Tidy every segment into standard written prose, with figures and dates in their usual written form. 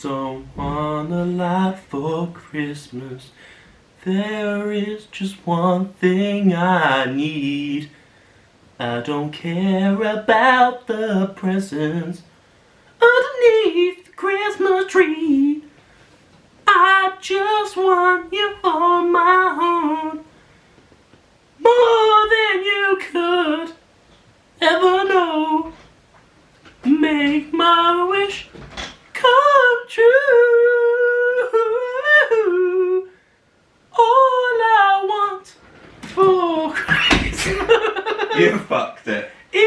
don't want a lot for Christmas. There is just one thing I need. I don't care about the presents underneath the Christmas tree. I just want you for my own, more than you could ever know. Make my wish come true. All I want for Christmas. You fucked it. Is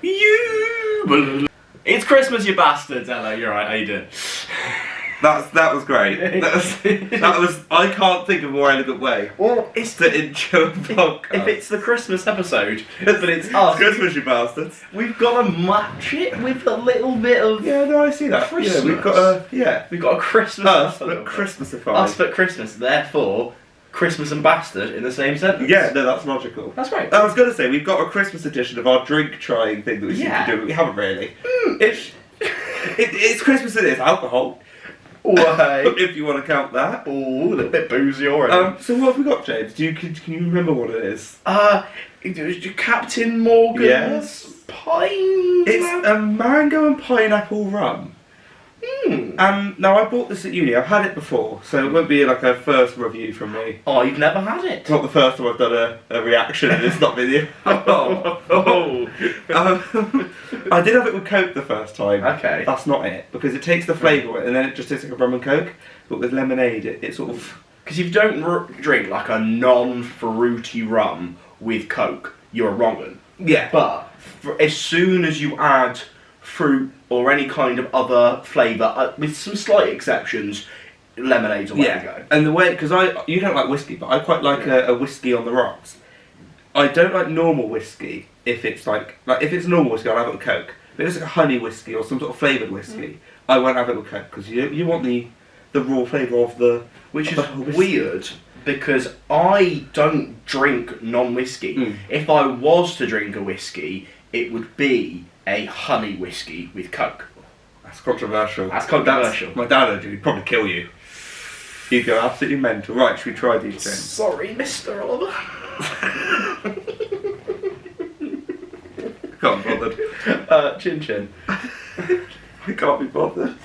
you. It's Christmas, you bastards. Hello, you're right. How you doing? That was great. That was. I can't think of a more elegant way. Well, it's to intro a podcast. If it's the Christmas episode, but it's us. Christmas, you bastards. We've got to match it with a little bit of. Yeah, no, I see that. Christmas. Yeah, we've got a. Yeah, we've got a Christmas. Us, but Christmasified. Us, but Christmas. Therefore, Christmas and bastard in the same sentence. Yeah, no, that's logical. That's right. I was going to say we've got a Christmas edition of our drink trying thing that we seem to do, but we haven't really. It's Christmas and it's alcohol. If you want to count that. Oh, a little bit boozy already. So what have we got, James? Can you remember what it is? It was Captain Morgan's Pine. It's a mango and pineapple rum. Now I bought this at uni. I've had it before, so it won't be like a first review from me. Oh, you've never had it? It's not the first time I've done a reaction and it's not been you. I did have it with Coke the first time. Okay. That's not it, because it takes the flavour and then it just tastes like a rum and Coke, but with lemonade it sort of... Because if you don't drink like a non-fruity rum with Coke, you're a wrong-un. Yeah. But as soon as you add fruit or any kind of other flavour, with some slight exceptions, lemonade's a way to go. And the way, because you don't like whiskey, but I quite like a whiskey on the rocks. I don't like normal whiskey if it's like if it's normal whiskey, I'll have it with Coke. But if it's like a honey whiskey or some sort of flavoured whiskey, I won't have it with Coke because you want the raw flavour of the which is weird because I don't drink non-whiskey. If I was to drink a whiskey, it would be a honey whiskey with Coke. That's controversial. That's controversial. My dad would probably kill you. He'd go absolutely mental. Right, should we try these things? Sorry, Mr. Oliver. Can't be bothered. Chin chin. I can't be bothered.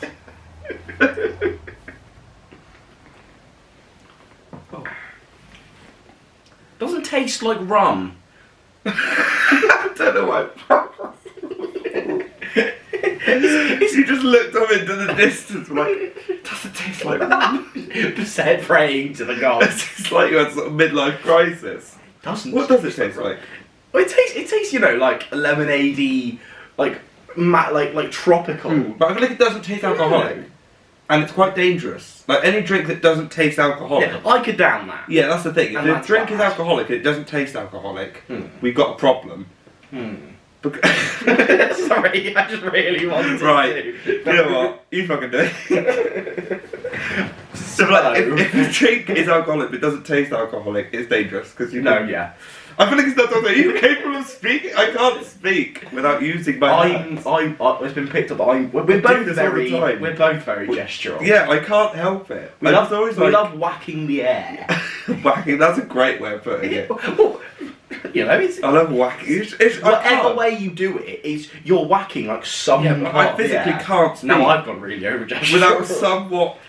Doesn't taste like rum. I don't know why. You just looked off into the distance like, it doesn't taste like rum. Said praying to the gods. It's like you had sort of midlife crisis. It doesn't. What does it taste like? Well, it tastes, you know, like lemonade-y, like tropical. But I feel like it doesn't taste alcoholic. And it's quite dangerous. Like any drink that doesn't taste alcoholic. Yeah, I could down that. Yeah, that's the thing. If And the drink is alcoholic and it doesn't taste alcoholic, we've got a problem. Sorry, I just really wanted to. You know what? You fucking do. So like, if the drink is alcoholic but doesn't taste alcoholic, it's dangerous because you know. Yeah. I feel like it's not something. Are you capable of speaking? I can't speak without using my hands. It's been picked up. We're both very gestural. Yeah, I can't help it. We love whacking the air. Whacking. That's a great way of putting it. You know, I love whacking. Whatever way you do it, is you're whacking like some. Yeah, but I physically can't speak. Now I've gone really over gestural. Without somewhat.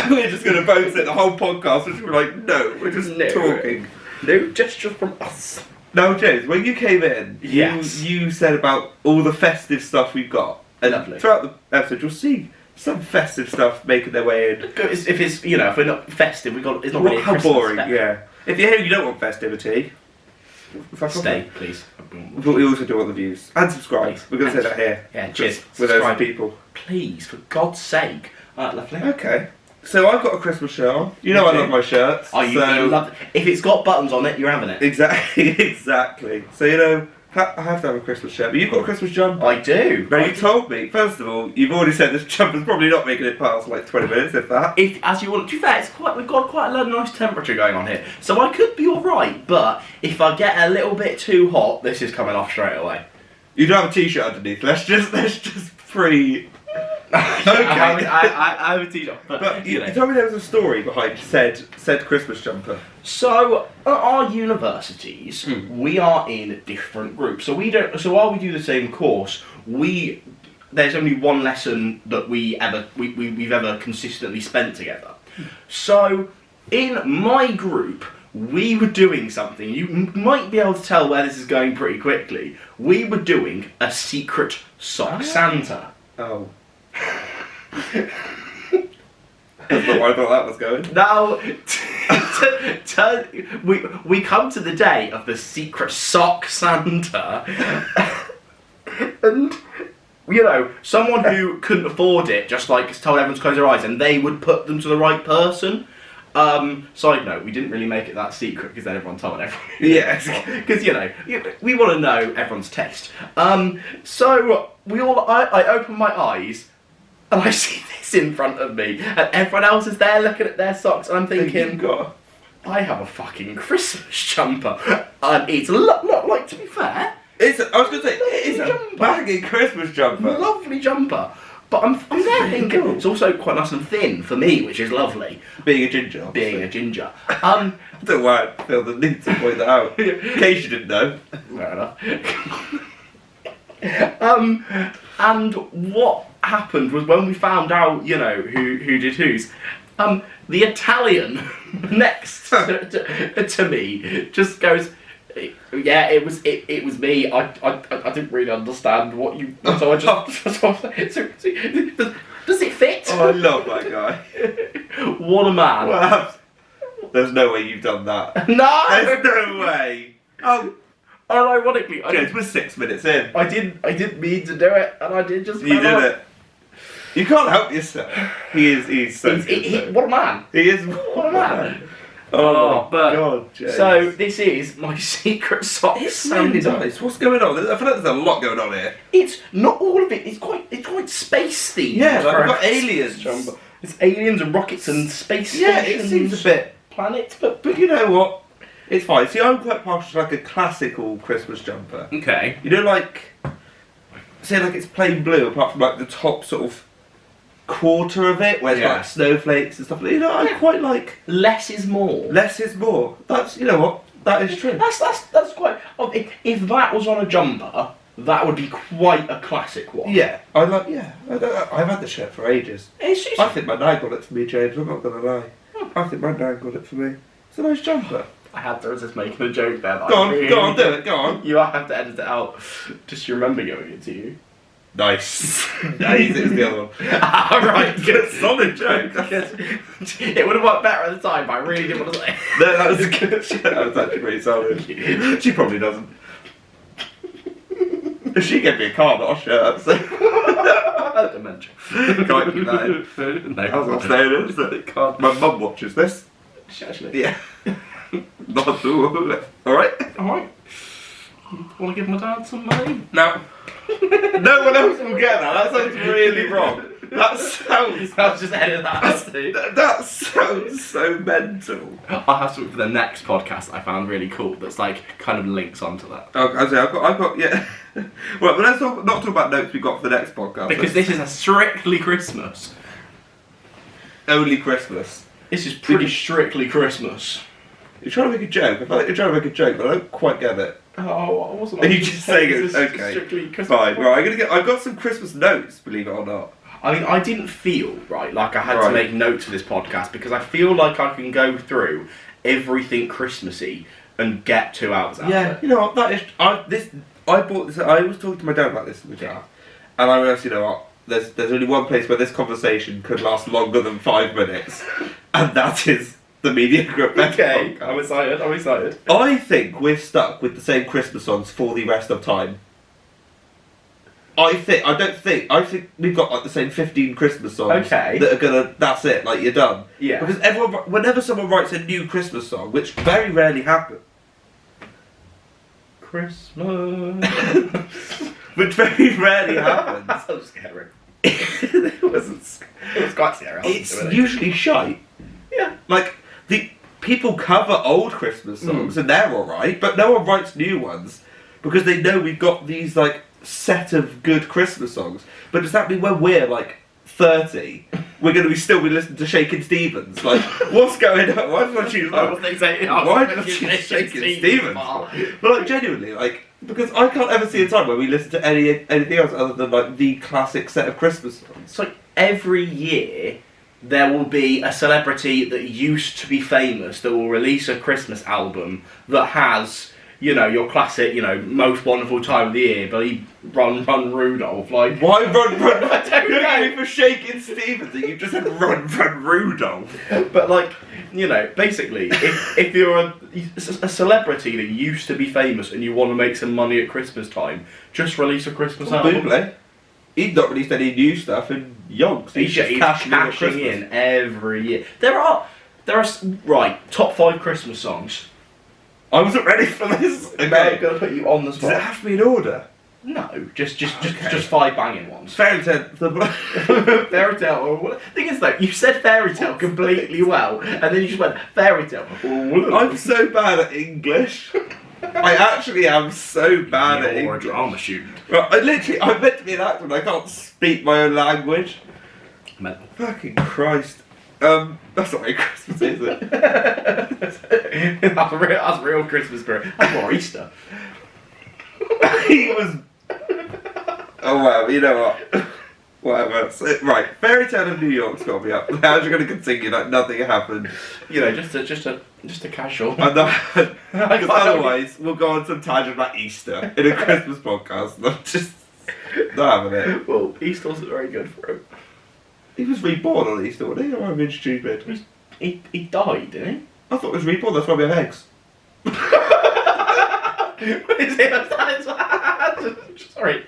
We're just going to both sit the whole podcast, which we're like, no, we're just talking. No gesture from us. No, James, when you came in, you said about all the festive stuff we've got. And lovely. Throughout the episode, you'll see some festive stuff making their way in. If it's, you know, if we're not festive, it's not really how Christmas boring, stuff. yeah. If you're here and you don't want festivity, stay, please. But we also do want the views. And subscribe. We're going to say that here. Yeah, cheers. With those people. Please, for God's sake. Lovely. Okay. So I've got a Christmas shirt on. You know I love my shirts. Oh, you love it. If it's got buttons on it, you're having it. Exactly. So, you know, I have to have a Christmas shirt. But you've got a Christmas jumper. I do. Now, you told me, first of all, you've already said this jumper's probably not making it past like 20 minutes, if that. As you want. To be fair, we've got quite a nice temperature going on here. So I could be alright, but if I get a little bit too hot, this is coming off straight away. You don't have a t-shirt underneath. Let's just pre. Okay. I have a t-shirt, But you told me there was a story behind said Christmas jumper. So at our universities, we are in different groups. So while we do the same course, there's only one lesson that we've ever consistently spent together. So in my group, we were doing something. You might be able to tell where this is going pretty quickly. We were doing a secret sock Santa. Oh. That's not where I thought that was going. Now, we come to the day of the secret sock Santa, and someone who couldn't afford it just told everyone to close their eyes, and they would put them to the right person. Side note, we didn't really make it that secret because then everyone told everyone. Yes, because we want to know everyone's taste. So I open my eyes. And I see this in front of me, and everyone else is there looking at their socks, and I'm thinking, I have a fucking Christmas jumper. And it's not to be fair. I was going to say, it's a banging Christmas jumper. Lovely jumper. But I'm there thinking, cool. It's also quite nice and thin for me, which is lovely. Being a ginger. I don't worry, I feel the need to point that out. In case you didn't know. Fair enough. And what happened was when we found out, who did whose, the Italian next to me just goes, yeah, it was me. I didn't really understand what you. So I just. Does it fit? Oh, I love that guy. What a man! Well, there's no way you've done that. No, there's no way. Oh. Ironically, we're 6 minutes in. I didn't mean to do it, and I did just. You did it. You can't help yourself. He's so good. What a man! He is. What a man! Oh my God, James. So this is my secret sock Santa. Nice. What's going on? I feel like there's a lot going on here. It's not all of it. It's quite space themed. Yeah, we've got aliens. It's aliens and rockets and space stations. Yeah, it seems a bit planets, but you know what? It's fine. See, I'm quite partial to a classical Christmas jumper. Okay. Say it's plain blue, apart from the top sort of quarter of it, where it's snowflakes and stuff. I quite like less is more. Less is more. That's what that is true. That's quite. If that was on a jumper, that would be quite a classic one. Yeah, I've had the shirt for ages. I think my nan got it for me, James. I'm not gonna lie. I think my nan got it for me. It's a nice jumper. I had to resist making a joke there. Go on, do it. Go on. You have to edit it out. Just remember giving it to you. Nice. Nice is the other one. Alright, good. Solid joke. It would have worked better at the time, but I really didn't want to say it. No, that was a good joke. That was actually pretty solid. She probably doesn't. She gave me a card, not a shirt, so. Dementia. Can't keep that in. No, I was saying it. My mum watches this. Actually. Yeah. Not at all. Alright? Alright. Want to give my dad some money? No. No one else will get that. That sounds really wrong. That sounds. I'll just edit that. That sounds so mental. I'll have to look for the next podcast I found really cool. That's kind of links onto that. Oh, I've got yeah. Right, but let's not talk about notes we got for the next podcast. Because this is a strictly Christmas. Only Christmas. This is pretty strictly Christmas. You're trying to make a joke. I feel like you're trying to make a joke, but I don't quite get it. Oh, I wasn't. Are you just saying it? Okay. Fine. Right. I've got some Christmas notes. Believe it or not. I mean, I didn't feel like I had to make notes for this podcast because I feel like I can go through everything Christmassy and get 2 hours out of it. Yeah. You know what? That is. I bought this. I was talking to my dad about this in the car, and I realised, what? There's only one place where this conversation could last longer than 5 minutes, and that is the Mediocre. Okay, I'm excited. I think we're stuck with the same Christmas songs for the rest of time. I think we've got the same 15 Christmas songs that are gonna. That's it. You're done. Yeah. Because whenever someone writes a new Christmas song, which very rarely happens. Christmas. Which very rarely happens. That was scary. It was quite scary. It's usually shite. Yeah. The people cover old Christmas songs and they're alright, but no one writes new ones because they know we've got these set of good Christmas songs. But does that mean when we're like 30, we're going to be still be listening to Shakin' Stevens? Like, what's going on? Why did I choose that? Why did I choose Shakin' Stevens? But like, genuinely, like, because I can't ever see a time where we listen to anything else other than like the classic set of Christmas songs. So every year there will be a celebrity that used to be famous that will release a Christmas album that has, you know, your classic, you know, most wonderful time of the year, but he Run Rudolph, like... Why Run? I don't You're know. going for Shakin' Stevens and you just said Run Rudolph. But like, you know, basically, if you're a celebrity that used to be famous and you want to make some money at Christmas time, just release a Christmas album. Buble. He's not released any new stuff in yonks. He's just cashing in every year. There are right, top 5 Christmas songs. I wasn't ready for this. Okay. I'm going to put you on the Does spot. it have to be in order? No, just Okay. 5 banging ones. Fairy tale. Fairy tale. Thing is though, you said fairy tale completely well, and then you just went fairy tale. I'm so bad at English. I actually am so bad at You're a English. drama student. Right, I'm meant to be an actor and I can't speak my own language. Mental. Fucking Christ. That's not very Christmas, is it? that's real Christmas spirit. That's more Easter. He was... Oh wow, you know what? Whatever. So, right, Fairy Tale of New York's got me up. How's you going to continue like nothing happened? You know, just a casual. I'm not... Because otherwise, we'll go on some tangent about Easter in a Christmas podcast. And I'm just not having it. Well, Easter wasn't very good for him. He was reborn on Easter, wasn't he? Or am I being stupid? He died, didn't he? I thought it was reborn, that's why we have eggs. Is it? Sorry,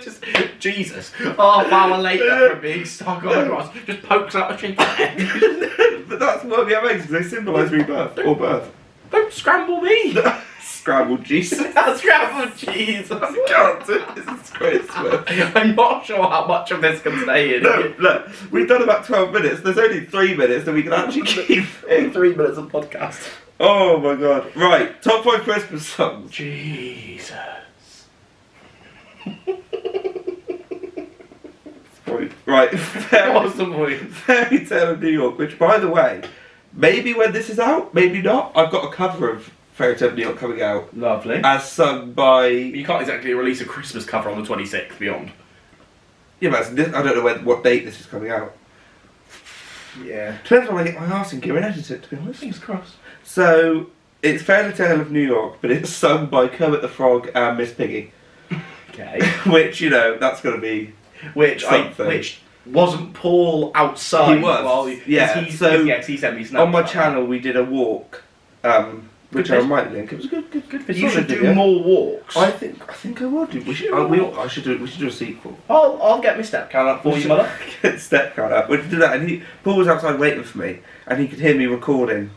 just Jesus. Half hour later from being stuck on a cross, just pokes out a chicken egg. But that's why we have eggs, because they symbolise rebirth or birth. Don't scramble me. Scrambled Jesus. Scrambled Jesus. I can't do this. Is Christmas. I'm not sure how much of this can stay in. No, look, we've done about 12 minutes. There's only 3 minutes that we can actually keep. 3 minutes of podcast. Oh my god. Right, top 5 Christmas songs. Jesus. Right, What's the point? Fairy Tale of New York, which by the way, maybe when this is out, maybe not. I've got a cover of Fairy Tale of New York coming out. Lovely. As sung by... You can't exactly release a Christmas cover on the 26th beyond. Yeah, but I don't know what date this is coming out. Yeah. Depends when I get my arse in gear and edit it, to be honest. Fingers crossed. So, it's Fairy Tale of New York, but it's sung by Kermit the Frog and Miss Piggy. Okay. Which, you know, that's going to be... Which wasn't Paul outside? He was, While yeah. He sent me snaps. On my channel, we did a walk, which I Good might link. It was a good You solid should do video. more walks. I think I will do. We should. We should do a sequel. I'll get my step count up for you, mother. Get step count up. We should do that. And Paul was outside waiting for me, and he could hear me recording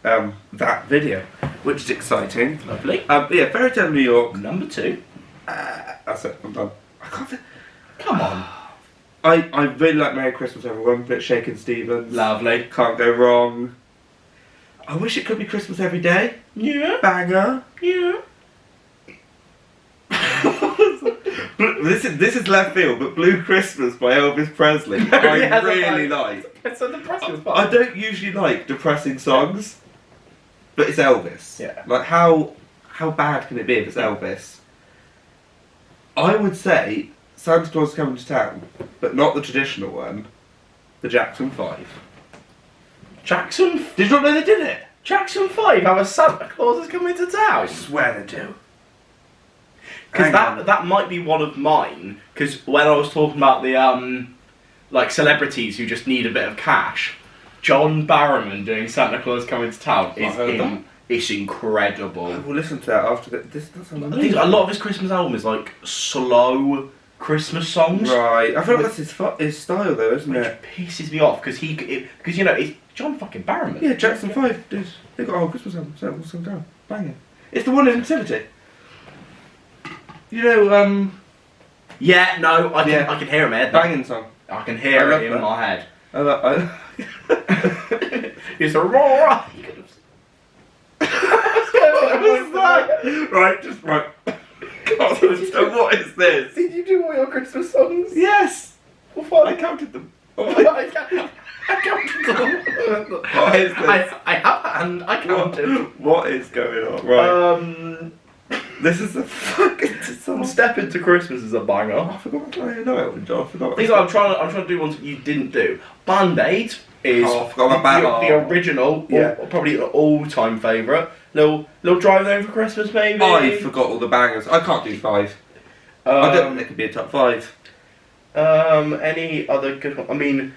that video, which is exciting. Lovely. But yeah, Fairy Tale of New York. Number 2. That's it. I'm done. I can't think. Come on. I really like Merry Christmas Everyone, but Shakin' Stevens. Lovely. Can't go wrong. I wish it could be Christmas every day. Yeah. Banger. Yeah. This is left field, but Blue Christmas by Elvis Presley I Yes, really like. It's a depressing I don't usually like depressing songs, but it's Elvis. Yeah. Like how bad can it be if it's Elvis? I would say Santa Claus is Coming to Town, but not the traditional one, the Jackson 5. Jackson. Did you not know they did it? Jackson 5 have a Santa Claus is coming to town. I swear they do. Because Hang on. that might be one of mine. Because when I was talking about the like celebrities who just need a bit of cash, John Barrowman doing Santa Claus Coming to Town it's incredible. I will listen to that after this. That's I think a lot of his Christmas album is like slow Christmas songs. Right, I feel like that's his style though, isn't Which it? pisses me off because you know it's John fucking Barrowman. Yeah, Jackson 5, dude. They got a whole Christmas album, so we'll down. Banging. It's the one in Nativity. You know, Yeah, no, I can hear him here. banging song. I can hear love it in that. my head. It's a roar. What was that? Right, God, what is this? Did you do all your Christmas songs? Yes! Well, fine. I counted them. I counted them. What is this? I have and I counted. What is going on? Right. This is the fucking song. Step Into Christmas is a banger. I forgot. I know it one, John. I forgot. Things like I'm trying to do ones that you didn't do. Band-Aid is I forgot about the original, yeah. or probably an all-time favourite. Little Drive Home for Christmas, maybe. I forgot all the bangers. I can't do 5. I don't think there could be a top 5. Any other good one? I mean,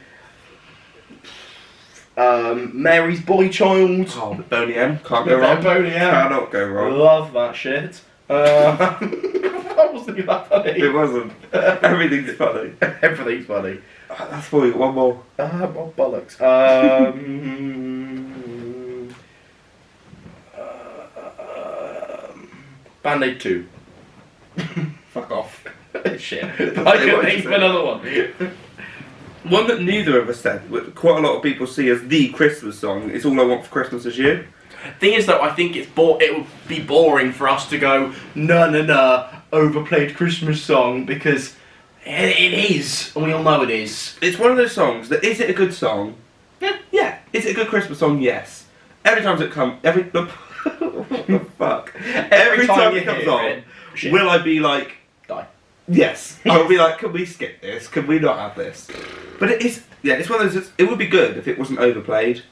Mary's Boy Child. Oh, the Boney M. Can't go wrong. Boney M. Cannot go wrong. Love that shit. That wasn't even that funny. It wasn't. Everything's funny. Everything's funny. That's for you. One more. Well, bollocks. Band-Aid 2. Fuck off. Shit. I can think of another one. One that neither of us said, but quite a lot of people see as the Christmas song, is All I Want for Christmas Is You. Thing is, though, I think it would be boring for us to go, no, overplayed Christmas song, because it is, and we all know it is. It's one of those songs that, is it a good song? Yeah. Is it a good Christmas song? Yes. Every time it comes, what the fuck? Every time it comes on, will I be like, die? Yes. I'll be like, can we skip this? Can we not have this? But it is, yeah, it's one of those, it would be good if it wasn't overplayed.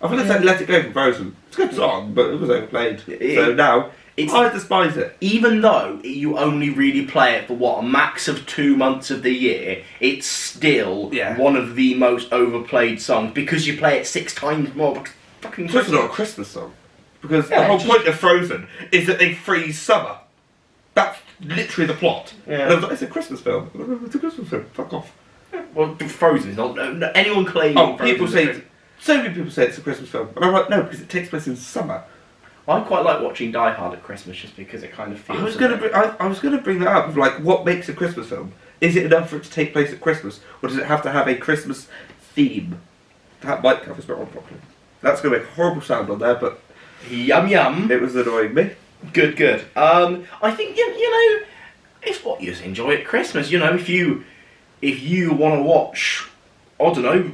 I feel like Let It Go from Frozen. It's a good song, but it was overplayed. So now, I despise it. Even though you only really play it for, a max of 2 months of the year, it's still one of the most overplayed songs, because you play it 6 times more. Fucking So it's not a Christmas song. Because the whole point of Frozen is that they freeze summer. That's literally the plot. Yeah. And I was like, it's a Christmas film. It's a Christmas film. Fuck off. Well, Frozen is not. No, anyone claiming. Oh, Frozen people say. So many people say it's a Christmas film. And I'm like, no, because it takes place in summer. I quite like watching Die Hard at Christmas just because it kind of feels. I was gonna bring that up. Like, what makes a Christmas film? Is it enough for it to take place at Christmas, or does it have to have a Christmas theme? That mic cover's not on properly. That's gonna make a horrible sound on there, but yum yum. It was annoying me. Good. I think you know, it's what you enjoy at Christmas. You know, if you want to watch, I don't know,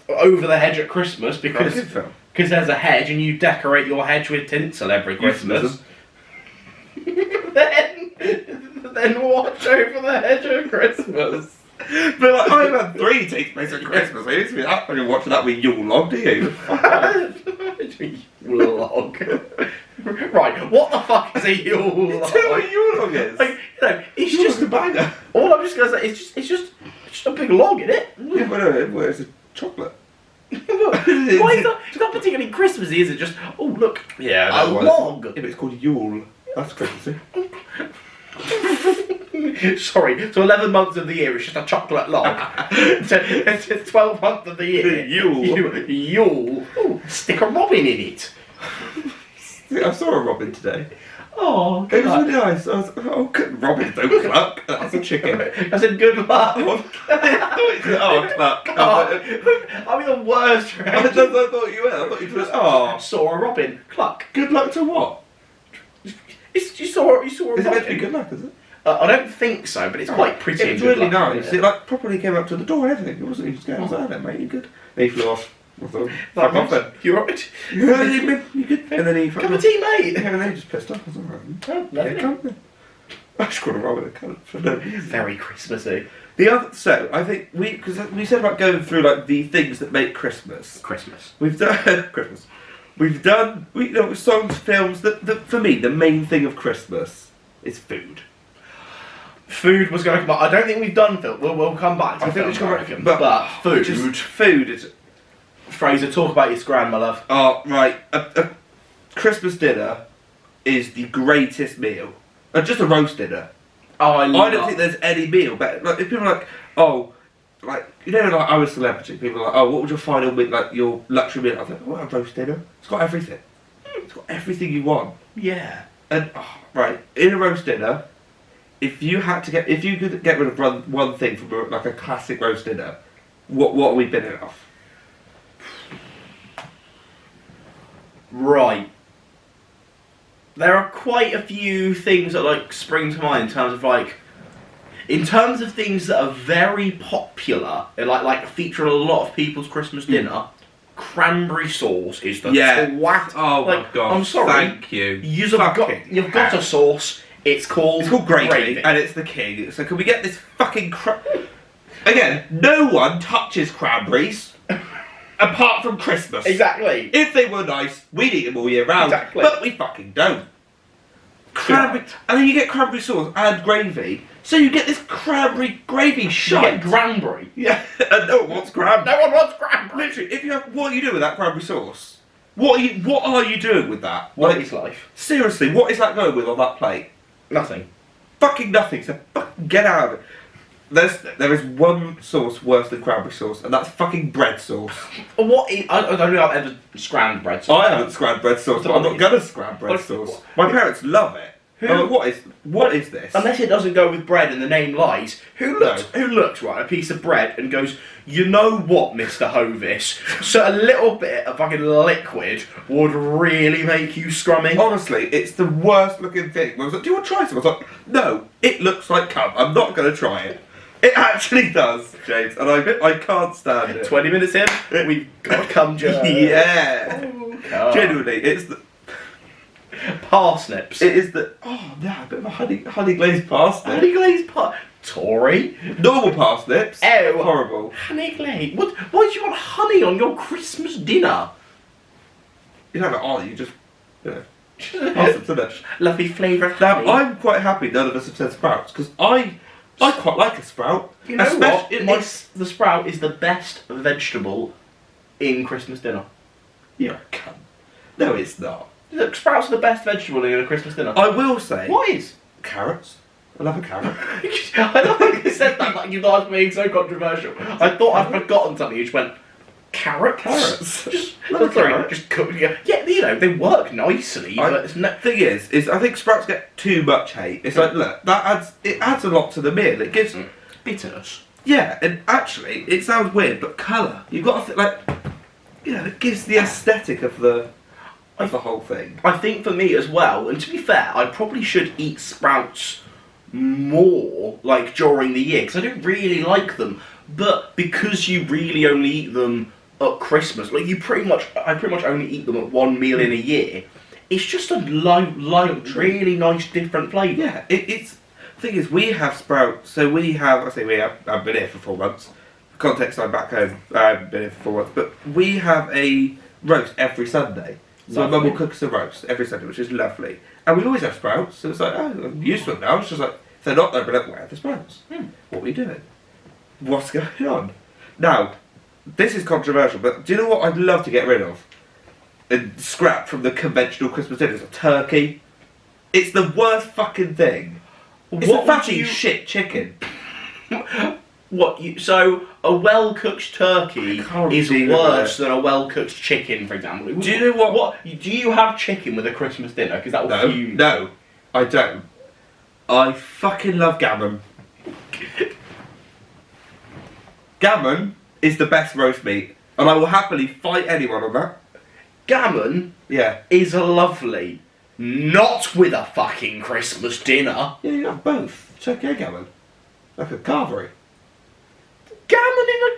Over the Hedge at Christmas because there's a hedge and you decorate your hedge with tinsel every Christmas. then watch Over the Hedge at Christmas. But like, I've had 3 take place at Christmas. It used to be that when you're watching that with Yule log, do you? Yule log. Right, what the fuck is a Yule log? Do you know what Yule log is? Like, you know, it's just a banger. All I'm just gonna say is it's just a big log, isn't it? Yeah, but no, it's a chocolate. Why is that? It's not particularly Christmassy, is it? Just look, a log. Yeah, but it's called Yule. That's Christmassy. Sorry, so 11 months of the year it's just a chocolate log. 12 months of the year, Yule. Ooh, stick a robin in it. I saw a robin today. Oh, it was really nice. I was robins don't cluck. That's a chicken. I said good luck. Cluck. I'm in the worst I thought you were. I thought you just saw a robin. Cluck. Good luck to what? You saw a robin. Is it meant to be good luck, is it? I don't think so, but it's quite pretty. It was really nice. It like properly came up to the door and everything. It wasn't even scared. I was like, "Hello, mate, you good?" Then he flew off. I thought, fuck off then. You alright? You good? And then he cup of tea, mate. And then he just pissed off. I was alright. Oh, lovely. Come then. I just got a roll with a cunt for no reason. Very Christmassy. So I think because we said about going through like the things that make Christmas. We've done Christmas. We've done songs, films. That for me, the main thing of Christmas is food. Food was going to come up. I don't think we've done film. We'll come back to I think we should reckon. But food. Food is. Fraser, talk about your scran, my love. Oh, right. A Christmas dinner is the greatest meal. Just a roast dinner. Oh, I don't think there's any meal better. Like, if people are like, like I'm a celebrity. People are like, oh, what would your final meal, like your luxury meal? I was like, what a roast dinner? It's got everything. It's got everything you want. Yeah. And right, in a roast dinner, if you could get rid of one thing from like a classic roast dinner, what are we binning off? Right. there are quite a few things that like spring to mind in terms of things that are very popular, like feature a lot of people's Christmas dinner. Cranberry sauce is the twat. Oh my god! I'm sorry. Thank you. You've got a sauce. It's called gravy, and it's the king. So can we get this fucking Again, no one touches cranberries apart from Christmas. Exactly. If they were nice, we'd eat them all year round. Exactly. But we fucking don't. Cranberry, and then you get cranberry sauce and gravy. So you get this cranberry gravy shite. You get cranberry. Yeah, and no one wants cranberry. No one wants cranberry. Literally, what are you doing with that cranberry sauce? What are you doing with that? What is life? Seriously, what is that going with on that plate? Nothing. Fucking nothing. So fucking get out of it. There is one sauce worse than cranberry sauce, and that's fucking bread sauce. I don't know I've ever scrammed bread sauce. I haven't scrammed bread sauce, but I'm not gonna scram bread sauce. My parents love it. What is this? Unless it doesn't go with bread and the name lies. Who looks right a piece of bread and goes, you know what, Mr. Hovis? So a little bit of fucking liquid would really make you scrummy. Honestly, it's the worst looking thing. I was like, do you want to try some? I was like, no, it looks like cum. I'm not gonna try it. It actually does, James, and I can't stand it. 20 minutes in, we've got cum jerk. Yeah. Oh, Genuinely, it's the parsnips. It is the a bit of a honey glazed parsnip. Honey glazed Tory. Normal parsnips. Ew. Horrible. Honey glazed. Why do you want honey on your Christmas dinner? You don't have it, you just parsnips in it. Lovely flavour of Now honey. I'm quite happy none of us have said sprouts because I quite like a sprout. You know what? The sprout is the best vegetable in Christmas dinner. You're a cunt. No, it's not. Look, sprouts are the best vegetable in a Christmas dinner. I will say. What is? Carrots. I love a carrot. I love how you said that like you thought I was being so controversial. I thought I'd forgotten something. You just went, carrots? Just cook. Yeah, you know, they work nicely, but it's no... Thing is I think sprouts get too much hate. It's like, look, it adds a lot to the meal. It gives bitterness. Yeah, and actually, it sounds weird, but colour. You've got to it gives the aesthetic of the whole thing. I think for me as well, and to be fair, I probably should eat sprouts more like during the year because I don't really like them. But because you really only eat them at Christmas, like I pretty much only eat them at one meal in a year. It's just a really nice different flavour. Yeah, it's. The thing is, we have sprouts. So we have. I've been here for 4 months. For context, I'm back home. I've been here for 4 months, but we have a roast every Sunday. So my mum will cook us a roast every Sunday, which is lovely. And we always have sprouts, so it's like, oh, I'm used to it now. It's just like, if they're not there, but like, where are the sprouts? What are we doing? What's going on? Now, this is controversial, but do you know what I'd love to get rid of? And scrap from the conventional Christmas dinners, a turkey. It's the worst fucking thing. It's a fatty shit chicken. So a well-cooked turkey is worse than a well-cooked chicken, for example. Do you know what? Do you have chicken with a Christmas dinner? Because that will No, I don't. I fucking love gammon. Gammon is the best roast meat, and I will happily fight anyone on that. Gammon, is lovely. Not with a fucking Christmas dinner. Yeah, you have both. Turkey and gammon, like a carvery. Gammon in a...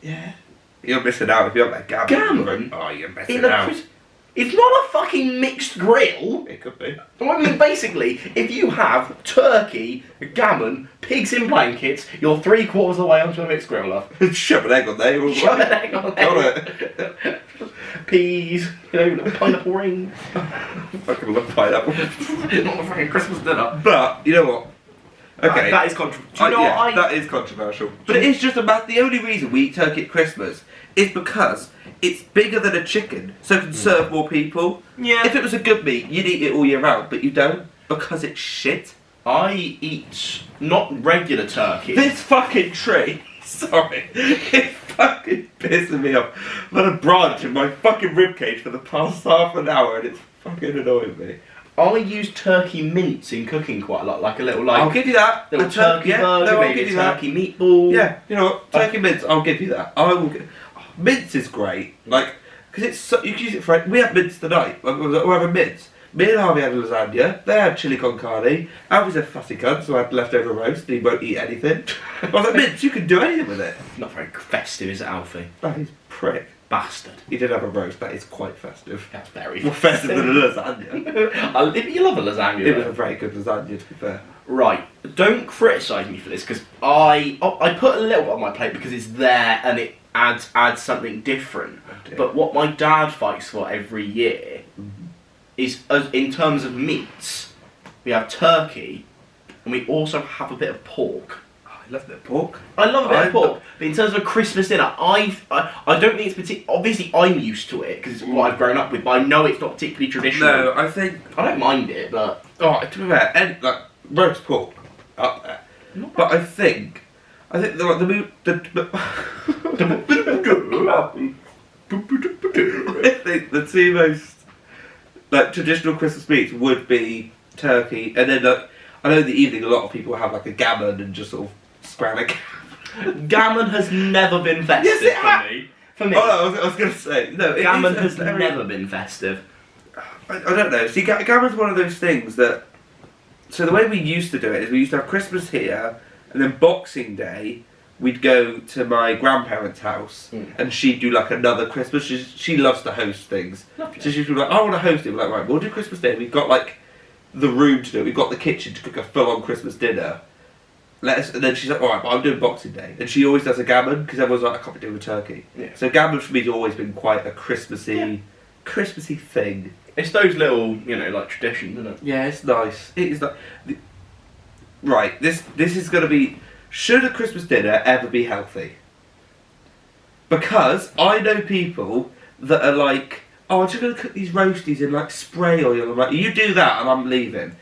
Yeah. You're missing out if you have that gammon. Gammon? Oh, you're missing out. It's not a fucking mixed grill. It could be. I mean, basically, if you have turkey, gammon, pigs in blankets, you're 3/4 of the way onto a mixed grill, love. Shove an egg on there. Shove an egg on there. Got it. Peas, pineapple ring. Fucking love pineapple. Not a fucking Christmas dinner. But, you know what? Okay. That is controversial. That is controversial. But it is just the only reason we eat turkey at Christmas is because it's bigger than a chicken, so it can serve more people. Yeah. If it was a good meat, you'd eat it all year round, but you don't because it's shit. I eat not regular turkey. This fucking tree, sorry, it's fucking pissing me off. I've had a branch in my fucking ribcage for the past half an hour and it's fucking annoying me. I use turkey mince in cooking quite a lot, like a little I'll give you that. Little turkey burger, maybe a turkey meatball. Yeah, you know what? Turkey mince, I'll give you that. I will. Mince is great. Like, because it's so, you can use it for. We had mince tonight. We're having mince. Me and Harvey had a lasagna. They had chili con carne. Alfie's a fussy cunt, so I had leftover roast. And he won't eat anything. I was like, mince, you can do anything with it. Not very festive, is it, Alfie? Oh, he's a prick. Bastard. He did have a roast. That is quite festive. That's very More festive than a lasagna. You love a lasagna. It was though. a very good lasagna, to be fair. Right, don't criticise me for this because I put a little bit on my plate because it's there and it adds something different. dear. But what my dad fights for every year is, in terms of meats, we have turkey and we also have a bit of pork. Oh, I love a bit of pork. I love a bit of pork, but in terms of a Christmas dinner, I don't think it's particular. Obviously, I'm used to it because it's what I've grown up with, but I know it's not particularly traditional. No, I think. I don't mind it, but Oh, to be fair, like roast pork up there. But I think the two most like traditional Christmas meats would be turkey, and then like, I know in the evening a lot of people have like a gammon and just sort of scram a gammon has never been festive Yes, it for me. For me, Oh, no, I was going to say no. gammon has never been festive. I don't know. See, gammon's one of those things that. So the way we used to do it is we used to have Christmas here, and then Boxing Day we'd go to my grandparents' house, and she'd do like another Christmas. She loves to host things, Lovely. so she'd be like, "I want to host it." We're like, "Right, we'll do Christmas Day." We've got like the room to do it. We've got the kitchen to cook a full-on Christmas dinner. And then she's like, "All right, but I'm doing Boxing Day," and she always does a gammon because everyone's like, "I can't be doing a turkey." Yeah. So gammon for me has always been quite a Christmassy thing. It's those little, like traditions, isn't it? Yeah, it's nice. It is like, right. This is going to be. Should a Christmas dinner ever be healthy? Because I know people that are like, "Oh, I'm just going to cook these roasties in like spray oil." I'm like, "You do that, and I'm leaving."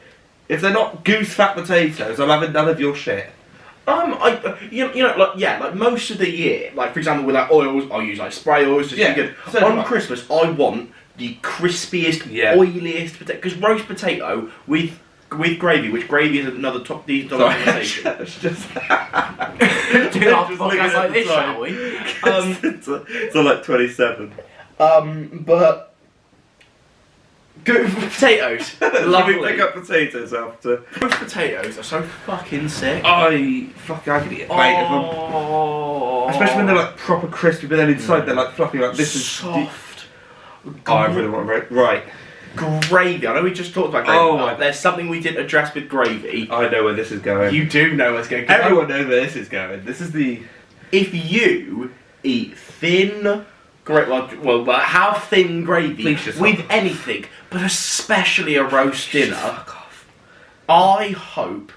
If they're not goose fat potatoes, I'm having none of your shit. Like most of the year, like for example with like oils, I'll use like spray oils. Just Yeah, good. so do On I. Christmas, I want the crispiest, oiliest potato. Because roast potato with gravy, which gravy is another decent conversation. It's just. Do our podcast like this, shall we? It's on like 27. But good potatoes. Lovely. Pick up potatoes after. Roast potatoes are so fucking sick. I could eat a plate of them. Especially when they're like proper crispy, but then inside they're like fluffy, like this is soft. Oh, I really want to right. Gravy. I know we just talked about gravy. Oh but my- there's something we didn't address with gravy. I know where this is going. You do know where it's going. Everyone knows where this is going. This is the. If you eat thin, well, have thin gravy Please just with fuck off. anything, but especially a roast dinner, Fuck off. I hope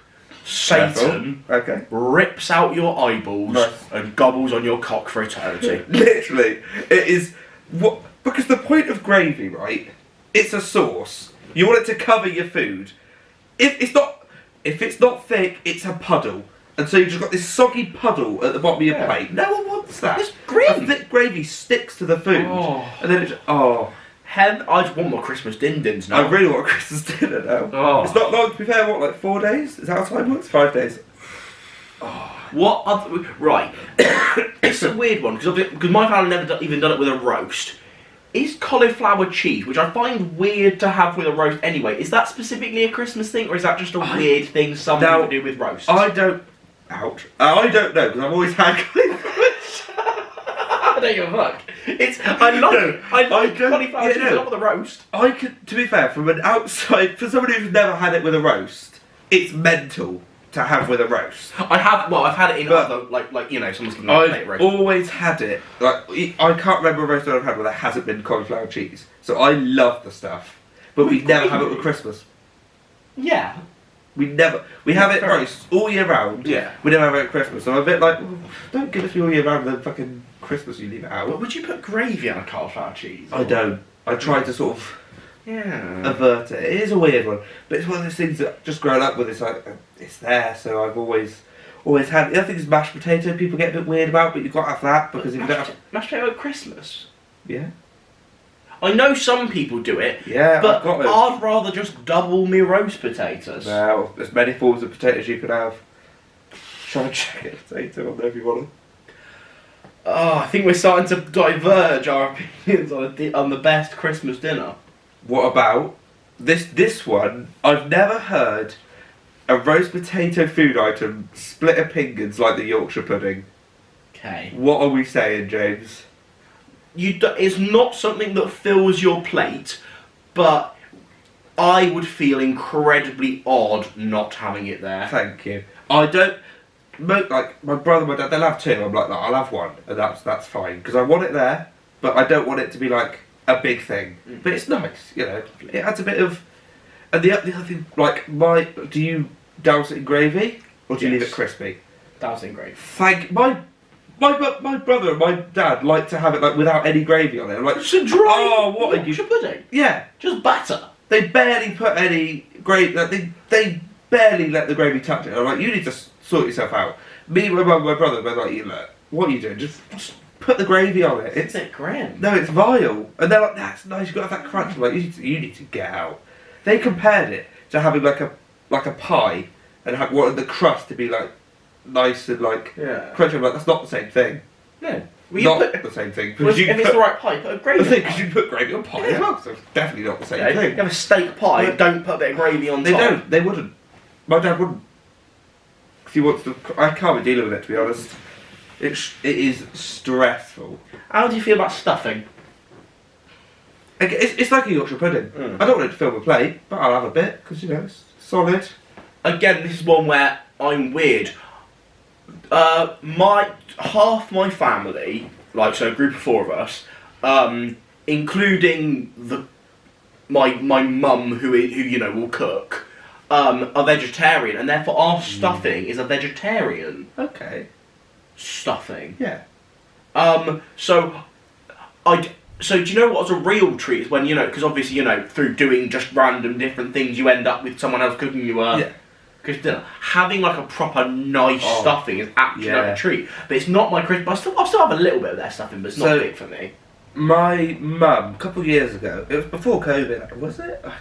Satan Okay. rips out your eyeballs Nice. and gobbles on your cock for eternity. Literally, it is what because the point of gravy, right? It's a sauce. You want it to cover your food. If it's not thick, it's a puddle, and so you just got this soggy puddle at the bottom of your plate. No one wants that. It's gravy. A thick gravy sticks to the food, and then I just want more Christmas din-dins now. I really want a Christmas dinner now. Oh. It's not long. To be fair, what, like 4 days? Is that how time works? 5 days. What other... Right. It's a weird one, because my family never even done it with a roast. Is cauliflower cheese, which I find weird to have with a roast anyway, is that specifically a Christmas thing, or is that just a weird thing some people do with roasts? I don't... Ouch. I don't know, because I've always had cauliflower. I don't give a fuck. I like cauliflower cheese, not with a roast. I could, to be fair, from an outside, for somebody who's never had it with a roast, it's mental to have with a roast. I've had it in But- other, someone's given me a plate I've roast. always had it. Like I can't remember a roast that I've had where there hasn't been cauliflower cheese. So I love the stuff, but we never have it with Christmas. Yeah. We have it roast all year round. Yeah. We never have it at Christmas. So I'm a bit like, "Well, don't give it to me all year round. Then fucking Christmas you leave it out. But would you put gravy on a cauliflower cheese? I don't. I try to sort of Yeah. avert it. It is a weird one, but it's one of those things that just grown up with. It's like it's there, so I've always had. The other thing is mashed potato. People get a bit weird about, but you've got to have that because if you don't have, Mashed potato at Christmas? yeah, I know some people do it, yeah, but I've got it. I'd rather just double me roast potatoes. Well, there's many forms of potatoes you can have. Try and check a potato on there if you want Oh, I think we're starting to diverge our opinions on the best Christmas dinner. What about this one? I've never heard a roast potato food item split opinions like the Yorkshire pudding. Okay. What are we saying, James? It's not something that fills your plate, but I would feel incredibly odd not having it there. Thank you. I don't. Like, my brother and my dad, they'll have two. I'm like, I'll have one, and that's fine. Because I want it there, but I don't want it to be like a big thing. But it's nice, you know. It adds a bit of. And the other thing, like, do you douse it in gravy? Or do you leave it crispy? Douse it in gravy. My brother and my dad like to have it like without any gravy on it. I'm like, It's a dry oh, what are you? Yorkshire pudding. Yeah. Just batter. They barely put any gravy. Like, they barely let the gravy touch it. I'm like, you need to sort yourself out. Me and my brother were like, look, what are you doing? Just put the gravy on it. It's it grim. No, it's vile. And they're like, that's nice. You got to have that crunch. I'm like, you need to get out. They compared it to having like a pie and wanted the crust to be like nice and like crunchy. I'm like, that's not the same thing. No. Not the same thing. If it's the right pie, put a gravy on it. Because you put gravy on pie as well, so it's definitely not the same thing. You have a steak pie, don't put a bit of gravy on top. They don't. They wouldn't. My dad wouldn't. Because he wants to. I can't be dealing with it, to be honest. It is stressful. How do you feel about stuffing? It's like a Yorkshire pudding. I don't want it to fill my plate, but I'll have a bit because you know it's solid. Again, this is one where I'm weird. Half my family, like so, a group of four of us, including my mum who you know will cook, are vegetarian, and therefore our stuffing is a vegetarian. Okay. Stuffing. Yeah. So do you know what's a real treat is when, you know, because obviously, you know, through doing just random different things, you end up with someone else cooking you a Christmas dinner. Having like a proper nice stuffing is actually like a treat. But it's not my Christmas. I still have a little bit of their stuffing, but it's not big for me. My mum, a couple of years ago, it was before COVID, was it? I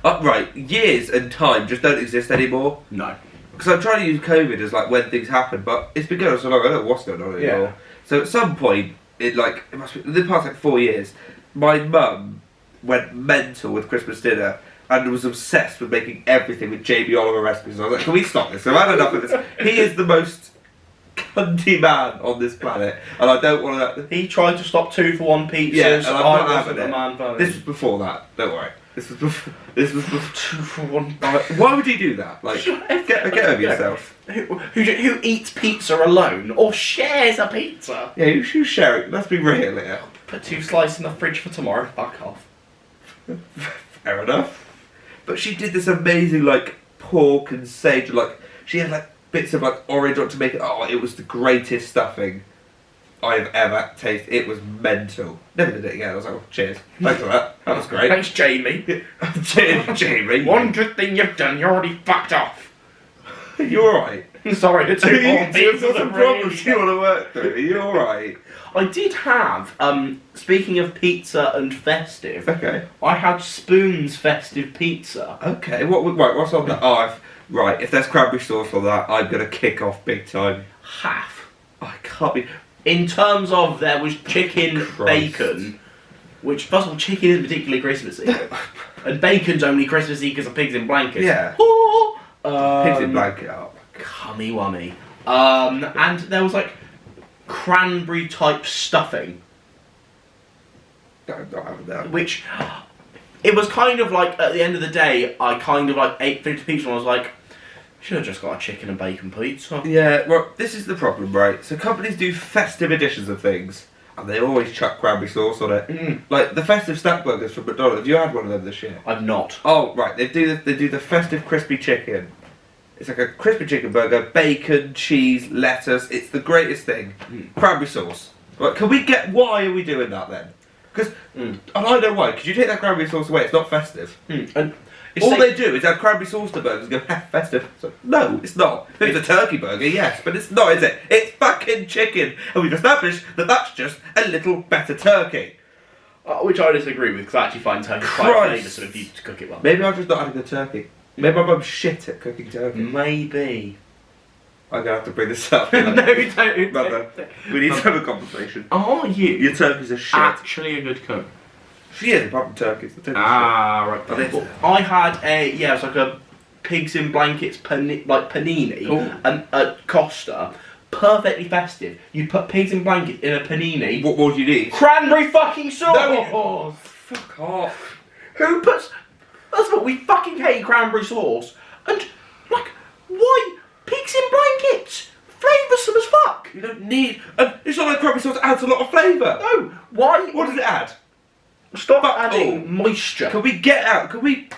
don't know. Right, years and time just don't exist anymore. No. Because I'm trying to use COVID as like when things happen, but it's been going on so long, I don't know what's going on anymore. Yeah. So at some point, it must be, in the past like 4 years, my mum went mental with Christmas dinner and was obsessed with making everything with Jamie Oliver recipes. And I was like, can we stop this? I've had enough of this. He is the most cunty man on this planet, and I don't want to. He tried to stop 2-for-1 pizzas. Yeah, and I'm not having the man for This was before that. Don't worry. This was before 2-for-1. Why would he do that? Like, get over yourself. Who eats pizza alone or shares a pizza? Yeah, you should share it. Let's be real here. Put 2 slices in the fridge for tomorrow. Fuck off. Fair enough. But she did this amazing like pork and sage. Like she had like bits of like orange on to make it. Oh, it was the greatest stuffing I've ever tasted. It was mental. Never did it again. I was like, oh, cheers. Thanks for that. That was great. Thanks, Jamie. Cheers, Jamie. One good thing you've done. You're already fucked off. You alright? Sorry, the 2-for-1 pizzas What's the are problems really you want to work through? Are you alright? I did have, speaking of pizza and Festive, Okay. I had Spoon's Festive Pizza. Okay. What's on that? Oh, right. If there's cranberry sauce on that, I'm gonna kick off big time. Half. I can't be. In terms of, there was chicken, Christ. bacon, which, first of all, chicken isn't particularly Christmassy. And bacon's only Christmassy because of pigs in blankets. Yeah. Pigs in blanket up. Cummy wummy. And there was like cranberry type stuffing. I'm not having that. Which, it was kind of like, at the end of the day, I kind of like ate food to pizza and I was like, should have just got a chicken and bacon pizza. Yeah, well, this is the problem, right? So companies do festive editions of things, and they always chuck cranberry sauce on it. Like the festive snack burgers from McDonald's. Have you had one of them this year? I've not. Oh, right. They do the festive crispy chicken. It's like a crispy chicken burger, bacon, cheese, lettuce. It's the greatest thing. Cranberry sauce. Right? Can we get? Why are we doing that then? Because and I know why. Because you take that cranberry sauce away, it's not festive. And All they do is add cranberry sauce to burgers and go, festive. So, no, it's not. It's a turkey burger, yes, but it's not, is it? It's fucking chicken. And we've established that that's just a little better turkey. Which I disagree with, because I actually find turkey quite flavourful if you cook it well. Maybe I've just not had a good turkey. Maybe my mum's shit at cooking turkey. Maybe. I'm gonna have to bring this up. No, don't. Mother, we need to have a conversation. Are you Your turkeys are shit. actually a good cook? She is, apart from turkeys. The turkeys Right. Are they- Well, I had it was like a pigs in blankets panini Ooh. and at Costa. Perfectly festive. You put pigs in blankets in a panini. What more do you need? Cranberry fucking sauce! No. Fuck off. Who puts... First of all, we fucking hate cranberry sauce. And, like, why? Pigs in blankets! Flavoursome as fuck! You don't need... it's not like cranberry sauce adds a lot of flavour. No, why? What does it add? Stop Fuck adding all. moisture. Can we get out? Can we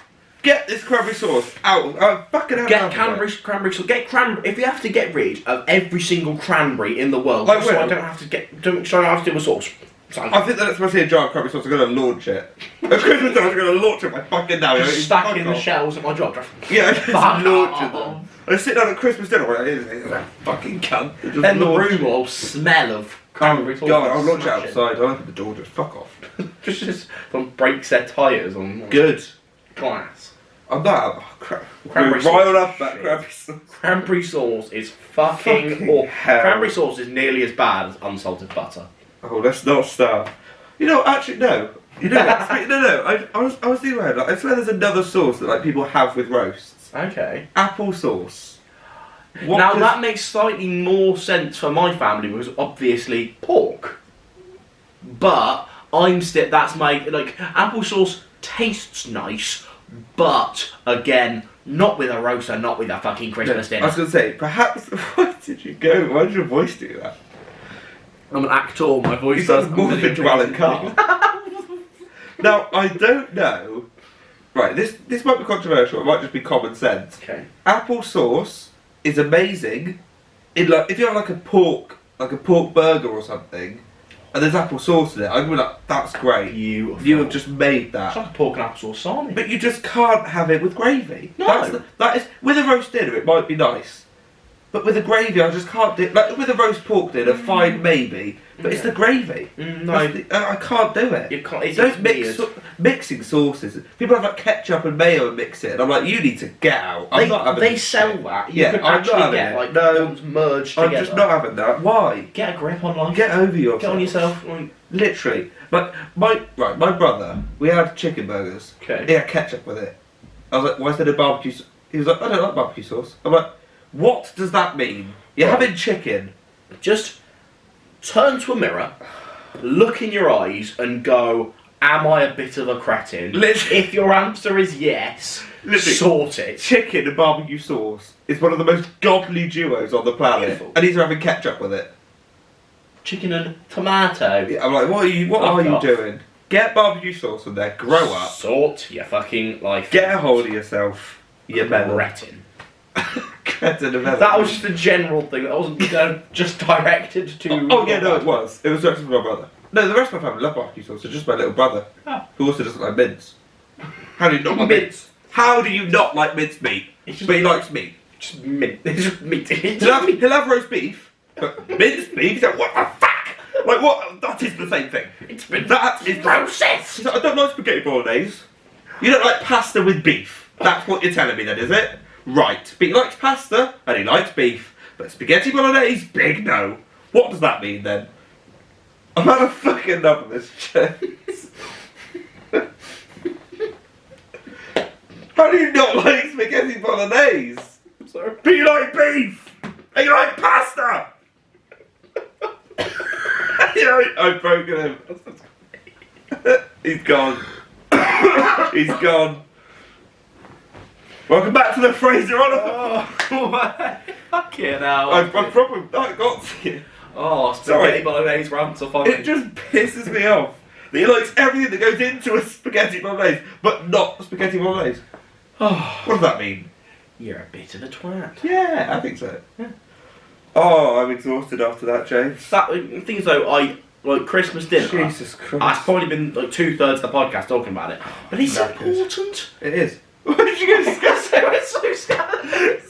get this cranberry sauce out? Fucking hell. Get cranberry sauce. Get cranberry. If you have to get rid of every single cranberry in the world, Like so I when? don't have to get... So I don't have to do a sauce. So I think that's when I see a jar of cranberry sauce, I'm going to launch it. At Christmas time, I'm going to launch it by fucking now. just stack in the shelves at my job. Yeah, just Fuck launching off. them. I sit down at Christmas dinner, like, it's a fucking cunt. Just Then the launch room it. will smell of cranberry sauce. God, I'll launch it Smash it. outside, I'll open the door, just fuck off. Just someone breaks their tyres on Good. glass. I'm not. Oh, crap. Cranberry We're riled sauce. up about Shit. cranberry sauce. Cranberry sauce is fucking awful. hell. Cranberry sauce is nearly as bad as unsalted butter. Oh, let's not start. You know, actually, no. You know, no. I was thinking about it. Like, I swear there's another sauce that like people have with roasts. Okay. Apple sauce. Now that makes slightly more sense for my family because obviously pork. But I'm still that's my like applesauce tastes nice, but again, not with a roast and not with a fucking Christmas I dinner. was gonna say, perhaps. Why did you go? Why did your voice do that? I'm an actor. My voice You does sound more than Alan Carr. Now I don't know. Right, this might be controversial. It might just be common sense. Okay. Apple sauce is amazing. In like, if you have like a pork burger or something, and there's apple sauce in it, I'd be like, that's great. Beautiful. You have just made It's that. like a pork and applesauce sarnie. But you just can't have it with gravy. No. That is with a roast dinner. It might be nice, but with a gravy, I just can't do. Like with a roast pork dinner, fine maybe, but it's the gravy. No. I can't do it. You can't. It's Those weird. mixing sauces. People have like ketchup and mayo and mix it, and I'm like, you need to get out. I'm not having They this sell shit. that. You Yeah, could I'm not actually having get it. like No. ones merged I'm together. just not having that. Why? Get a grip on life. Get over yourself. Get on yourself. Like, Literally. Like my brother, we had chicken burgers. okay. He had ketchup with it. I was like, why is there no barbecue sauce? He was like, I don't like barbecue sauce. I'm like, what does that mean? You're Right. having chicken. Just turn to a mirror, look in your eyes, and go, am I a bit of a cretin? Literally. If your answer is yes, Literally. sort it. Chicken and barbecue sauce is one of the most godly duos on the planet. Beautiful. And he's having ketchup with it. Chicken and tomato. Yeah, I'm like, what are you off. doing? Get barbecue sauce in there, grow up, Sort your fucking life. get a hold of yourself, you melon. Cretin. Cretin of melon. That was just a general thing. That wasn't just directed to. Oh yeah, no, it was. It was directed to my brother. No, the rest of my family love barbecue sauce. It's just my little brother, Ah. who also doesn't like mince. How do you not like Mince. mince? How do you not like mince meat? It's just- But he likes meat. Just mint. It's just meat. He'll have roast beef, but mince meat. He's like, what the fuck? Like what? That is the same thing. It's been That is processed. He's like, I don't like spaghetti bolognese. You don't like pasta with beef. That's what you're telling me then, is it? Right. But he likes pasta and he likes beef. But spaghetti bolognese, big no. What does that mean then? I've had a fucking enough of this shit. How do you not like spaghetti bolognese? Sorry. But you like beef! And you like pasta! You know, I've broken him. He's gone. He's gone. Welcome back to the Fraser Oliver. Oh, fucking hell. I've probably not got to you. Oh, Sorry. spaghetti bolognese rants are funny. It just pisses me off. That he likes everything that goes into a spaghetti bolognese, but not spaghetti bolognese. Oh, What does that mean? you're a bit of a twat. Yeah, I think so. Yeah. Oh, I'm exhausted after that, James. That the thing is though, I like Christmas dinner. Jesus Christ. I've probably been like 2/3 of the podcast talking about it, but it's Knackers. important. It is. What did you go discuss? It's so scared.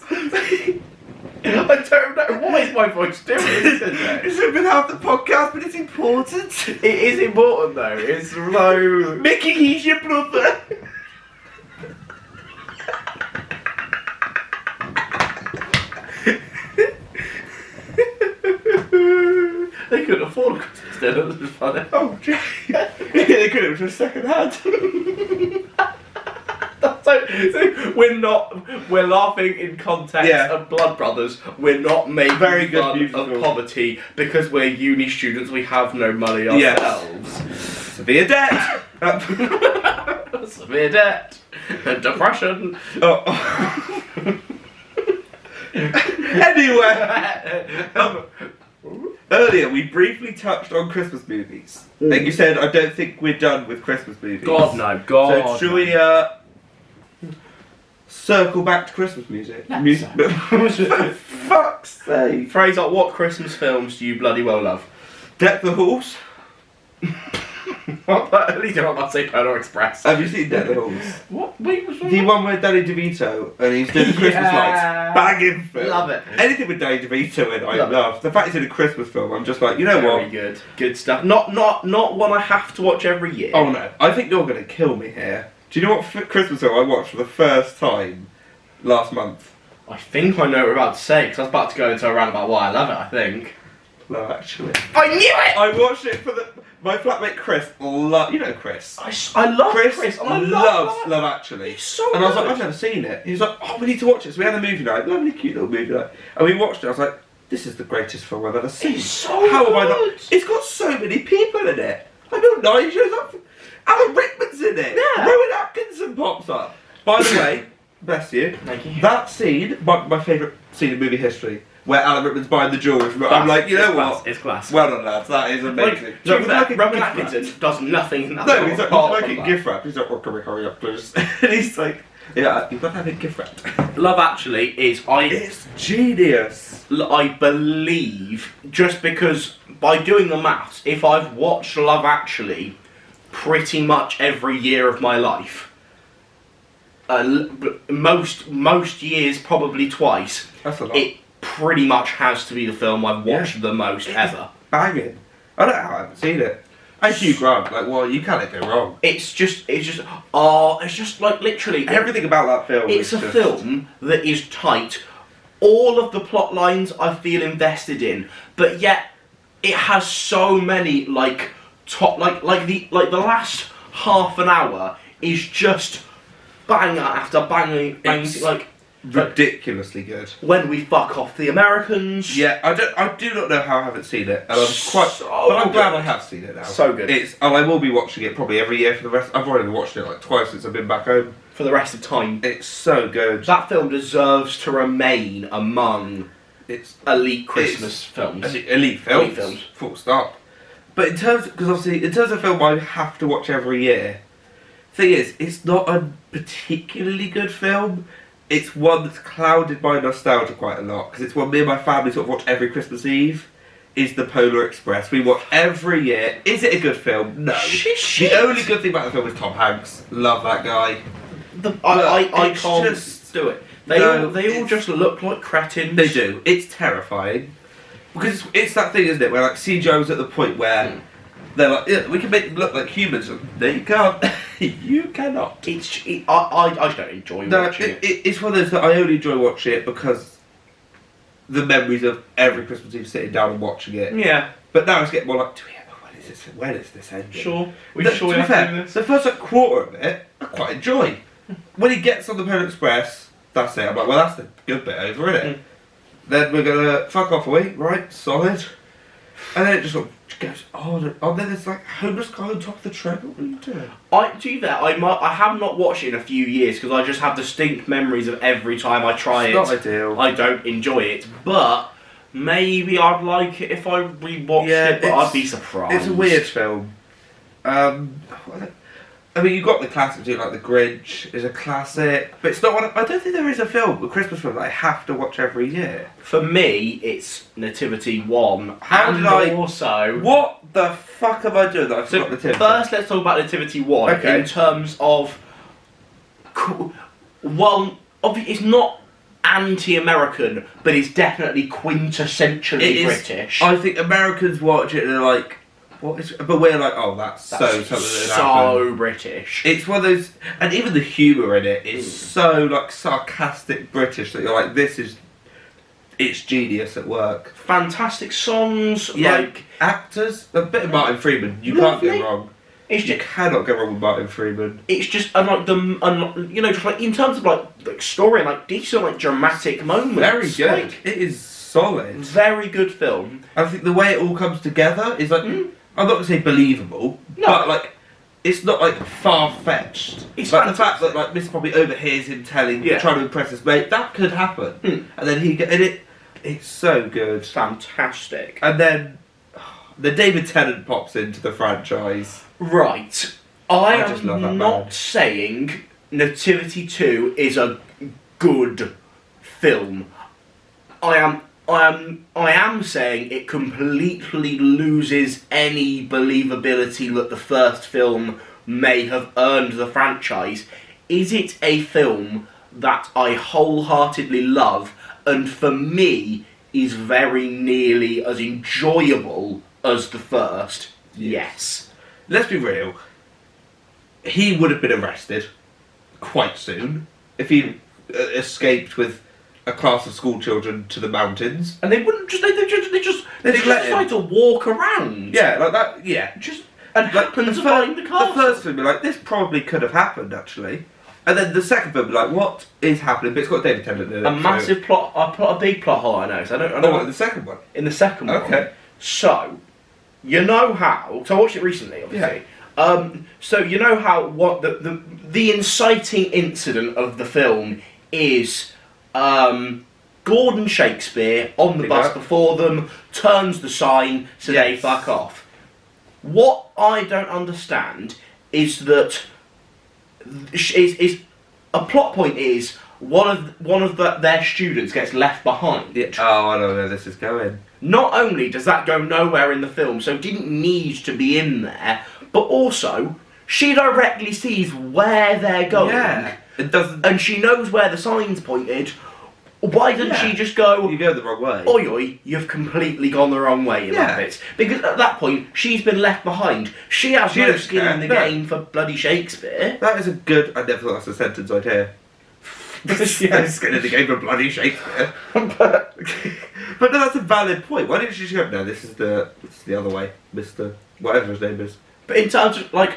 I don't know. What is my voice doing? Isn't it? It's been half the podcast, but it's important. It is important though. It's low. Mickey, he's your brother. before the Christmas dinner. This is funny. Oh, Jay. They could have just second hand. So we're laughing in context of Blood Brothers. We're not making Very good fun musical. of poverty because we're uni students. We have no money ourselves. Severe debt. Severe debt, depression. Anyway, earlier we briefly touched on Christmas movies, and you said I don't think we're done with Christmas movies. God no, God. So should we circle back to Christmas music? For fuck's sake! Fraser, what Christmas films do you bloody well love? Deck the Halls. At least you're not about to say Polar Express. Have you seen Deck the Halls? What? Wait, what's The one with Danny DeVito and he's doing the Christmas lights. Banging film. Love it. Anything with Danny DeVito in, I Love it. love. The fact it's in a Christmas film, I'm just like, you know Very what? good. Good stuff. Not one I have to watch every year. Oh no, I think you're going to kill me here. Do you know what Christmas film I watched for the first time last month? I think I know what we're about to say, because I was about to go into a rant about why I love it, I think. No, actually. I knew it! I watched it for my flatmate Chris, you know Chris. I love Chris, Chris. And I loves love Love Actually. It's so and I was like, good. I've never seen it. He was like, oh, we need to watch it. So we had a movie night, lovely cute little movie night. And we watched it, I was like, this is the greatest film I've ever seen. It's so How have I not? good. It's got so many people in it. I know Nigel's up. Alan Rickman's in it. Yeah. Rowan Atkinson pops up. By the way, bless you. Thank you. That scene, my favourite scene in movie history, where Alan Rickman's buying the jewellery from. I'm like, you know what? It's class. Well done, lads. That is amazing. Rowan Atkinson does nothing in that No, film he's like, apart he's from making that. gift wrap. He's like, oh, can we hurry up, please? And he's like, yeah, you've got to have it gift wrapped. Love Actually is It's genius. I believe, just because by doing the maths, if I've watched Love Actually pretty much every year of my life, most years probably twice, That's a lot. it pretty much has to be the film I've watched the most ever. Banging. I don't know how I haven't seen it. And Hugh Grant, like, well, you can't go wrong. It's just like literally Everything about that film. It's is a just... film that is tight. All of the plot lines I feel invested in, but yet it has so many like the last half an hour is just banger after banging It's like ridiculously good. When We Fuck Off the Americans. Yeah, I do not know how I haven't seen it, and I'm quite, So but I'm glad good. I have seen it now. So good. And I will be watching it probably every year for the rest. I've already watched it like twice since I've been back home. For the rest of time. It's so good. That film deserves to remain among It's elite Christmas films. elite films. Elite films. Full stop. But in terms of film I have to watch every year. Thing is, it's not a particularly good film. It's one that's clouded by nostalgia quite a lot because it's one me and my family sort of watch every Christmas Eve. Is the Polar Express? We watch every year. Is it a good film? No. Shit. The only good thing about the film is Tom Hanks. Love that guy. I it's can't just- do it. No, They all it's- just look like cretins. They do. It's terrifying. Because it's that thing, isn't it, where like CGI at the point where they're like, yeah, we can make them look like humans. No, you can't. You cannot. I just don't enjoy No, watching it. it's one of those that I only enjoy watching it because the memories of every Christmas Eve sitting down and watching it. Yeah, But now it's getting more like, when is this ending? sure. To be fair, the first like, quarter of it, I quite enjoy. When he gets on the Polar Express, that's it. I'm like, well, that's the good bit over, isn't it? Then we're gonna fuck off away, right? Solid. And then it just sort of goes on and on. Then there's like homeless guy on top of the treadmill. What are you doing? To be fair, I have not watched it in a few years because I just have distinct memories of every time I try It's it. not ideal. I don't enjoy it, but maybe I'd like it if I rewatched it. But I'd be surprised. It's a weird film. I mean, you've got the classics, like The Grinch is a classic, but it's not one. I don't think there is a Christmas film that I have to watch every year. For me, it's Nativity 1. How and did I- also. What the fuck am I doing that I've So forgotten the tip? first, let's talk about Nativity 1 Okay. in terms of. Well, it's not anti-American, but it's definitely quintessentially British. I think Americans watch it and they're like, what is? But we're like, oh, that's so something that so happened. British. It's one of those, and even the humour in it is so like sarcastic British that you're like, this is. It's genius at work. Fantastic songs, Yeah, like actors. A bit of Martin Freeman. You Lovely. can't go wrong. it's You just cannot go wrong with Martin Freeman. it's just just like in terms of like story and like decent like dramatic moments. Very good. Like, It is solid. very good film. I think the way it all comes together is like, I'm not going to say believable, No. but like, it's not like far-fetched. It's like the fact fantastic. that like Mr. Poppy overhears him Yeah. trying to impress his mate, that could happen. And then it's so good. Fantastic. And then the David Tennant pops into the franchise. Right. I just love that am not man. saying Nativity 2 is a good film. I am saying it completely loses any believability that the first film may have earned the franchise. Is it a film that I wholeheartedly love and for me is very nearly as enjoyable as the first? Yes. Let's be real. He would have been arrested quite soon if he escaped with a class of school children to the mountains. And they wouldn't just they just let him. decide to walk around. Yeah, like that. Yeah, Just and like happen to fir- find the castle. The first film, you're like, this probably could have happened actually, and then the second film, you're like, what is happening? But it's got David Tennant in it. a massive plot, a big plot hole. I know. So I Oh, don't what, the second one. in the second one. Okay. So, you know how? So I watched it recently, obviously. So you know how what the inciting incident of the film is Gordon Shakespeare on the bus before them turns the sign so they Yes. fuck off. What I don't understand is that is a plot point is one of their students gets left behind. Yeah. Oh, I know where this is going. Not only does that go nowhere in the film, so didn't need to be in there, but also she directly sees where they're going. Yeah. It doesn't. And she knows where the sign's pointed. Why doesn't she just go, You go the wrong way. oi oi, you've completely gone the wrong way in that bit? Because at that point, she's been left behind. She has She no doesn't skin care, in the no. game for bloody Shakespeare. That is a good. I never thought that's a sentence I'd hear. Yes. Getting the game for bloody Shakespeare. But no, that's a valid point. Why didn't she just go? No, this is the other way, Mister. Whatever his name is. But in terms of, like,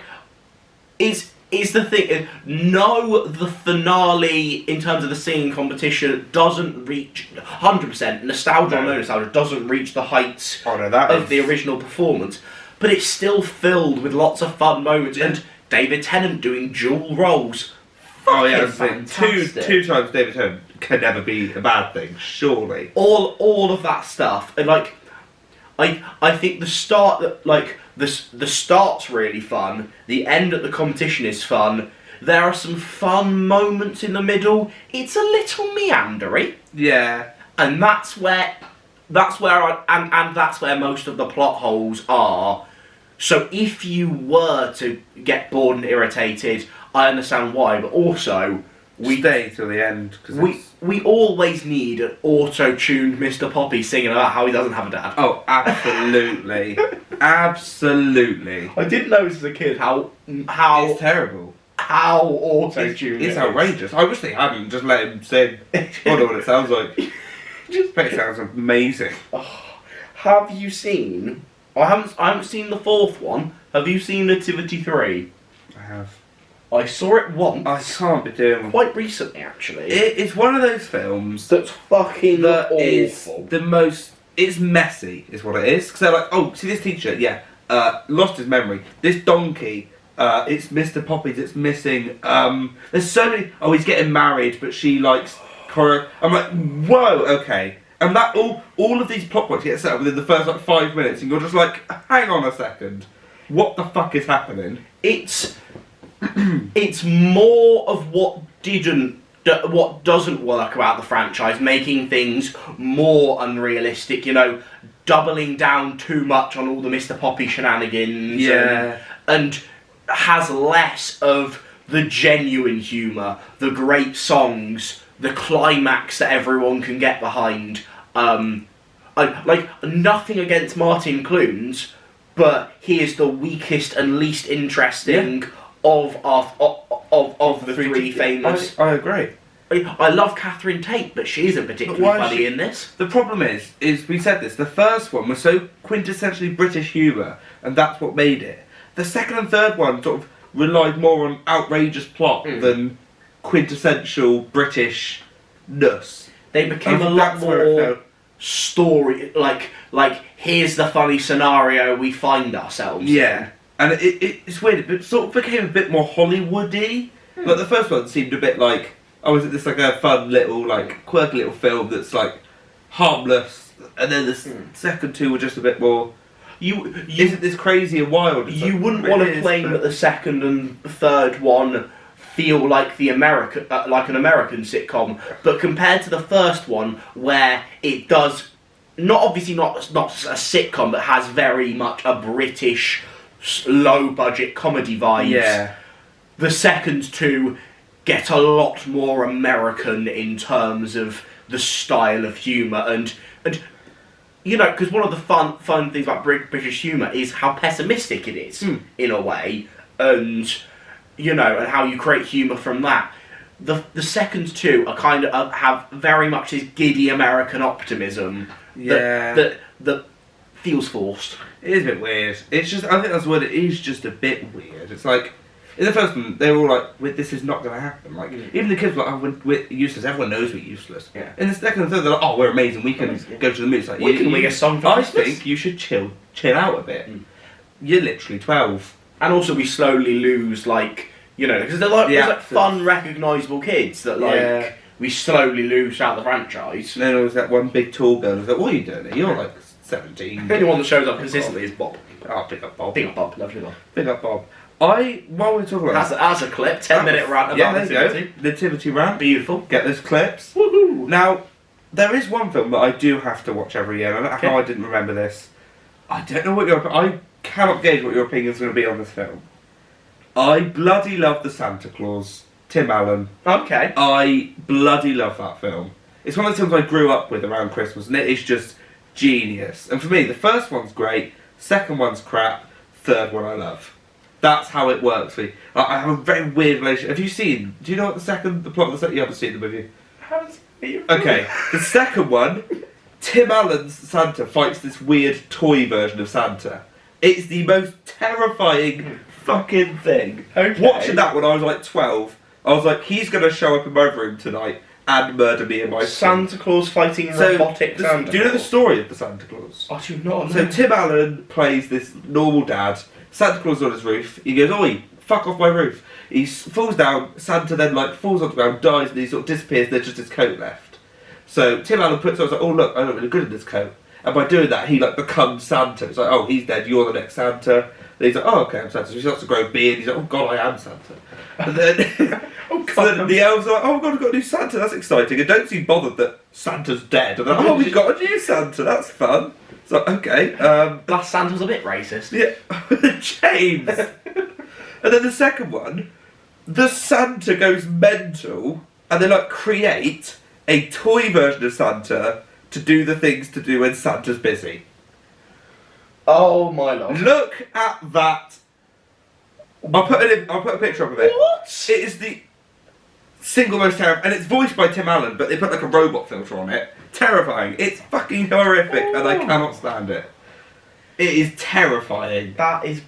is the thing, no, the finale, in terms of the singing competition, doesn't reach, 100%, nostalgia or no nostalgia, doesn't reach the heights Oh no, that of is the original performance, but it's still filled with lots of fun moments, Yeah. and David Tennant doing dual roles. Oh yeah, Fucking that's the thing. fantastic. Two times David Tennant can never be a bad thing, surely. All of that stuff, and like, I think the start, like, the start's really fun, the end at the competition is fun, there are some fun moments in the middle, it's a little meandery, Yeah. and that's where that's where most of the plot holes are. So if you were to get bored and irritated, I understand why, but also We stay till the end because we always need an auto-tuned Mr. Poppy singing about how he doesn't have a dad. Oh, absolutely, absolutely. I didn't notice as a kid how It's terrible. how auto-tuned It's it outrageous. I wish they hadn't just let him sing. I don't know what it sounds like. Just But it sounds amazing. have you seen? I haven't seen the fourth one. Have you seen Nativity 3? I have. I saw it once. I can't be doing. Quite recently, actually. It's one of those films That's fucking that is awful. the most. It's messy, is what it is. Because they're like, oh, see this teacher, yeah, lost his memory. This donkey, it's Mr. Poppy's, it's missing. There's so many. Oh, he's getting married, but she likes choreo. I'm like, whoa, okay. And that all of these plot points get set up within the first like 5 minutes, and you're just like, hang on a second, what the fuck is happening? It's more of what doesn't work about the franchise, making things more unrealistic, you know, doubling down too much on all the Mr. Poppy shenanigans, Yeah. and has less of the genuine humour, the great songs, the climax that everyone can get behind. Like, nothing against Martin Clunes, but he is the weakest and least interesting of the three famous. I agree. I love Catherine Tate, but she isn't particularly why is funny she- in this. The problem is we said this, the first one was so quintessentially British humour, and that's what made it. The second and third one sort of relied more on outrageous plot than quintessential Britishness. They became I a think lot that's where it more felt- story, like here's the funny scenario we find ourselves Yeah, and it's weird. It sort of became a bit more Hollywoody. Like the first one seemed a bit like, oh, is it this like a fun little like quirky little film that's like harmless, and then the second two were just a bit more. You Isn't this crazy and wild? It's you like, wouldn't it want to is, claim but- that the second and third one feel like the American, like an American sitcom, but compared to the first one, where it does not a sitcom, but has very much a British low budget comedy vibes. Yeah. The second two get a lot more American in terms of the style of humour and you know, because one of the fun things about British humour is how pessimistic it is in a way, and you know, and how you create humour from that. The second two are kind of have very much this giddy American optimism that feels forced. It is a bit weird. It's just, I think that's what it is, just a bit weird. It's like, in the first one, they were all like, this is not going to happen. Like, even the kids were like, oh, we're useless, everyone knows we're useless. Yeah. In the second and third, they're like, oh, we're amazing, we can go to the movies. It's like, We can wing a song for I Christmas. think you should chill out a bit. You're literally 12. And also we slowly lose, like, you know, because they're like, The there's like actors. fun, recognisable kids that, like, Yeah. we slowly lose out the franchise. And then there was that one big tall girl who's like, what are you doing? You're like 17. The only one that shows up consistently is Bob. Oh, pick up Bob. Big up Bob, lovely Bob. Pick up Bob. While we're talking about As a clip, 10-minute rant yeah, about there you Nativity. go. Nativity rant. Beautiful. Get those clips. Woohoo! Now, there is one film that I do have to watch every year. I don't know how I didn't remember this. I don't know I cannot gauge what your opinion is going to be on this film. I bloody love the Santa Claus, Tim Allen. Okay. I bloody love that film. It's one of the films I grew up with around Christmas, and it is just genius. And for me, the first one's great, second one's crap, third one I love. That's how it works for me. I have a very weird relationship. Have you seen? Do you know what the plot of the second? You haven't seen the movie. Okay, the second one, Tim Allen's Santa fights this weird toy version of Santa. It's the most terrifying fucking thing. Okay. Watching that when I was like 12, I was like, he's going to show up in my room tonight and murder me in my Santa Claus fighting robotic Santa do you know the Claus? story of the Santa Claus? I do not know. So Tim Allen plays this normal dad. Santa Claus is on his roof. He goes, oi, fuck off my roof. He falls down. Santa then like falls on the ground, dies, and he sort of disappears. There's just his coat left. So Tim Allen puts on, like, oh look, I look really good in this coat. And by doing that, he like becomes Santa. It's like, oh, he's dead. You're the next Santa. And he's like, oh, okay, I'm Santa. So he starts to grow a beard. He's like, oh god, I am Santa. And then, Oh, so God, then the elves are like, oh god, we've got a new Santa. That's exciting. And don't seem bothered that Santa's dead. And they're like, oh, we've got a new Santa. That's fun. It's like, okay. That Santa's a bit racist. Yeah, James. And then the second one, the Santa goes mental, and they like create a toy version of Santa to do the things to do when Santa's busy. Oh my lord. Look at that. I'll put a picture up of it. What? It is the single most terrifying, and it's voiced by Tim Allen, but they put like a robot filter on it. Terrifying. It's fucking horrific, and I cannot stand it. It is terrifying. That is.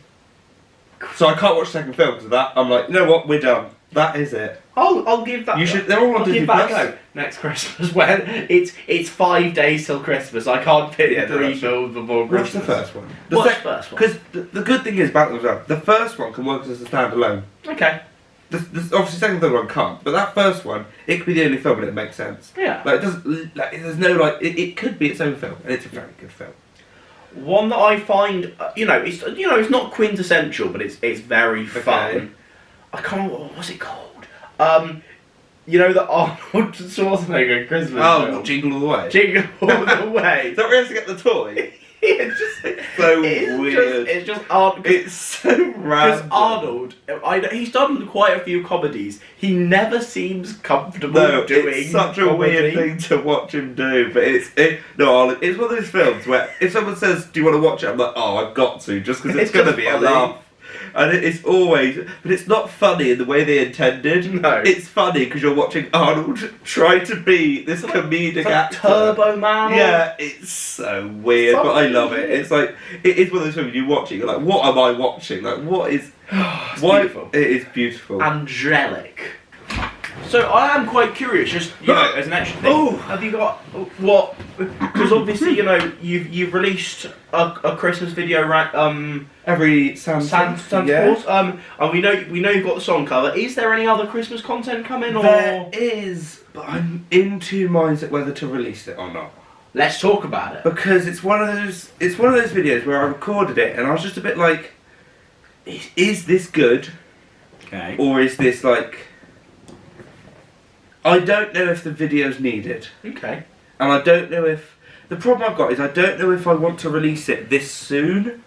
So I can't watch the second film because of that. I'm like, you know what? We're done. That is it. I'll give that. You should. They're all on I'll Disney give that a Plus. go next Christmas. When it's 5 days till Christmas. I can't fit Yeah, no, 3 that's- films before Watch Christmas. the first one. Watch the first one. Because the good thing is about them as well. The first one can work as a standalone. Okay. Obviously, second and third one can't. But that first one, it could be the only film and it makes sense. Yeah. Like it doesn't. Like there's no like. It could be its own film, and it's a very good film. One that I find, it's not quintessential, but it's very fun. I can't. What was it called? You know the Arnold Schwarzenegger Christmas Oh, film? Jingle All the Way. Jingle All the Way. Is that where he has to get the toy? It's just So it's weird. It's just Arnold. It's so Because random. Arnold, he's done quite a few comedies. He never seems comfortable No, doing. it's such a comedy. weird thing to watch him do, but it's one of those films where if someone says, "Do you want to watch it?" I'm like, "Oh, I've got to," just because it's It's going to just be a funny. laugh. And it's always, but it's not funny in the way they intended. No. It's funny because you're watching Arnold try to be this comedic actor. Turbo Man. Yeah, it's so weird, but I love it. It's like, it is one of those films you watch it, you're like, what am I watching? Like, what is... why? Beautiful. It is beautiful. Angelic. So I am quite curious, just as an extra thing. Have you got what? Because obviously you've released a Christmas video every Santa Claus. And we know you've got the song cover. Is there any other Christmas content coming? There is, but I'm in two minds at whether to release it or not. Let's talk about it. Because it's one of those videos where I recorded it and I was just a bit like, is this good? Okay. Or is this like... I don't know if the video's needed. Okay. And I don't know if... The problem I've got is I don't know if I want to release it this soon.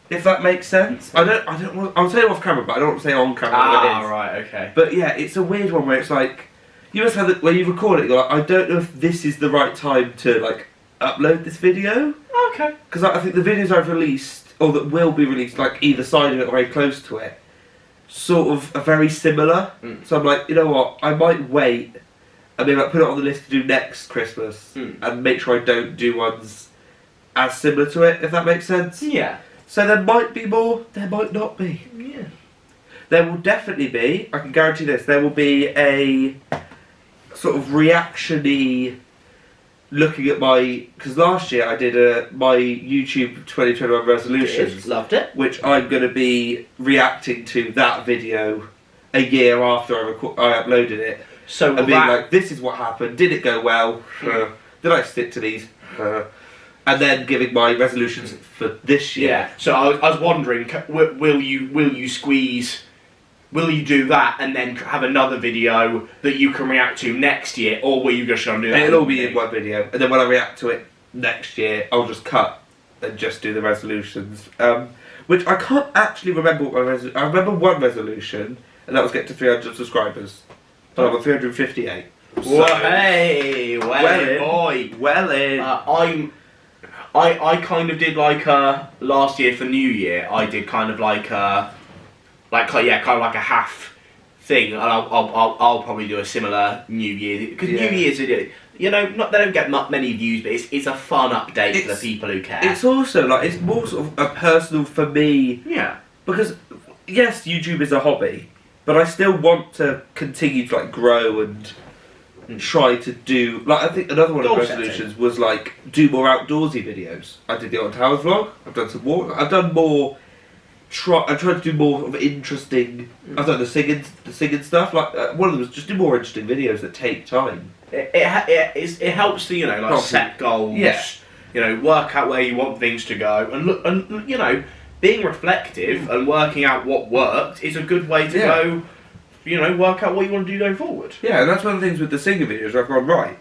If that makes sense. I don't want... I'll say it off camera, but I don't want to say on camera what it is. Right, okay. But yeah, it's a weird one where it's like... You must have... When you record it, you're like, I don't know if this is the right time to, like, upload this video. Okay. Because I think the videos I've released, or that will be released, like, either side of it or very close to it, sort of are very similar. So I'm like, you know what, I might wait and maybe like put it on the list to do next Christmas and make sure I don't do ones as similar to it, if that makes sense. Yeah. So there might be more, there might not be. Yeah. There will definitely be, I can guarantee this, there will be a sort of reaction-y looking at my... Because last year I did my YouTube 2021 resolutions. Loved it. Which I'm going to be reacting to that video a year after I uploaded it. So and being like, this is what happened, did it go well? Did I stick to these? And then giving my resolutions for this year. Yeah. So I was wondering, will you squeeze... Will you do that and then have another video that you can react to next year, or will you just go and do that? It'll all be in one video, and then when I react to it next year, I'll just cut and just do the resolutions. Which I can't actually remember what I remember one resolution, and that was get to 300 subscribers. But I'm on 358. So, hey, boy. Well in. I kind of did like last year for New Year. I did kind of like kind of like a half thing, and I'll probably do a similar New Year, because New Year's video, they don't get many views, but it's a fun update for the people who care. It's also like, it's more sort of a personal for me. Yeah. Because yes, YouTube is a hobby, but I still want to continue to like grow and try to do, like, I think another one of the resolutions was like do more outdoorsy videos. I did the On Towers vlog. I've done some more. I've done more. I tried to do more of interesting. I've done the singing stuff. Like one of them was just do more interesting videos that take time. It helps to set goals. Yeah. Work out where you want things to go, and look, and being reflective and working out what worked is a good way to go. Work out what you want to do going forward. Yeah, and that's one of the things with the singing videos where I've gone, right,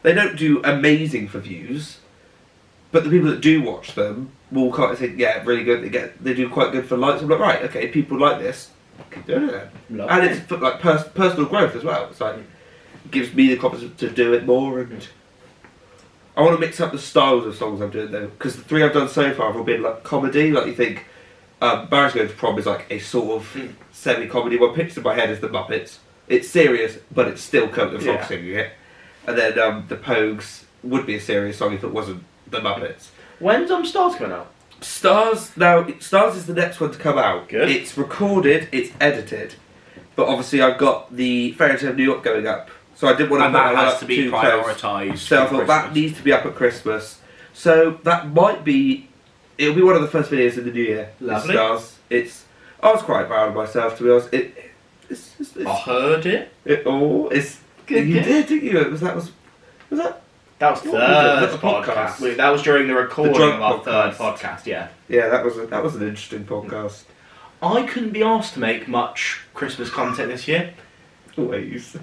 they don't do amazing for views, but the people that do watch them will kind of think, yeah, really good. They do quite good for likes. I'm like, right, okay, people like this, keep doing it then. And it's for, like personal growth as well. It's like it gives me the confidence to do it more, and I want to mix up the styles of songs I'm doing though, because the three I've done so far have all been like comedy. Like you think, Barry's Going to Prom is like a sort of semi-comedy one. Pictures in my head is the Muppets. It's serious, but it's still Coke the Frog singing it. And then the Pogues would be a serious song if it wasn't the Muppets. When's Stars coming out? Stars is the next one to come out. Good. It's recorded, it's edited, but obviously I've got the Fairy Tale of New York going up, so I didn't want to. And that has to be prioritised. So I thought that needs to be up at Christmas. So that might be. It'll be one of the first videos in the new year. Lovely. Stars. I was quite proud of myself, to be honest. It's I heard it. It's good. You did, didn't you? Was that? That was third podcast. That was during the recording of our third podcast. Yeah. Yeah, that was an interesting podcast. I couldn't be asked to make much Christmas content this year. Always.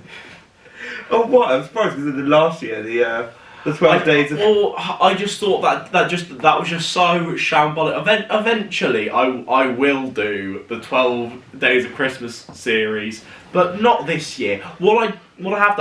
Oh, what? I'm surprised because in the last year, the 12 days of... Well, I just thought that was just so shambolic. Eventually, I will do the 12 Days of Christmas series, but not this year. What I have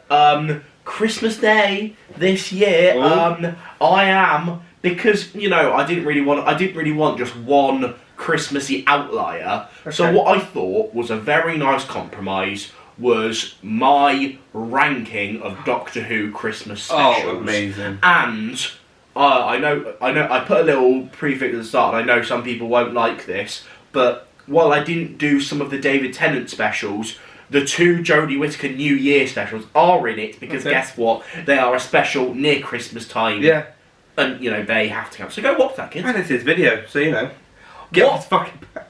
done, Christmas Day this year, I am, because I didn't really want just one Christmassy outlier. Okay. So what I thought was a very nice compromise was my ranking of Doctor Who Christmas specials. Oh, amazing! And I know, I put a little prefix at the start, and I know some people won't like this, but while I didn't do some of the David Tennant specials, the 2 Jodie Whittaker New Year specials are in it, because guess what? They are a special near Christmas time. Yeah. And, they have to come. So go watch that, kids. And it's his video, so get What? this fucking back.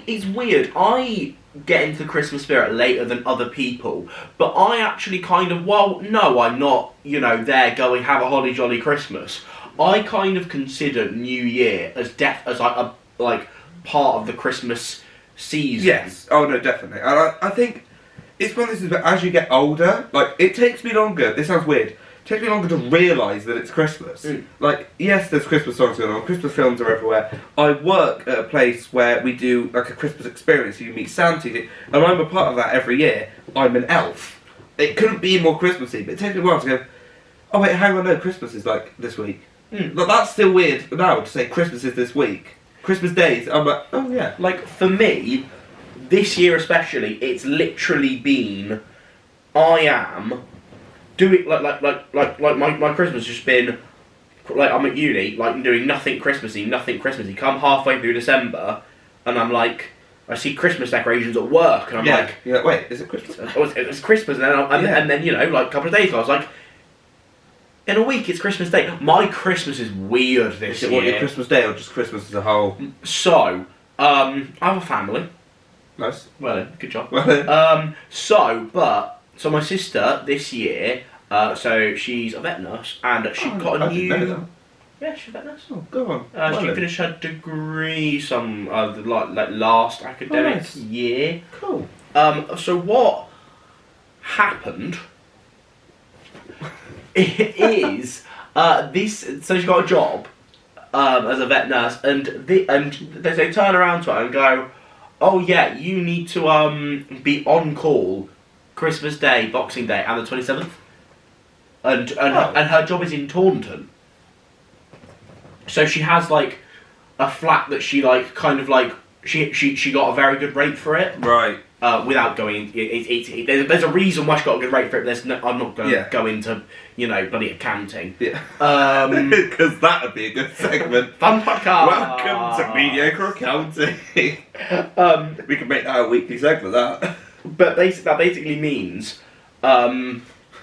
It's weird. I get into the Christmas spirit later than other people, but I actually kind of, no, I'm not, there going, have a holly jolly Christmas. I kind of consider New Year as a part of the Christmas season. Yes. Oh no, definitely. And I think it's one of those things that as you get older, it takes me longer. This sounds weird. It takes me longer to realise that it's Christmas. Yes, there's Christmas songs going on. Christmas films are everywhere. I work at a place where we do a Christmas experience. You meet Santa, and I'm a part of that every year. I'm an elf. It couldn't be more Christmassy, but it takes me a while to go, oh wait, hang on, no, Christmas is this week. That's still weird now to say Christmas is this week. Christmas days, I'm like, oh yeah. For me, this year especially, it's literally been, I am doing, my Christmas has just been, I'm at uni, doing nothing Christmassy. Come halfway through December, and I'm like, I see Christmas decorations at work, and I'm like, you're like, wait, is it Christmas? It's Christmas, and then a couple of days ago, I was like, in a week, it's Christmas Day. My Christmas is weird this year. Is it your Christmas Day or just Christmas as a whole? So, I have a family. Nice. Well then, good job. Well then. So my sister this year, so she's a vet nurse, and she got a new... Yeah, she's a vet nurse. Oh, go on. She finished her degree last academic year. Cool. So what happened... is so she got a job as a vet nurse, and they turn around to her and go, oh yeah, you need to be on call Christmas Day, Boxing Day, and the 27th, and her job is in Taunton, so she has a flat that she she got a very good rate for it, right. Without going, there's a reason why she got a good rate for it. I'm not going to go into, bloody accounting. Yeah. Because that would be a good segment. Fun podcast. Welcome to Mediocre Accounting. We can make that a weekly segment. That. But that basically means,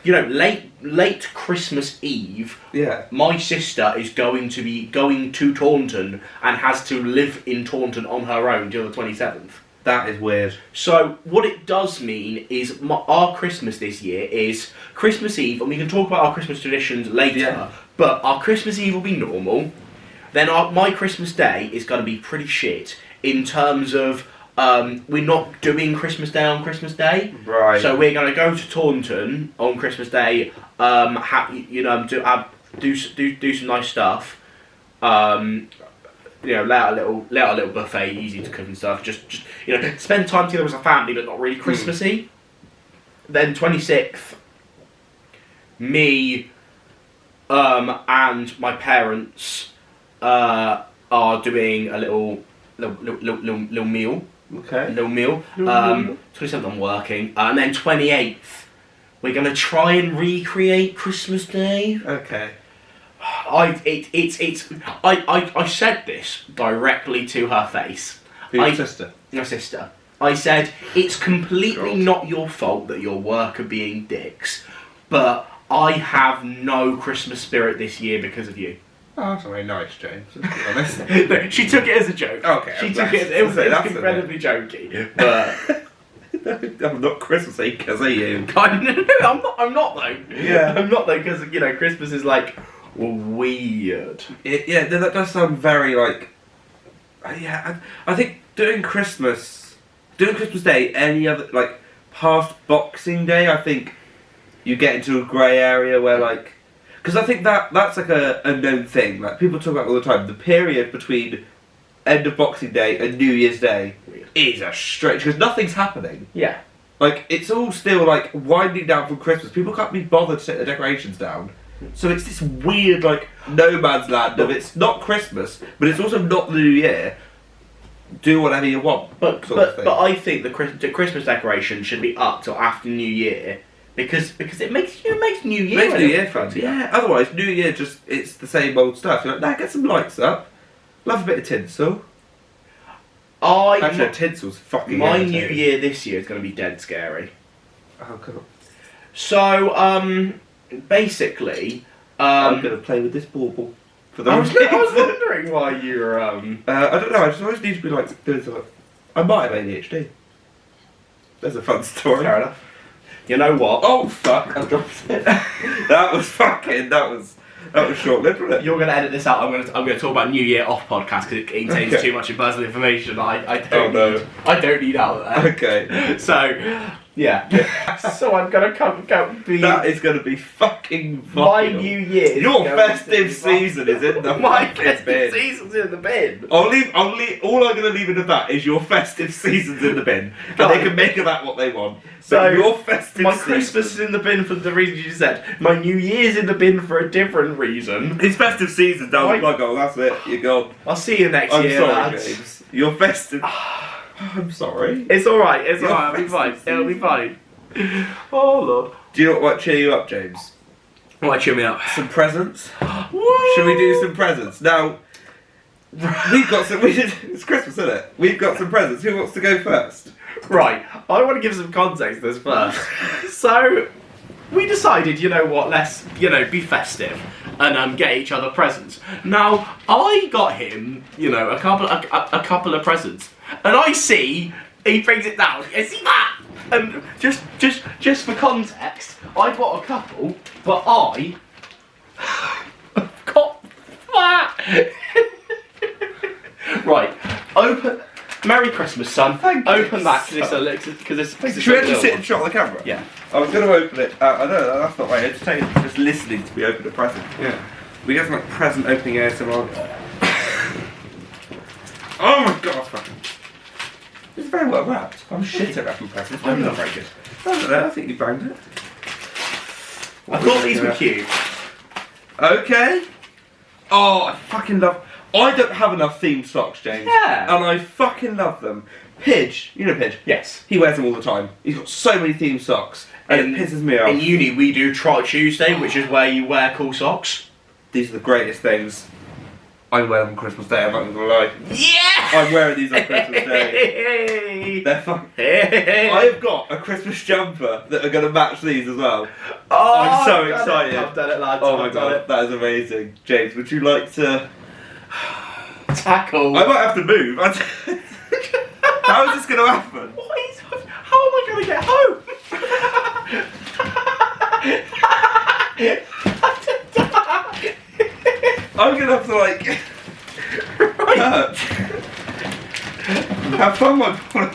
late Christmas Eve. Yeah. My sister is going to Taunton and has to live in Taunton on her own till the 27th. That is weird. So what it does mean is our Christmas this year is Christmas Eve, and we can talk about our Christmas traditions later, but our Christmas Eve will be normal. Then my Christmas Day is going to be pretty shit in terms of we're not doing Christmas Day on Christmas Day. Right. So we're going to go to Taunton on Christmas Day, do some nice stuff. Let out a little buffet, easy to cook and stuff. Just spend time together as a family, but not really Christmassy. Then 26th, me, and my parents, are doing a little meal. Okay. A little meal. 27th I'm working, and then 28th we're gonna try and recreate Christmas Day. Okay. I said this directly to her face. Your sister? My sister. I said, it's completely not your fault that your work are being dicks, but I have no Christmas spirit this year because of you. Oh, that's very nice, James, to be honest. No, she took it as a joke. Okay. She took it as incredibly jokey, but... I'm not Christmassy because of you. I'm not though. Yeah. I'm not though, because, Christmas is weird. That does sound very I think doing Christmas Day, any other past Boxing Day, I think you get into a grey area where because I think that's a known thing. People talk about all the time. The period between end of Boxing Day and New Year's Day is a stretch because nothing's happening. Yeah. Like, it's all still, like, winding down from Christmas. People can't be bothered to take the decorations down. So it's this weird, like, no man's land of it's not Christmas, but it's also not the New Year. Do whatever you want. But I think the Christmas decoration should be up till after New Year because it makes New Year. Makes New Year fun. Yeah. Otherwise, New Year it's the same old stuff. You're like, nah, get some lights up. Love a bit of tinsel. Actually, tinsel's fucking. My New Year this year is going to be dead scary. Oh, cool. So basically, I'm going to play with this bauble. I was wondering why you were. I don't know. I just always need to be like doing something. I might have ADHD. There's a fun story. Fair enough. You know what? Oh fuck! I dropped it. That was short-lived, wasn't it? You're going to edit this out. I'm going to talk about New Year off podcast because it contains too much personal information. I don't need out there. Okay. So. Yeah. So I'm gonna come be. That is gonna be fucking vile. My New Year. Your festive season is in the my fucking festive bin. season's in the bin. All I'm gonna leave in of that is your festive season's in the bin, and they can make of that what they want. So your festive. My Christmas is in the bin for the reason you said. My New Year's in the bin for a different reason. It's festive season. Down my goal. That's it. You're gone. I'll see you next year. I'm sorry, lads. James. Your festive. I'm sorry. It's alright, It'll be fine. It'll be fine. Oh Lord. Do you know what cheer you up, James? What cheer me up? Some presents. Woo! Should we do some presents? Now, we've got some. It's Christmas, isn't it? We've got some presents. Who wants to go first? Right. I want to give some context to this first. So, we decided, you know what, let's, be festive and get each other presents. Now, I got him, a couple of presents. And I see he brings it down. You see that? And just for context, I bought a couple, but I got that. Right, open. Merry Christmas, son. Thank you. Open that because it's. Should we actually sit and shot the camera? Yeah. I was going to open it. I know that's not very entertaining. Just listening to me open a present. Yeah. We get some like present opening ASMR. Oh my god! It's very well wrapped. I'm shit at wrapping presents. I'm not very good. I don't know. I think you banged it. I thought these were cute. Okay. Oh, I fucking love. I don't have enough themed socks, James. Yeah. And I fucking love them. Pidge, you know Pidge? Yes. He wears them all the time. He's got so many themed socks. And it pisses me off. In uni, we do Trot Tuesday, which is where you wear cool socks. These are the greatest things. I wear them on Christmas Day, I'm not going to lie. Yeah! I'm wearing these on Christmas Day. They're fucking... I have got a Christmas jumper that are going to match these as well. Oh, I'm so excited. I've done it, lads. Oh my god, that is amazing. James, would you like to... Tackle. I might have to move. How is this going to happen? How am I going to get home? I'm going to have to like... hurt. Have fun, my boy.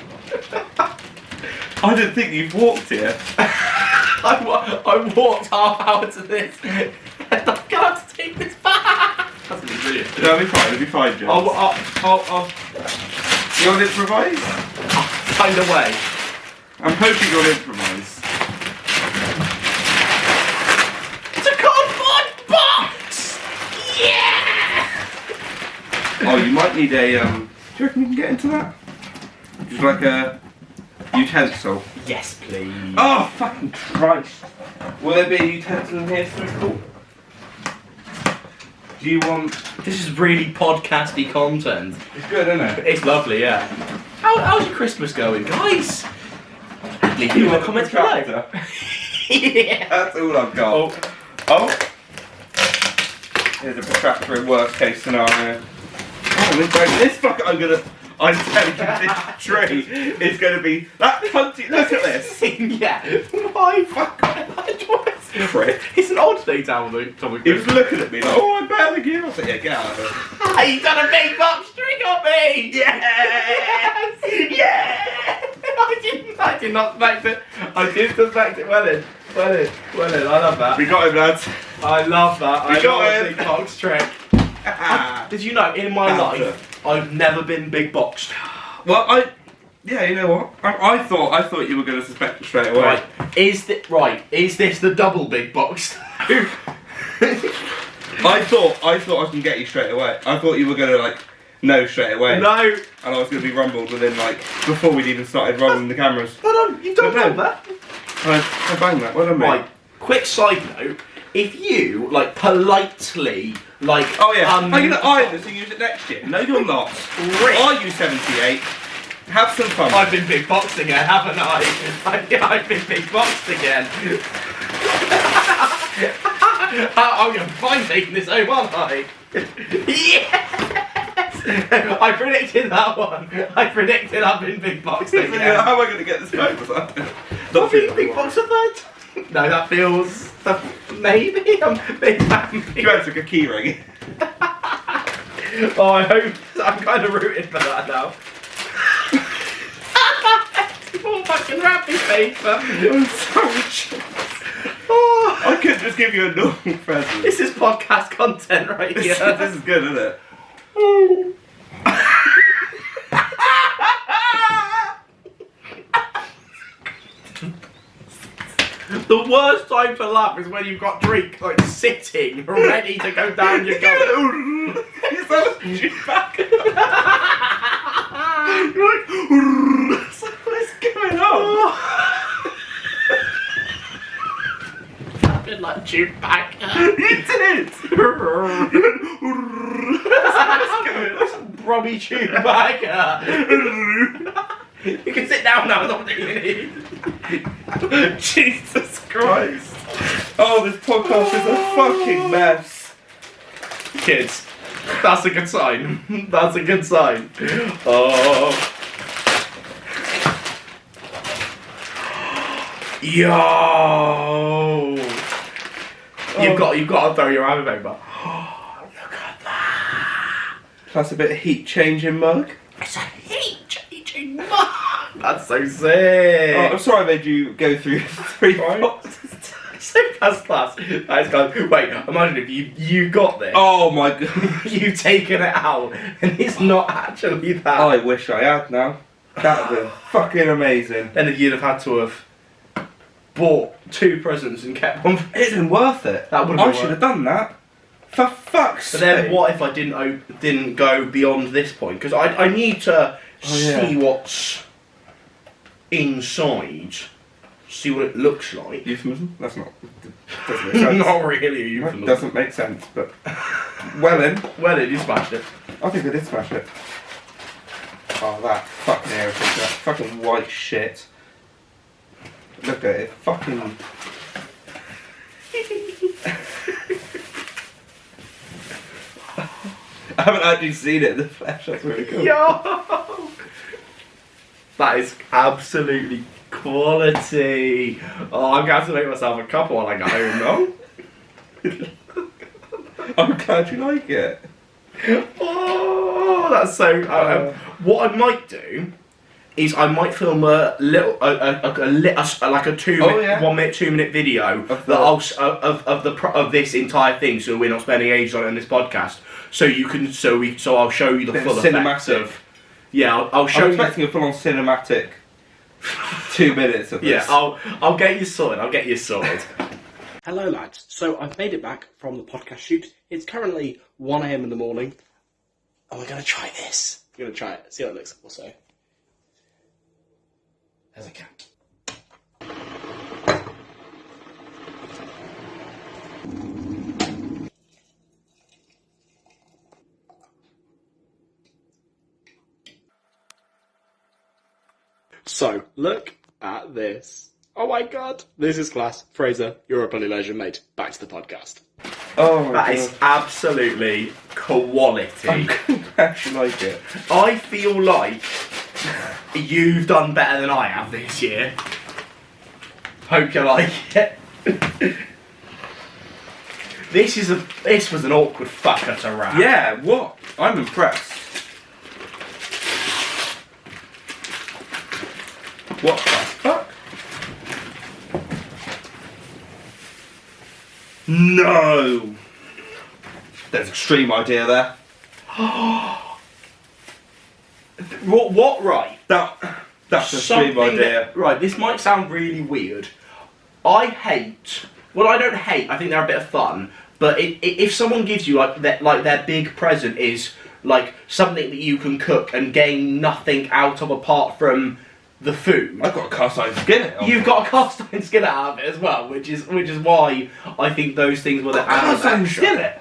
I didn't think you'd walked here. I walked half hour to this. And I'm going to have to take this back. That's going to be brilliant. It'll be fine, James. I'll You want to improvise? find a way. I'm hoping you'll improvise. It's a cardboard box! Yeah! Oh, you might need a, do you reckon you can get into that? Just like a utensil. Yes, please. Oh, fucking Christ. Will there be a utensil in here so cool? Do you want... This is really podcasty content. It's good, isn't it? It's lovely, yeah. How's your Christmas going, guys? Leave me a comment below. Yeah. That's all I've got. Oh. Here's a protractor in worst case scenario. Oh, this fucker, I'm telling you, this tree is going to be... That cunty... Look at this. Yeah. Why? Fuck. Prick. It's an odd day down with the Tommy. He was looking at me like, oh, I'm better than you. I was like, yeah, get out of here. He's done a big box trick on me! Yes! Yes! I did not expect it. I didn't expect it. Well in. I love that. We got him, lads. I love that. We got him. Big box trick. Did you know, in my life, I've never been big boxed. Well, Yeah, you know what? I thought you were going to suspect it straight away. Right. Is this the double big box? I thought I can get you straight away. I thought you were going to like know straight away. No. And I was going to be rumbled within like before we'd even started rolling the cameras. Well done. You've done well there. I banged that. Well done, mate. Right. Quick side note. If you like politely like Oh yeah. I'm going to iron this and use it next year. No, you're not. Are you 78? Have some fun. I've been big boxed again, haven't I? I've been big boxed again. I'm going to find taking this home, aren't I? Yes! I predicted that one. I predicted I've been big boxed again. How am I going to get this back? I've been big boxed a third. No, that feels... maybe I'm big man. You had a key ring. Oh, I hope... I'm kind of rooting for that now. More fucking wrapping paper. I'm sorry. Oh, I could just give you a normal present. this is podcast content right here. This is good, isn't it? The worst time to laugh is when you've got drink like sitting, ready to go down your gullet. You sound like Chewbacca. You're like, what's going on? Sounded like Chewbacca. You did. That's Robbie Chewbacca. You can sit down now, not doing it. Jesus Christ. Oh, this podcast is a fucking mess. Kids, that's a good sign. That's a good sign. Oh. Yo. You've got to throw your arm over. Look at that. That's a bit of heat changing mug. It's a heat changing mug. That's so sick. Oh, I'm sorry I made you go through 3 boxes. So that's class. That's kind of, wait, imagine if you got this. Oh my god. You've taken it out and it's not actually that. I wish I had now. That would have been fucking amazing. Then you'd have had to have bought 2 presents and kept one. It's been worth it. That would I have should have done that. For fuck's But sake. then what if I didn't go beyond this point? Because I need to see what's inside. See what it looks like. Euphemism? That's not. Doesn't make sense. Not really a euphemism. Doesn't make sense, but. Well then. Well, then you smashed it. I think I did smash it. Oh, that fucking everything. That fucking white shit. Look at it. Fucking. I haven't actually seen it in the flesh. That's really cool. Yo! That is absolutely quality. Oh, I'm going to have to make myself a couple when I get home, no? I'm glad you like it. Oh, that's so. What I might do is I might film a little, like a 2 minute, 1 minute, 2 minute video of this entire thing, so we're not spending ages on it in this podcast. So you can, so I'll show you the Bit full of effects cinematic. of. Yeah, I'll show I'm you. expecting a full on cinematic 2 minutes of this. Yeah, I'll get you sorted. I'll get you sorted. Hello lads, so I've made it back from the podcast shoot. It's currently 1 AM in the morning. And we're going to try this. We're going to try it, see how it looks also. There's a cat. So, look at this. Oh my god. This is class. Fraser, you're a bloody legend, mate. Back to the podcast. Oh my That god. is absolutely quality. I'm glad you like it. I feel like you've done better than I have this year. Hope you like it. This was an awkward fucker to wrap. Yeah, what? I'm impressed. What the fuck? No! There's extreme idea there. What right? That That's a stream idea. Right, this might sound really weird. I hate. Well, I don't hate. I think they're a bit of fun. But if someone gives you like their big present is like something that you can cook and gain nothing out of apart from the food. I've got a cast iron skillet. You've got a cast iron skillet out of it as well, which is why I think those things were the cast iron skillet.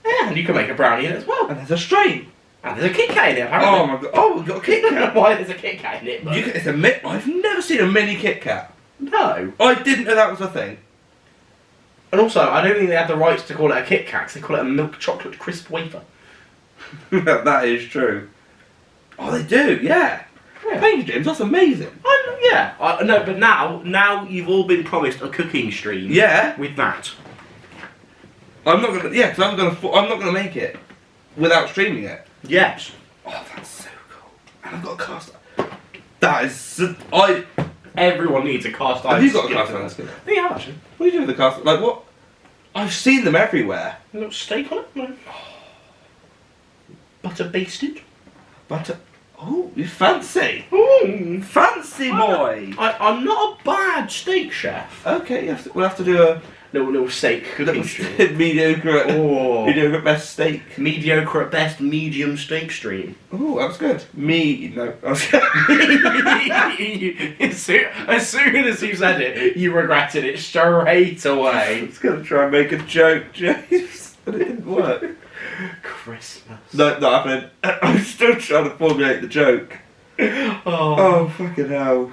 Yeah, and you can make a brownie in it as well. And there's a stream. And there's a Kit Kat in it, apparently. Oh my god! Oh, we've got a Kit Kat. Why there's a Kit Kat in it? But... It's I've never seen a mini Kit Kat. No. I didn't know that was a thing. And also, I don't think they have the rights to call it a Kit Kat, 'cause they call it a milk chocolate crisp wafer. That is true. Oh, they do, yeah. Thank you, James. That's amazing. No, but now you've all been promised a cooking stream. Yeah. With that. I'm not gonna. Yeah, because I'm not gonna make it without streaming it. Yes. Oh, that's so cool. And I've got a cast. That is. Everyone needs a cast iron. Have you got a cast iron skillet? I think I have actually. What do you do with the cast? Like what? I've seen them everywhere. A little steak on it. No. Butter basted. Butter. Oh, you fancy? Ooh. Fancy boy. I'm not a bad steak chef. Okay, we'll have to do a little steak cooking stream. mediocre at best steak. Mediocre at best, medium steak stream. Oh, that was good. As soon as you said it, you regretted it straight away. I was going to try and make a joke, James, but it didn't work. Christmas. No, not happening. I'm still trying to formulate the joke. Oh fucking hell.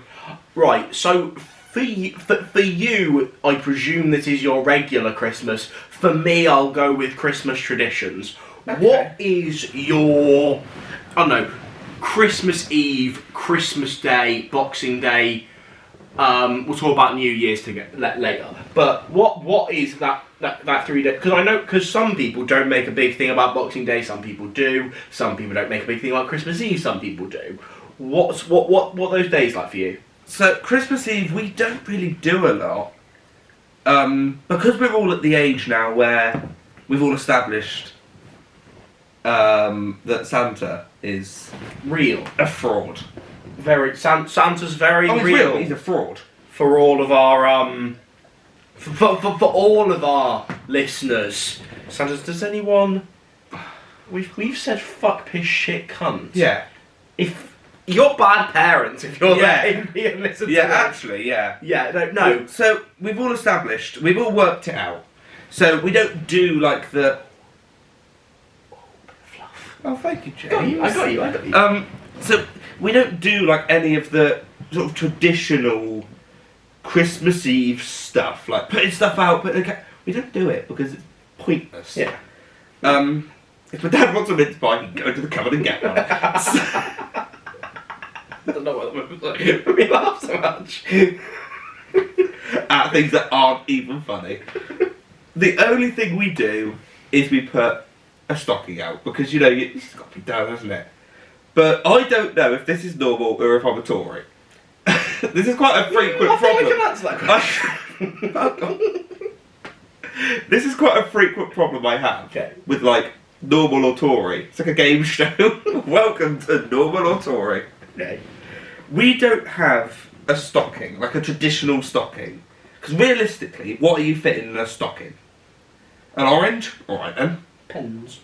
Right, so for you, I presume this is your regular Christmas. For me, I'll go with Christmas traditions. Okay. What is your, I don't know, Christmas Eve, Christmas Day, Boxing Day? We'll talk about New Year's later. But what is that 3 days? Because I know, because some people don't make a big thing about Boxing Day, some people do. Some people don't make a big thing about Christmas Eve, some people do. What are those days like for you? So Christmas Eve, we don't really do a lot. Because we're all at the age now where we've all established that Santa is real, a fraud. Santa's very he's real. He's a fraud for all of our for all of our listeners. Santa's. Does anyone? We've said fuck, piss, shit, cunt. Yeah. If you're bad parents, if you're letting me and listen to yeah, this. actually, yeah. Yeah, no. So we've all established, we've all worked it out. So we don't do like the. Oh, thank you, James. I got you. So we don't do like any of the sort of traditional Christmas Eve stuff, like putting stuff out, we don't do it because it's pointless. Yeah. If my dad wants a mince pie, he can go to the cupboard and get one. I don't know what that was like. We laugh so much at things that aren't even funny. The only thing we do is we put a stocking out because it's got to be done, hasn't it? But I don't know if this is normal or if I'm a Tory. This is quite a frequent problem. I can answer that question. This is quite a frequent problem I have with like normal or Tory. It's like a game show. Welcome to normal or Tory. Okay. We don't have a stocking, like a traditional stocking. Because realistically, what are you fitting in a stocking? An orange? Alright then. Pens.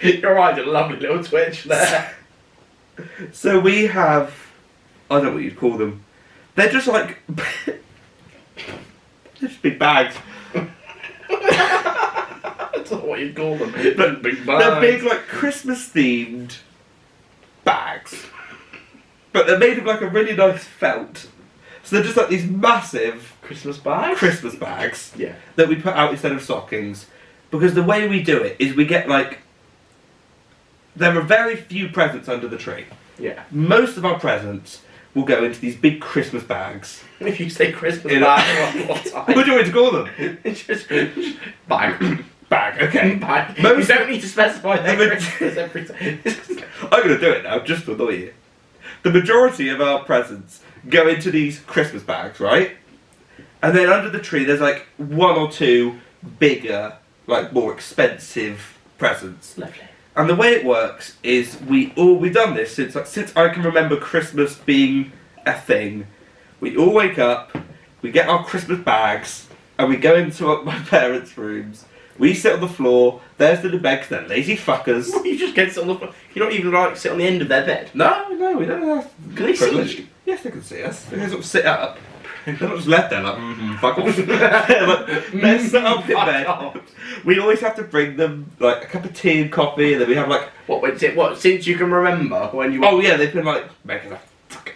You're right, a lovely little twitch there. So we have, I don't know what you'd call them. They're just like, they're just big bags. I don't know what you'd call them. But big bags. They're big like Christmas themed bags. But they're made of like a really nice felt. So they're just like these massive Christmas bags? Christmas bags. Yeah. That we put out instead of stockings. Because the way we do it is we get like, there are very few presents under the tree. Yeah. Most of our presents will go into these big Christmas bags. If you say Christmas bag, what time? What do you want me to call them? It's just bag. Bag, okay. Bag. You don't need to specify their Christmas every time. I'm going to do it now, just to annoy you. The majority of our presents go into these Christmas bags, right? And then under the tree there's like 1 or 2 bigger, like more expensive presents. Lovely. And the way it works is we've done this since I can remember Christmas being a thing. We all wake up, we get our Christmas bags, and we go into my parents' rooms. We sit on the floor. There's the bed 'cause they're lazy fuckers. You just get to sit on the floor. You don't even like sit on the end of their bed. No, we don't. Can they see you? Yes, they can see us. They can sort of sit up. They're not just left there like, fuck off. They're sit up in bed. We always have to bring them like a cup of tea and coffee, and then we have like What since you can remember when you? oh yeah, they've been like making us.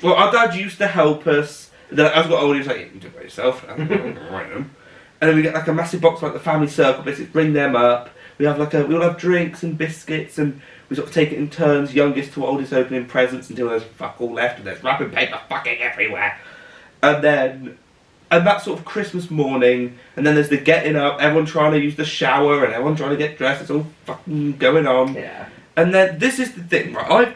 Well, our dad used to help us. Then as I got older, he was like, "You do it by yourself." And then we get like a massive box like the family circle. Basically, bring them up. We have we all have drinks and biscuits, and we sort of take it in turns, youngest to oldest, opening presents until there's fuck all left, and there's wrapping paper fucking everywhere. And that sort of Christmas morning, and then there's the getting up, everyone trying to use the shower, and everyone trying to get dressed. It's all fucking going on. Yeah. And then this is the thing, right?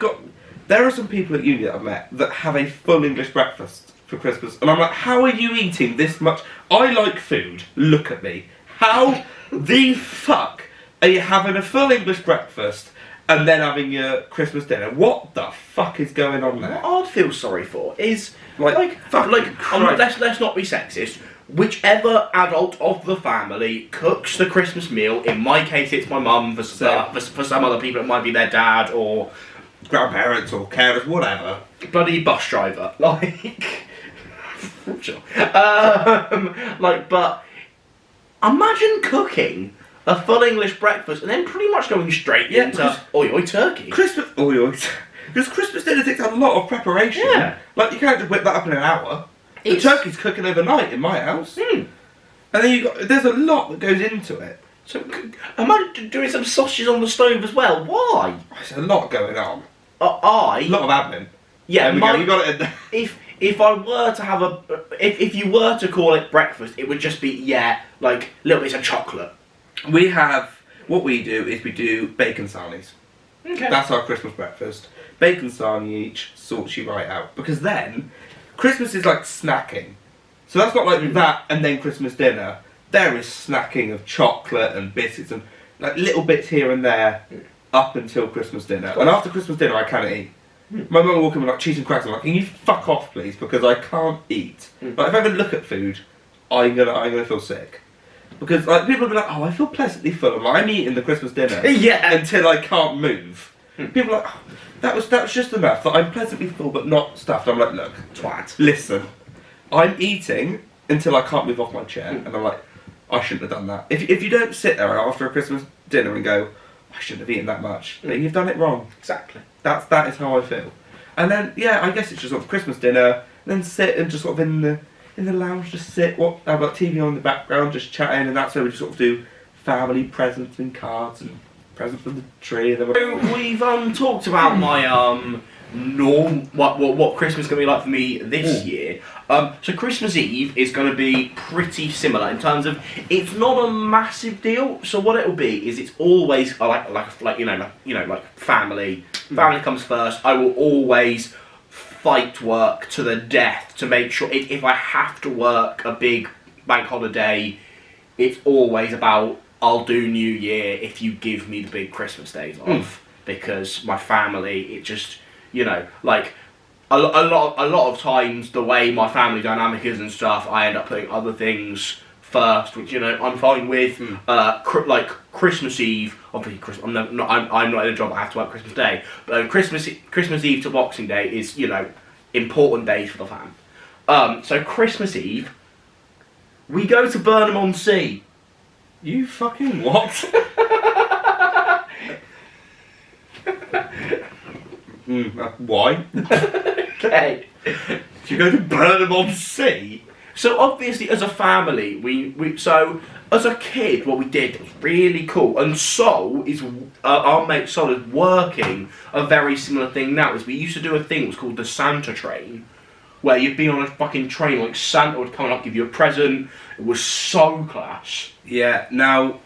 There are some people at uni that I've met that have a full English breakfast for Christmas, and I'm like, how are you eating this much? I like food. Look at me. How the fuck are you having a full English breakfast and then having your Christmas dinner? What the fuck is going on there? What I'd feel sorry for is Like, let's not be sexist. Whichever adult of the family cooks the Christmas meal. In my case, it's my mum. For some other people, it might be their dad or grandparents or carers, whatever. bloody bus driver. Sure. But imagine cooking a full English breakfast and then pretty much going straight into oi oi turkey. Because Christmas dinner takes a lot of preparation. Yeah. Like, you can't just whip that up in an hour. The turkey's cooking overnight in my house. And then there's a lot that goes into it. So imagine doing some sausages on the stove as well. Why? There's a lot going on. A lot of admin. Yeah, There we go, you got it in there. If I were to have if you were to call it breakfast, it would just be like little bits of chocolate. What we do is we do bacon sarnies. Okay. That's our Christmas breakfast. Bacon sarnie each sorts you right out. Because then, Christmas is like snacking. So that's not like that and then Christmas dinner. There is snacking of chocolate and biscuits and like little bits here and there up until Christmas dinner. And after Christmas dinner, I can't eat. My mum will walk in with like cheese and crackers. I'm like, can you fuck off, please? Because I can't eat. Like, if I even look at food, I'm gonna feel sick. Because like people will be like, oh, I feel pleasantly full. I'm like, I'm eating the Christmas dinner until I can't move. People are like, oh, that was just enough. That I'm pleasantly full but not stuffed. I'm like, look, twat. Listen, I'm eating until I can't move off my chair, and I'm like, I shouldn't have done that. If you don't sit there after a Christmas dinner and go, I shouldn't have eaten that much, then you've done it wrong. Exactly. That is how I feel. And then I guess it's just sort of Christmas dinner, and then sit and just sort of in the lounge, just sit, have like TV on in the background, just chatting, and that's where we just sort of do family presents and cards and presents from the tree. And So we've talked about my what Christmas is going to be like for me this year. So Christmas Eve is going to be pretty similar in terms of it's not a massive deal. So what it'll be is it's always like family. Family comes first. I will always fight work to the death to make sure if I have to work a big bank holiday, it's always about I'll do New Year if you give me the big Christmas days off because my family it just like a lot of times the way my family dynamic is and stuff I end up putting other things first, which I'm fine with. Like Christmas Eve, obviously I'm not in a job I have to work Christmas Day, but Christmas Eve to Boxing Day is important days for the fam. So Christmas Eve, we go to Burnham-on-Sea. You fucking what? Why? Okay. You go to Burnham-on-Sea? So obviously, as a family, we as a kid, what we did was really cool, and Sol is our mate Sol is working a very similar thing now. Is we used to do a thing that was called the Santa train, where you'd be on a fucking train, like Santa would come up give you a present. It was so class. Yeah. Now,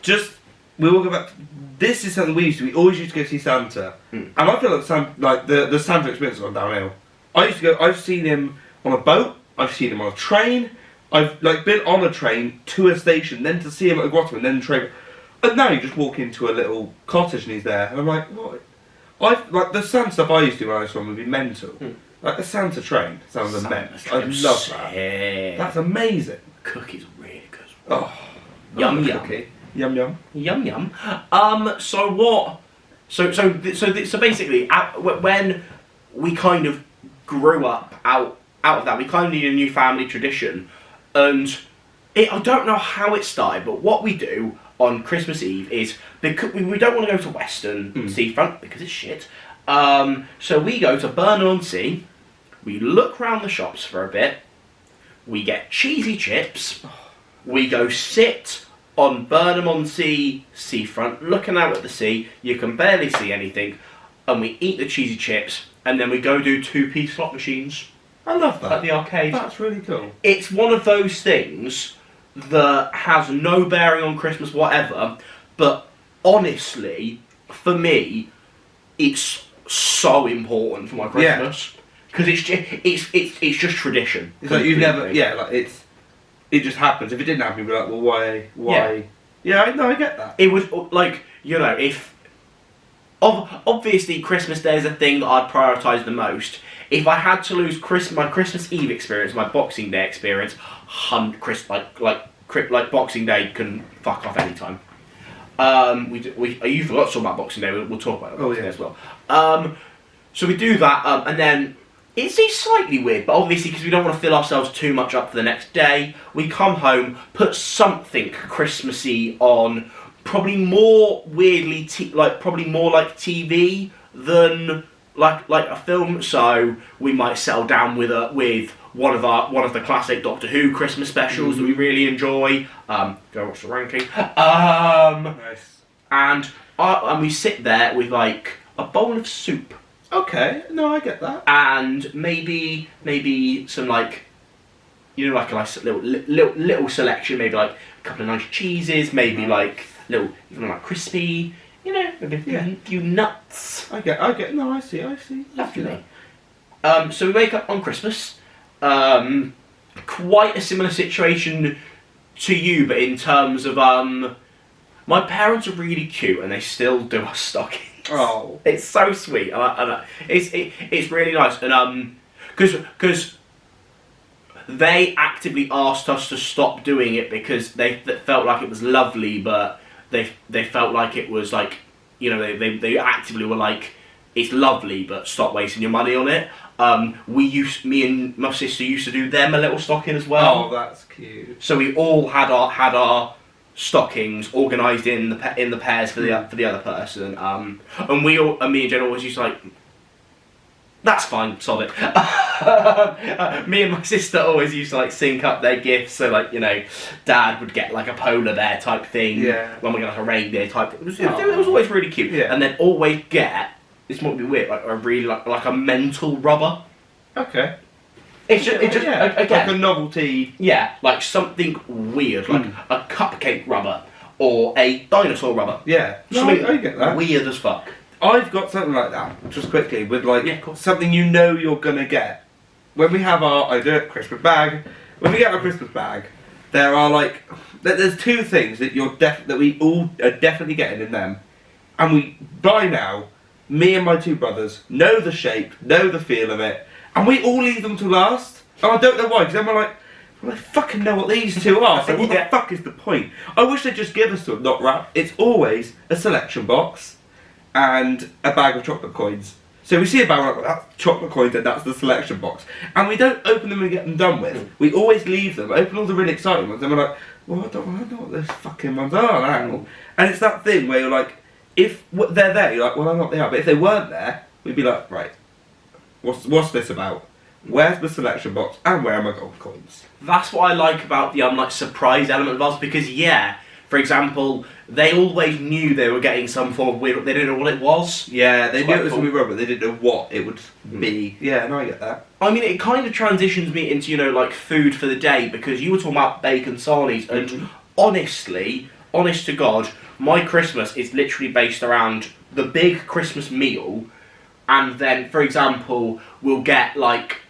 we will go back. This is something we always used to go see Santa, and I feel like the Santa experience has gone downhill. I've seen him on a boat. I've seen him on a train. I've been on a train to a station, then to see him at a grotto, and then train. But now you just walk into a little cottage and he's there, and I'm like, what? Like the Santa stuff I used to do when I was from would be mental. Like the Santa train sounds immense. I love that. That's amazing. Cookies are really good. Oh, Yum love a yum. cookie. Yum yum. Yum yum. So what? So basically, when we kind of grew up out of that, we kind of needed a new family tradition, and I don't know how it started, but what we do on Christmas Eve is, because we don't want to go to Western Seafront because it's shit. So we go to Burnham-on-Sea. We look round the shops for a bit. We get cheesy chips. We go sit on Burnham-on-Sea seafront, looking out at the sea. You can barely see anything, and we eat the cheesy chips. And then we go do 2p slot machines. I love that. At the arcade. That's really cool. It's one of those things that has no bearing on Christmas whatever, but honestly, for me, it's so important for my Christmas. Because it's just tradition. It's like you've never, like it just happens. If it didn't happen, you'd be like, well, why? Yeah, no, I get that. It was like, if obviously Christmas Day is a thing that I'd prioritise the most. If I had to lose my Christmas Eve experience, my Boxing Day experience, like Boxing Day can fuck off anytime. You forgot to talk about Boxing Day. We'll talk about Boxing Day as well. So we do that, and then it's slightly weird, but obviously because we don't want to fill ourselves too much up for the next day, we come home, put something Christmassy on, probably more weirdly, probably more like TV than like a film. So we might settle down with one of the classic Doctor Who Christmas specials that we really enjoy. Go watch the ranking. Nice. And we sit there with like a bowl of soup. Okay, no, I get that. And maybe some like, like a nice little selection, maybe like a couple of nice cheeses, maybe like little, even like crispy, maybe a few nuts. I get. No, I see. Lovely. So we wake up on Christmas. Quite a similar situation to you, but in terms of my parents are really cute and they still do us stockings. Oh, it's so sweet, and it's really nice, and because they actively asked us to stop doing it because they felt like it was lovely, but they felt like it was like, they actively were like, it's lovely, but stop wasting your money on it. Me and my sister used to do them a little stocking as well. Oh, that's cute. So we all had our stockings organised in the pairs for the other person, and me and Jen always used to like, that's fine, sod it. Me and my sister always used to like sync up their gifts, so like, Dad would get like a polar bear type thing, when we got like a reindeer type thing. It was always really cute, and then always get, this might be weird, like a really like a mental rubber. Okay. It's just again, like a novelty. Yeah, like something weird, like a cupcake rubber or a dinosaur rubber. Yeah, Something I get that. weird as fuck. I've got something like that, just quickly, with like something you're gonna get. When we have our Christmas bag, when we get our Christmas bag, there are like, there's two things that that we all are definitely getting in them, and we, by now, me and my two brothers know the shape, know the feel of it, and we all leave them to last. And I don't know why, because then we're like, well, I fucking know what these two are, so what the fuck is the point? I wish they'd just give us to them, not wrap. It's always a selection box and a bag of chocolate coins. So we see a bag of like, that's chocolate coins and that's the selection box. And we don't open them and get them done with. We always leave them, open all the really exciting ones, and we're like, well, I don't know what those fucking ones are now. And it's that thing where you're like, if they're there, you're like, well, I know what they are. But if they weren't there, we'd be like, right, what's this about? Where's the selection box and where are my gold coins? That's what I like about the like surprise element of us, because for example, they always knew they were getting some form of weird. They didn't know what it was. Yeah, they knew it was going to be rubber, but they didn't know what it would be. Yeah, no, I get that. I mean, it kind of transitions me into like food for the day, because you were talking about bacon sarnies, and honestly, honest to God, my Christmas is literally based around the big Christmas meal, and then, for example, we'll get like,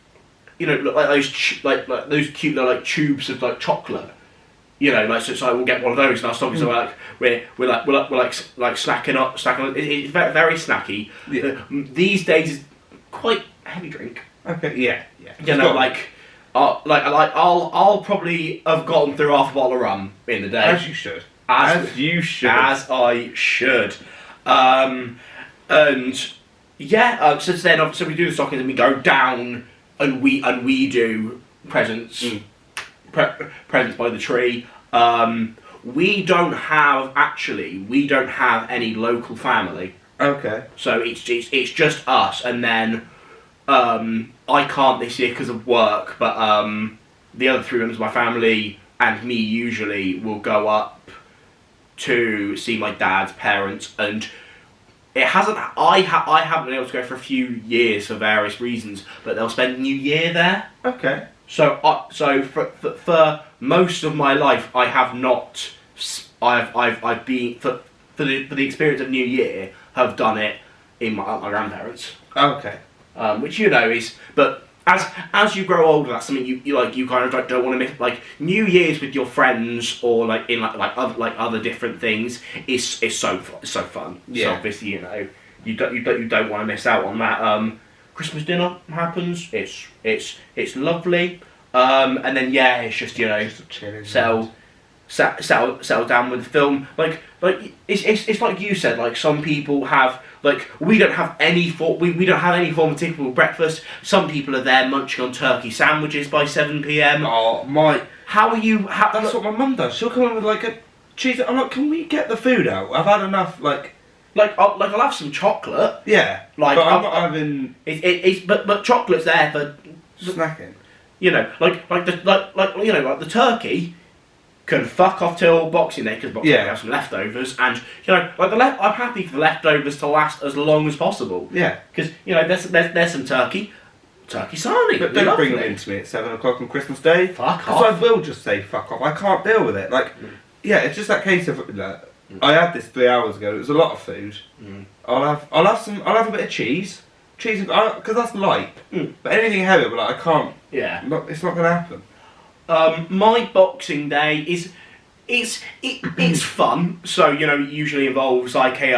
like those like those cute little like tubes of like chocolate, you know, like so we'll get one of those, and our stockings are like we're snacking up. It's very, very snacky. Yeah. These days, it's quite a heavy drink. Okay. Yeah. You know, I'll probably have gotten through half a bottle of rum in the day. As you should. As you should. As I should. And yeah, so then so we do the stockings and we go down and we do presents. Presents by the tree. We don't have any local family. Okay. So it's just us, and then I can't this year because of work, but the other 3 members of my family and me usually will go up to see my dad's parents, and it hasn't. I haven't been able to go for a few years for various reasons, but they'll spend New Year there. Okay. So for most of my life, I have not. I've been for the experience of New Year, have done it in my grandparents. Okay. Which you know is, but as you grow older, that's something you kind of like don't want to miss. Like New Year's with your friends or like in like other different things is so fun. Yeah. So obviously you know you don't want to miss out on that. Christmas dinner happens. It's lovely. And then yeah, it's just you know settle down with the film. Like it's like you said. Like some people have. Like we don't have any form of typical breakfast. Some people are there munching on turkey sandwiches by 7 p.m. Oh my! How are you? That's what my mum does. She'll come in with like a cheese. I'm like, can we get the food out? I've had enough. I'll have some chocolate. Yeah. Like but I'm not having. But chocolate's there for snacking. You know, the turkey can fuck off till Boxing Day because Boxing Day have some leftovers, and you know, I'm happy for the leftovers to last as long as possible. Yeah, because you know, there's some turkey sarnie. But don't bring them into me at 7 o'clock on Christmas Day. Fuck off. Because I will just say fuck off. I can't deal with it. Yeah, it's just that case of. I had this 3 hours ago. It was a lot of food. I'll have a bit of cheese, because that's light. But anything heavy, but I can't. Yeah, it's not going to happen. My Boxing Day is it's fun. So you know, it usually involves like a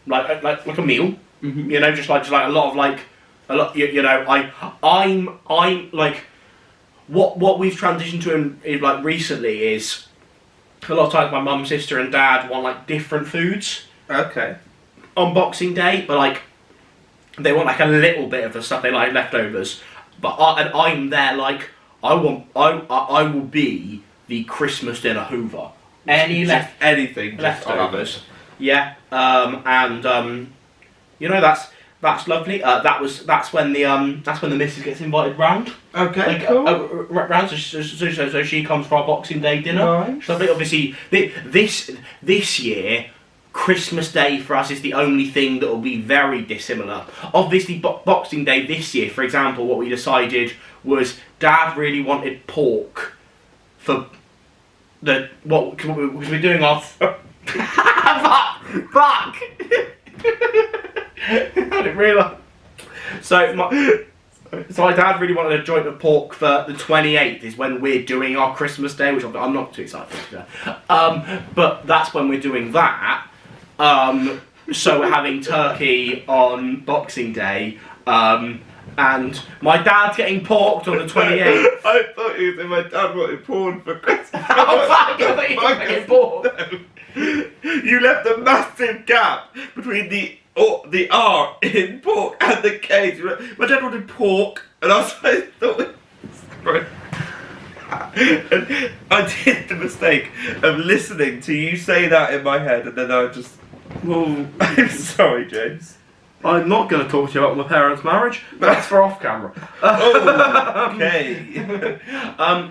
like a meal. You know, just like a lot of you know, I'm like what we've transitioned to in like recently is a lot of times my mum, sister, and dad want like different foods. Okay. On Boxing Day, but like they want like a little bit of the stuff they like leftovers. But I'm there like. I will be the Christmas dinner Hoover. Anything leftovers. Yeah. You know that's lovely. That's when the missus gets invited round. Okay. Like, cool. Round, so she comes for our Boxing Day dinner. Nice. So obviously this year. Christmas Day for us is the only thing that will be very dissimilar. Obviously, Boxing Day this year, for example, what we decided was Dad really wanted pork for because we're doing our fuck. I didn't realise. So my dad really wanted a joint of pork for the 28th is when we're doing our Christmas Day, which I'm not too excited for. But that's when we're doing that. So we're having turkey on Boxing Day, and my dad's getting porked on the 28th. I thought you said my dad wanted porn for Christmas. Oh fuck! I thought you were getting porked. No. You left a massive gap between the R in pork and the K. My dad wanted pork, and I thought. And I did the mistake of listening to you say that in my head, and then I just. Oh, I'm sorry, James. I'm not going to talk to you about my parents' marriage. That's for off camera. Okay.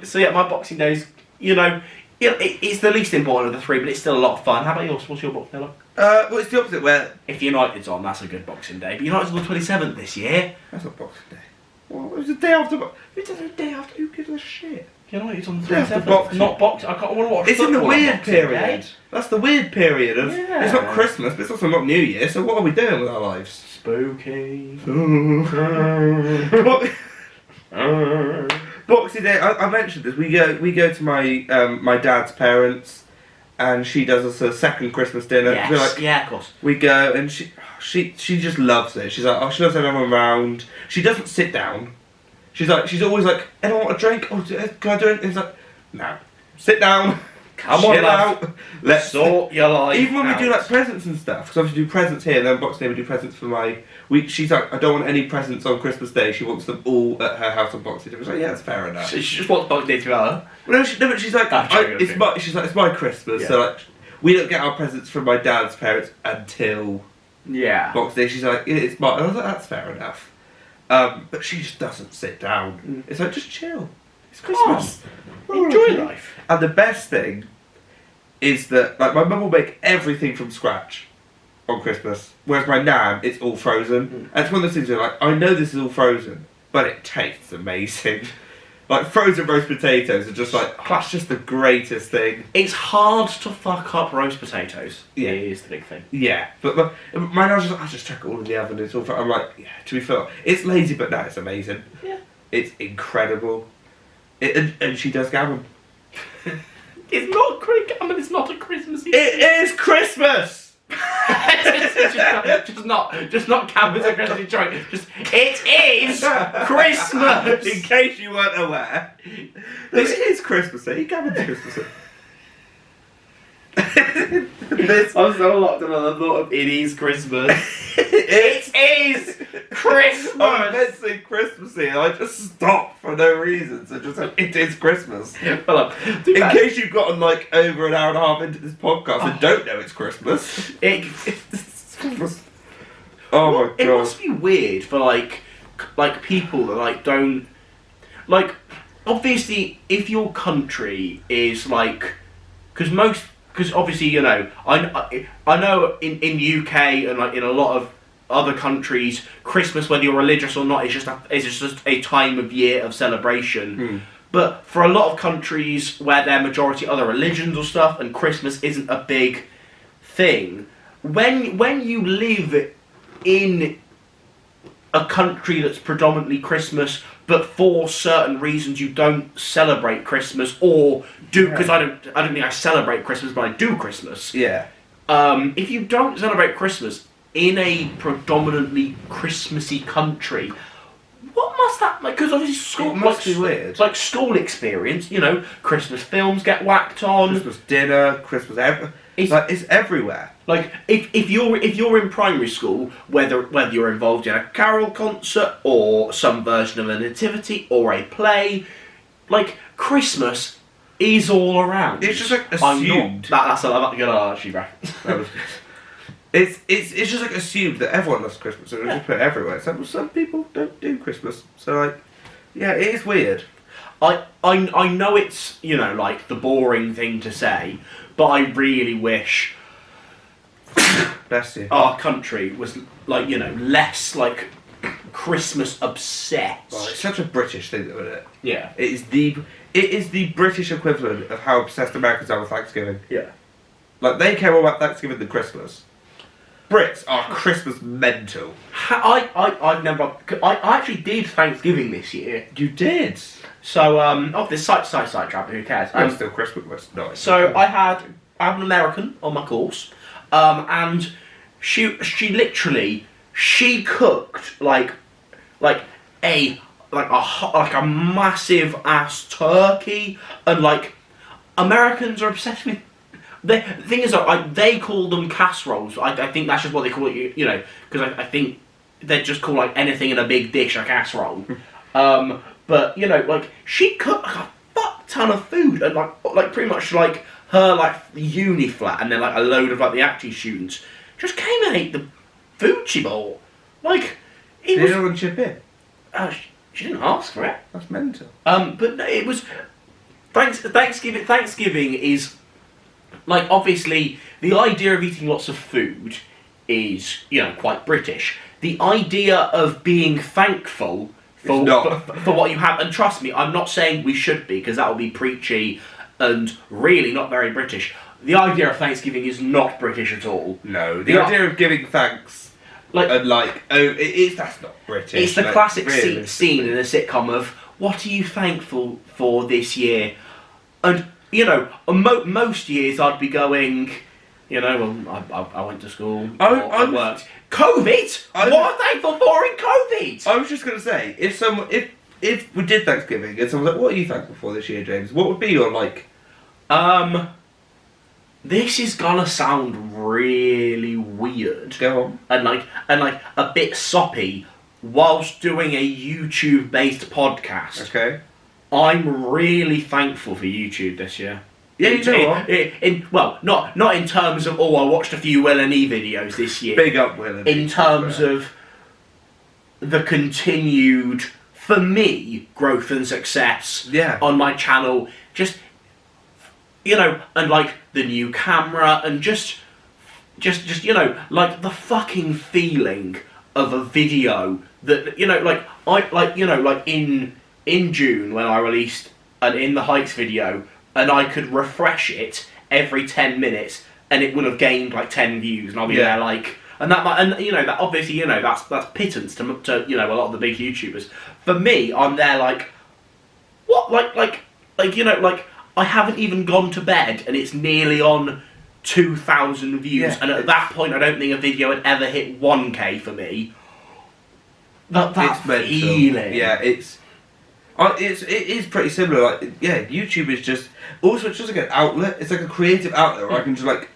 So yeah, my Boxing Days, you know, it's the least important of the three, but it's still a lot of fun. How about yours? What's your Boxing Day like? Well, it's the opposite where... If United's on, that's a good Boxing Day. But United's on the 27th this year. That's not Boxing Day. Well, it was the day after... It's the day after... Who gives a shit? United's on the Day after 27th. Boxing. Not Boxing. I can't want to watch It's in the football on weird Boxing period. Day. That's the weird period of... Yeah. It's not Christmas, but it's also not New Year, so what are we doing with our lives? Spooky. Boxing Day. I mentioned this. We go to my my dad's parents, and she does us a second Christmas dinner. Yes. We're like, Yeah, of course. we go, and she just loves it. She's like, she loves everyone around. She doesn't sit down. She's always like, anyone want a drink? Oh, can I do it? It's like, no, sit down. Come on, chill love. out. Let's Sort your life. Even when out. we do like presents and stuff, because obviously we do presents here, and then Boxing Day we do presents for she's like, I don't want any presents on Christmas Day. She wants them all at her house on Boxing Day. I was like, yeah, that's fair enough. She just wants Boxing Day to be her. Well, no, but she's like, Okay. it's my Christmas, Yeah. so like, we don't get our presents from my dad's parents until Yeah. Boxing Day. She's like, it's my. And I was like, that's fair enough. But she just doesn't sit down. It's like, just chill. It's Christmas. Enjoy life. And the best thing is that, like, my mum will make everything from scratch on Christmas, whereas my nan, it's all frozen. And it's one of those things where, like, I know this is all frozen, but it tastes amazing. Like, frozen roast potatoes are just like, that's just the greatest thing. It's hard to fuck up roast potatoes. Yeah. It is the big thing. Yeah, but my nan's just like, I just chuck it all in the oven, it's all fine. I'm like, yeah, to be fair, it's lazy, but no, it's amazing. Yeah. It's incredible. And she does gammon. It's not gammon. It's not a Christmas. It is Christmas! just not gammon a Christmas joint. Just it is Christmas. In case you weren't aware, it is Christmas Day. Gammon's Christmas Day. I'm so locked on the thought of it is Christmas. It is Christmas. I meant to say Christmas Eve. I just stopped for no reason. So just like, it is Christmas. Well, In case you've gotten like over an hour and a half into this podcast and don't know it's Christmas. it's Christmas. Oh my god. It must be weird for like people that like don't like. Obviously, if your country is like, because obviously, you know, I know in UK and like in a lot of other countries, Christmas, whether you're religious or not, is just a time of year of celebration. But for a lot of countries where they're majority other religions or stuff, and Christmas isn't a big thing, when you live in a country that's predominantly Christmas, but for certain reasons you don't celebrate Christmas or do, because I don't think I celebrate Christmas, but I do Christmas. Yeah. If you don't celebrate Christmas in a predominantly Christmassy country, what must that like? Because obviously school It must be weird. It's like school experience, you know. Christmas films get whacked on. Christmas dinner, Christmas it's everywhere. Like if you're in primary school, whether you're involved in a carol concert or some version of a nativity or a play, like Christmas is all around. It's just like assumed. That's a good actually reference. It's just like assumed that everyone loves Christmas, so they just put it everywhere. Some people don't do Christmas, so like, yeah, it is weird. I know it's, you know, like the boring thing to say, but I really wish Bless you. our country was like, you know, less like Christmas obsessed. Well, it's such a British thing, isn't it? Yeah. It is the British equivalent of how obsessed Americans are with Thanksgiving. Yeah. Like, they care more about Thanksgiving than Christmas. Brits are Christmas mental. I've never. I actually did Thanksgiving this year. You did? So this side trap. Who cares? I'm still Christmas. No. So I have an American on my course, and she literally cooked like a massive ass turkey, and like Americans are obsessed with. The thing is, they call them casseroles. I think that's just what they call it, you know, because I think they just call like anything in a big dish a casserole. But you know, like she cooked like a fuck ton of food, and like pretty much like her like uni flat, and then like a load of like the acting students just came and ate the food she bought. Like it Did was. anyone chip in? She didn't ask for it. That's mental. But no, it was Thanksgiving. Thanksgiving is. Like, obviously, the idea of eating lots of food is, you know, quite British. The idea of being thankful for what you have, and trust me, I'm not saying we should be, because that would be preachy and really not very British. The idea of Thanksgiving is not British at all. No, the idea of giving thanks, that's not British. It's the like, classic really. scene in a sitcom of, what are you thankful for this year? And, you know, most years I'd be going, you know, well, I went to school, I worked. COVID? What am I thankful for in COVID? I was just going to say, if we did Thanksgiving and someone's like, what are you thankful for this year, James? What would be your, like... This is gonna sound really weird. Go on. And like a bit soppy whilst doing a YouTube-based podcast. Okay. I'm really thankful for YouTube this year. Yeah, you know what? Not in terms of, I watched a few Will and E videos this year. Big up, Will and E. In terms of the continued, for me, growth and success on my channel. Just, you know, and like the new camera and just you know, like the fucking feeling of a video that, you know, like in June when I released an In the Heights video and I could refresh it every 10 minutes and it would have gained like 10 views and I'll be there like, and you know, that obviously, you know, that's pittance to you know, a lot of the big YouTubers. For me, I'm there like, what, like you know, like I haven't even gone to bed and it's nearly on 2,000 views, and at that point I don't think a video had ever hit 1K for me. That feeling. Yeah, it is pretty similar. Like, yeah, YouTube is just also, it's just like an outlet. It's like a creative outlet where I can just like,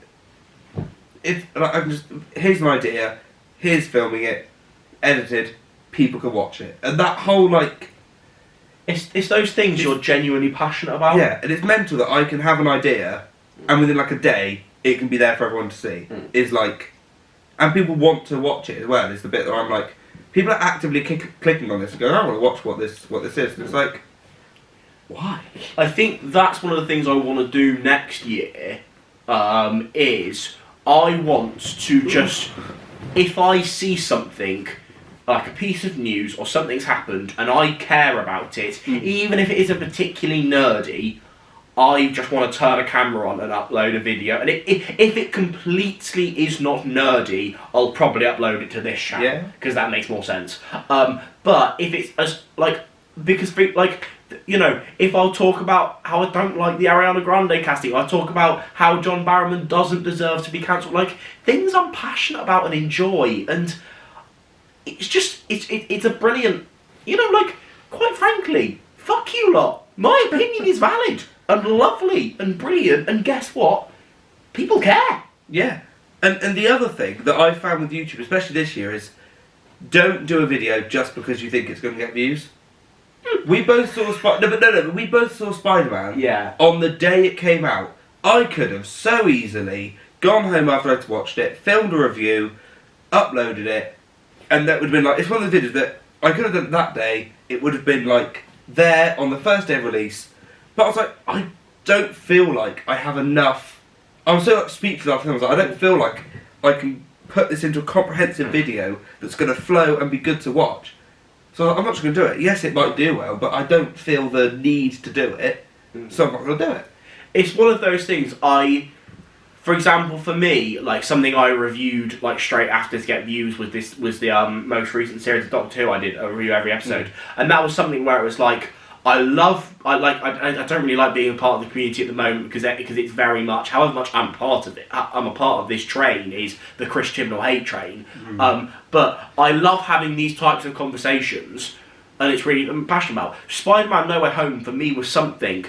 I can just, here's an idea, here's filming it, edited, people can watch it, and that whole like, it's those things you're genuinely passionate about. Yeah, and it's mental that I can have an idea, and within like a day, it can be there for everyone to see. Is like, and people want to watch it as well. Is the bit that I'm like, people are actively clicking on this and going, I want to watch what this is. And it's like, why? I think that's one of the things I want to do next year. Is I want to just, if I see something, like a piece of news or something's happened and I care about it, even if it isn't particularly nerdy, I just want to turn a camera on and upload a video. And if it completely is not nerdy, I'll probably upload it to this channel because that makes more sense. But if it's as like, because like, you know, if I'll talk about how I don't like the Ariana Grande casting, I'll talk about how John Barrowman doesn't deserve to be cancelled, like things I'm passionate about and enjoy, and it's just, it's a brilliant, you know, like, quite frankly, fuck you lot. My opinion is valid and lovely and brilliant, and guess what? People care. Yeah. And the other thing that I found with YouTube, especially this year, is don't do a video just because you think it's going to get views. We both saw we both saw Spider-Man. Yeah. On the day it came out. I could have so easily gone home after I'd watched it, filmed a review, uploaded it, and that would have been like, it's one of the videos that I could have done that day. It would have been like there on the first day of release. But I was like, I don't feel like I have enough. I'm so like, speechless after films. Like, I don't feel like I can put this into a comprehensive video that's going to flow and be good to watch. So I'm not just going to do it. Yes, it might do well, but I don't feel the need to do it, so I'm not going to do it. It's one of those things. For example, for me, like something I reviewed like straight after to get views was the most recent series of Doctor Who. I did a review every episode, and that was something where it was like, I don't really like being a part of the community at the moment because it's very much, however much I'm part of it, I'm a part of this train, is the Chris Chibnall hate train. But I love having these types of conversations, and it's really, I'm passionate about. Spider-Man No Way Home for me was something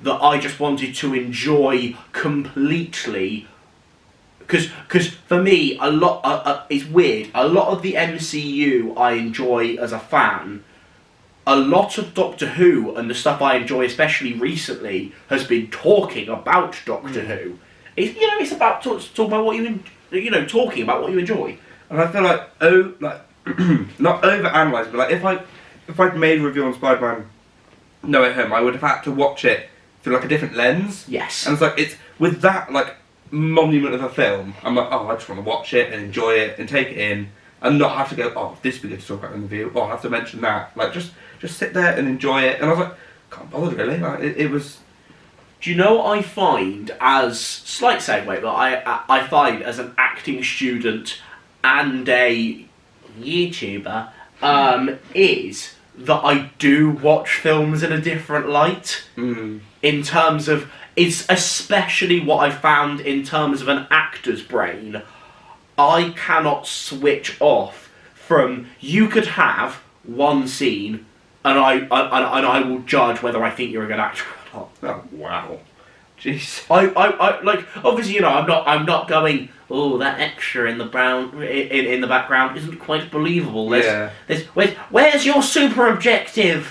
that I just wanted to enjoy completely, because for me, it's weird, a lot of the MCU I enjoy as a fan. A lot of Doctor Who and the stuff I enjoy, especially recently, has been talking about Doctor Who. It's about talking about what talking about what you enjoy. And I feel like not over-analysing, but like if I'd made a review on Spider-Man No Way Home, I would have had to watch it through like a different lens. Yes. And it's like, it's with that like monument of a film, I'm like, I just want to watch it and enjoy it and take it in, and not have to go, this would be good to talk about in the review, I have to mention that. Like, just sit there and enjoy it. And I was like, can't bother really. Like, it was. Do you know what I find as, slight segue, but I find as an acting student and a YouTuber, is that I do watch films in a different light. In terms of, it's especially what I found in terms of an actor's brain. I cannot switch off from, you could have one scene and I will judge whether I think you're a good actor or not. Oh, wow. Jeez. I like, obviously, you know, I'm not going, oh, that extra in the in the background isn't quite believable. Where's your super objective?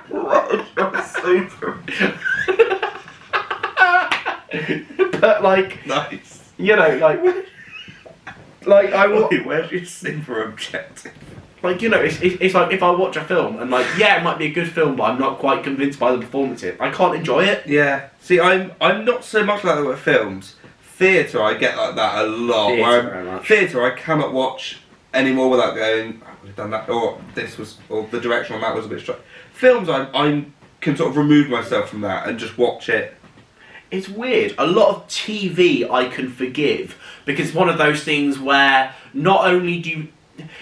What is your super? But like, Nice. you know, like I will. Wait, where's your super objective? Like, you know, it's like if I watch a film and like, yeah, it might be a good film, but I'm not quite convinced by the performance. I can't enjoy it. Yeah. See, I'm not so much like that with films. Theatre, I get like that a lot. Very much. Theatre, I cannot watch anymore without going, I would have done that, or the direction on that was a bit strange. Films, I can sort of remove myself from that and just watch it. It's weird. A lot of TV I can forgive because it's one of those things where not only do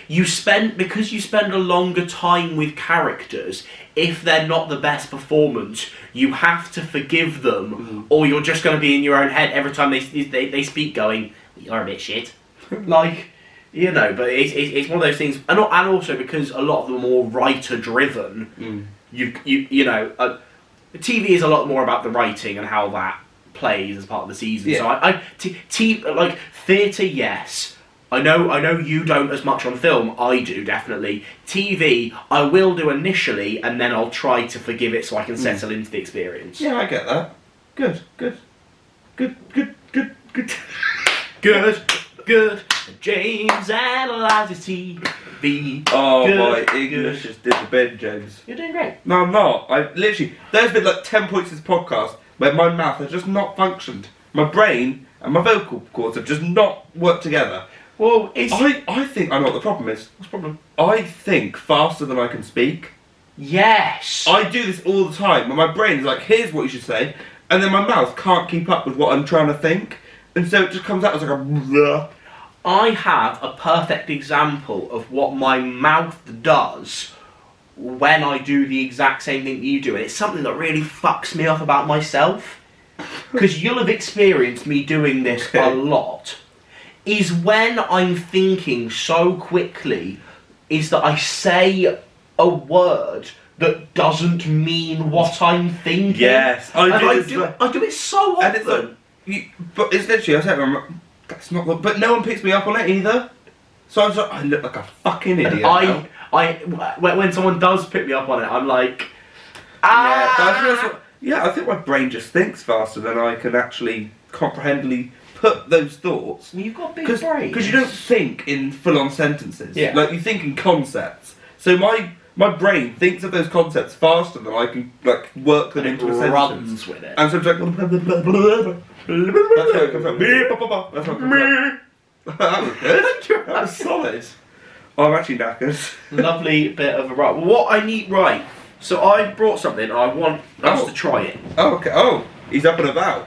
you spend a longer time with characters, if they're not the best performance, you have to forgive them, or you're just going to be in your own head every time they speak, going, "You're a bit shit." Like, you know. But it's one of those things, and also because a lot of them are more writer driven. You know, TV is a lot more about the writing and how that plays as part of the season. Yeah. So like theatre, yes. I know you don't as much on film. I do, definitely. TV, I will do initially, and then I'll try to forgive it so I can settle into the experience. Yeah, I get that. Good. Good. James analyzes TV. Oh, Good, my English just did the bend, James. You're doing great. No, I'm not. I literally, there's been like 10 points in this podcast where my mouth has just not functioned. My brain and my vocal cords have just not worked together. Well, it's... I think I know what the problem is. What's the problem? I think faster than I can speak. Yes. I do this all the time, where my brain is like, here's what you should say, and then my mouth can't keep up with what I'm trying to think, and so it just comes out as like a blah. I have a perfect example of what my mouth does when I do the exact same thing that you do, and it's something that really fucks me up about myself, because you'll have experienced me doing this a lot, is when I'm thinking so quickly, is that I say a word that doesn't mean what I'm thinking. Yes, I do it so often. And it's like, but it's literally, I said, that's not what, but no one picks me up on it either. So I was like, I look like a fucking idiot. When someone does pick me up on it, I'm like, yeah, I think my brain just thinks faster than I can actually comprehendly put those thoughts. You've got a big brain. Because you don't think in full-on sentences. Yeah. Like, you think in concepts. So my brain thinks of those concepts faster than I can, like, work them into a sentence. Runs with it. And so it's like... That's how it comes out. That's how it comes out. That was good. That was solid. I'm actually knackered. Lovely bit of a right. Well, what I need, right. So I brought something. I want us to try it. Oh, okay. Oh, he's up and about.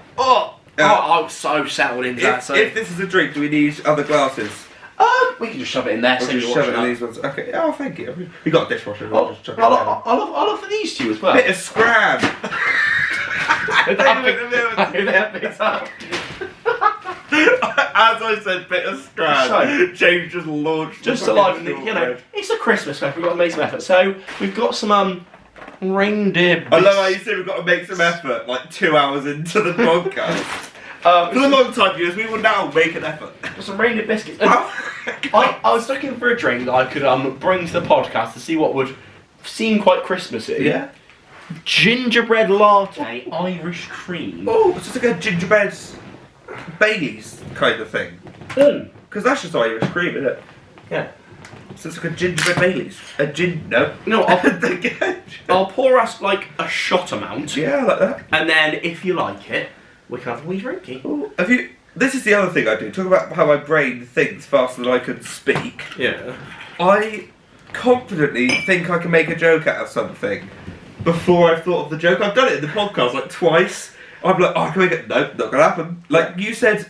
I'm so settled into that. So if this is a drink, do we need other glasses? We can just shove it in there. Or just shove it in these ones. Okay. Oh, thank you. We got a dishwasher. We'll just chuck it I'll in. offer these to you as well. Bit of scram. As I said, bit of scram. So, James just launched. Just to liven the, it's a Christmas effort. We've got to make some effort. So we've got some reindeer. I love how you said we've got to make some effort. Like 2 hours into the podcast. For a long time, viewers, we will now make an effort. Some reindeer biscuits. I was looking for a drink that I could bring to the podcast to see what would seem quite Christmassy. Yeah. Gingerbread latte, Irish cream. Oh, it's just like a gingerbread Baileys kind of thing. Because that's just Irish cream, isn't it? Yeah. So it's like a gingerbread Baileys. No, I'll pour us like a shot amount. Yeah, like that. And then if you like it, we can have a wee drinky. Ooh. This is the other thing I do. Talk about how my brain thinks faster than I can speak. Yeah. I confidently think I can make a joke out of something before I've thought of the joke. I've done it in the podcast like twice. I'm like, I can make it. No, not gonna happen. Like you said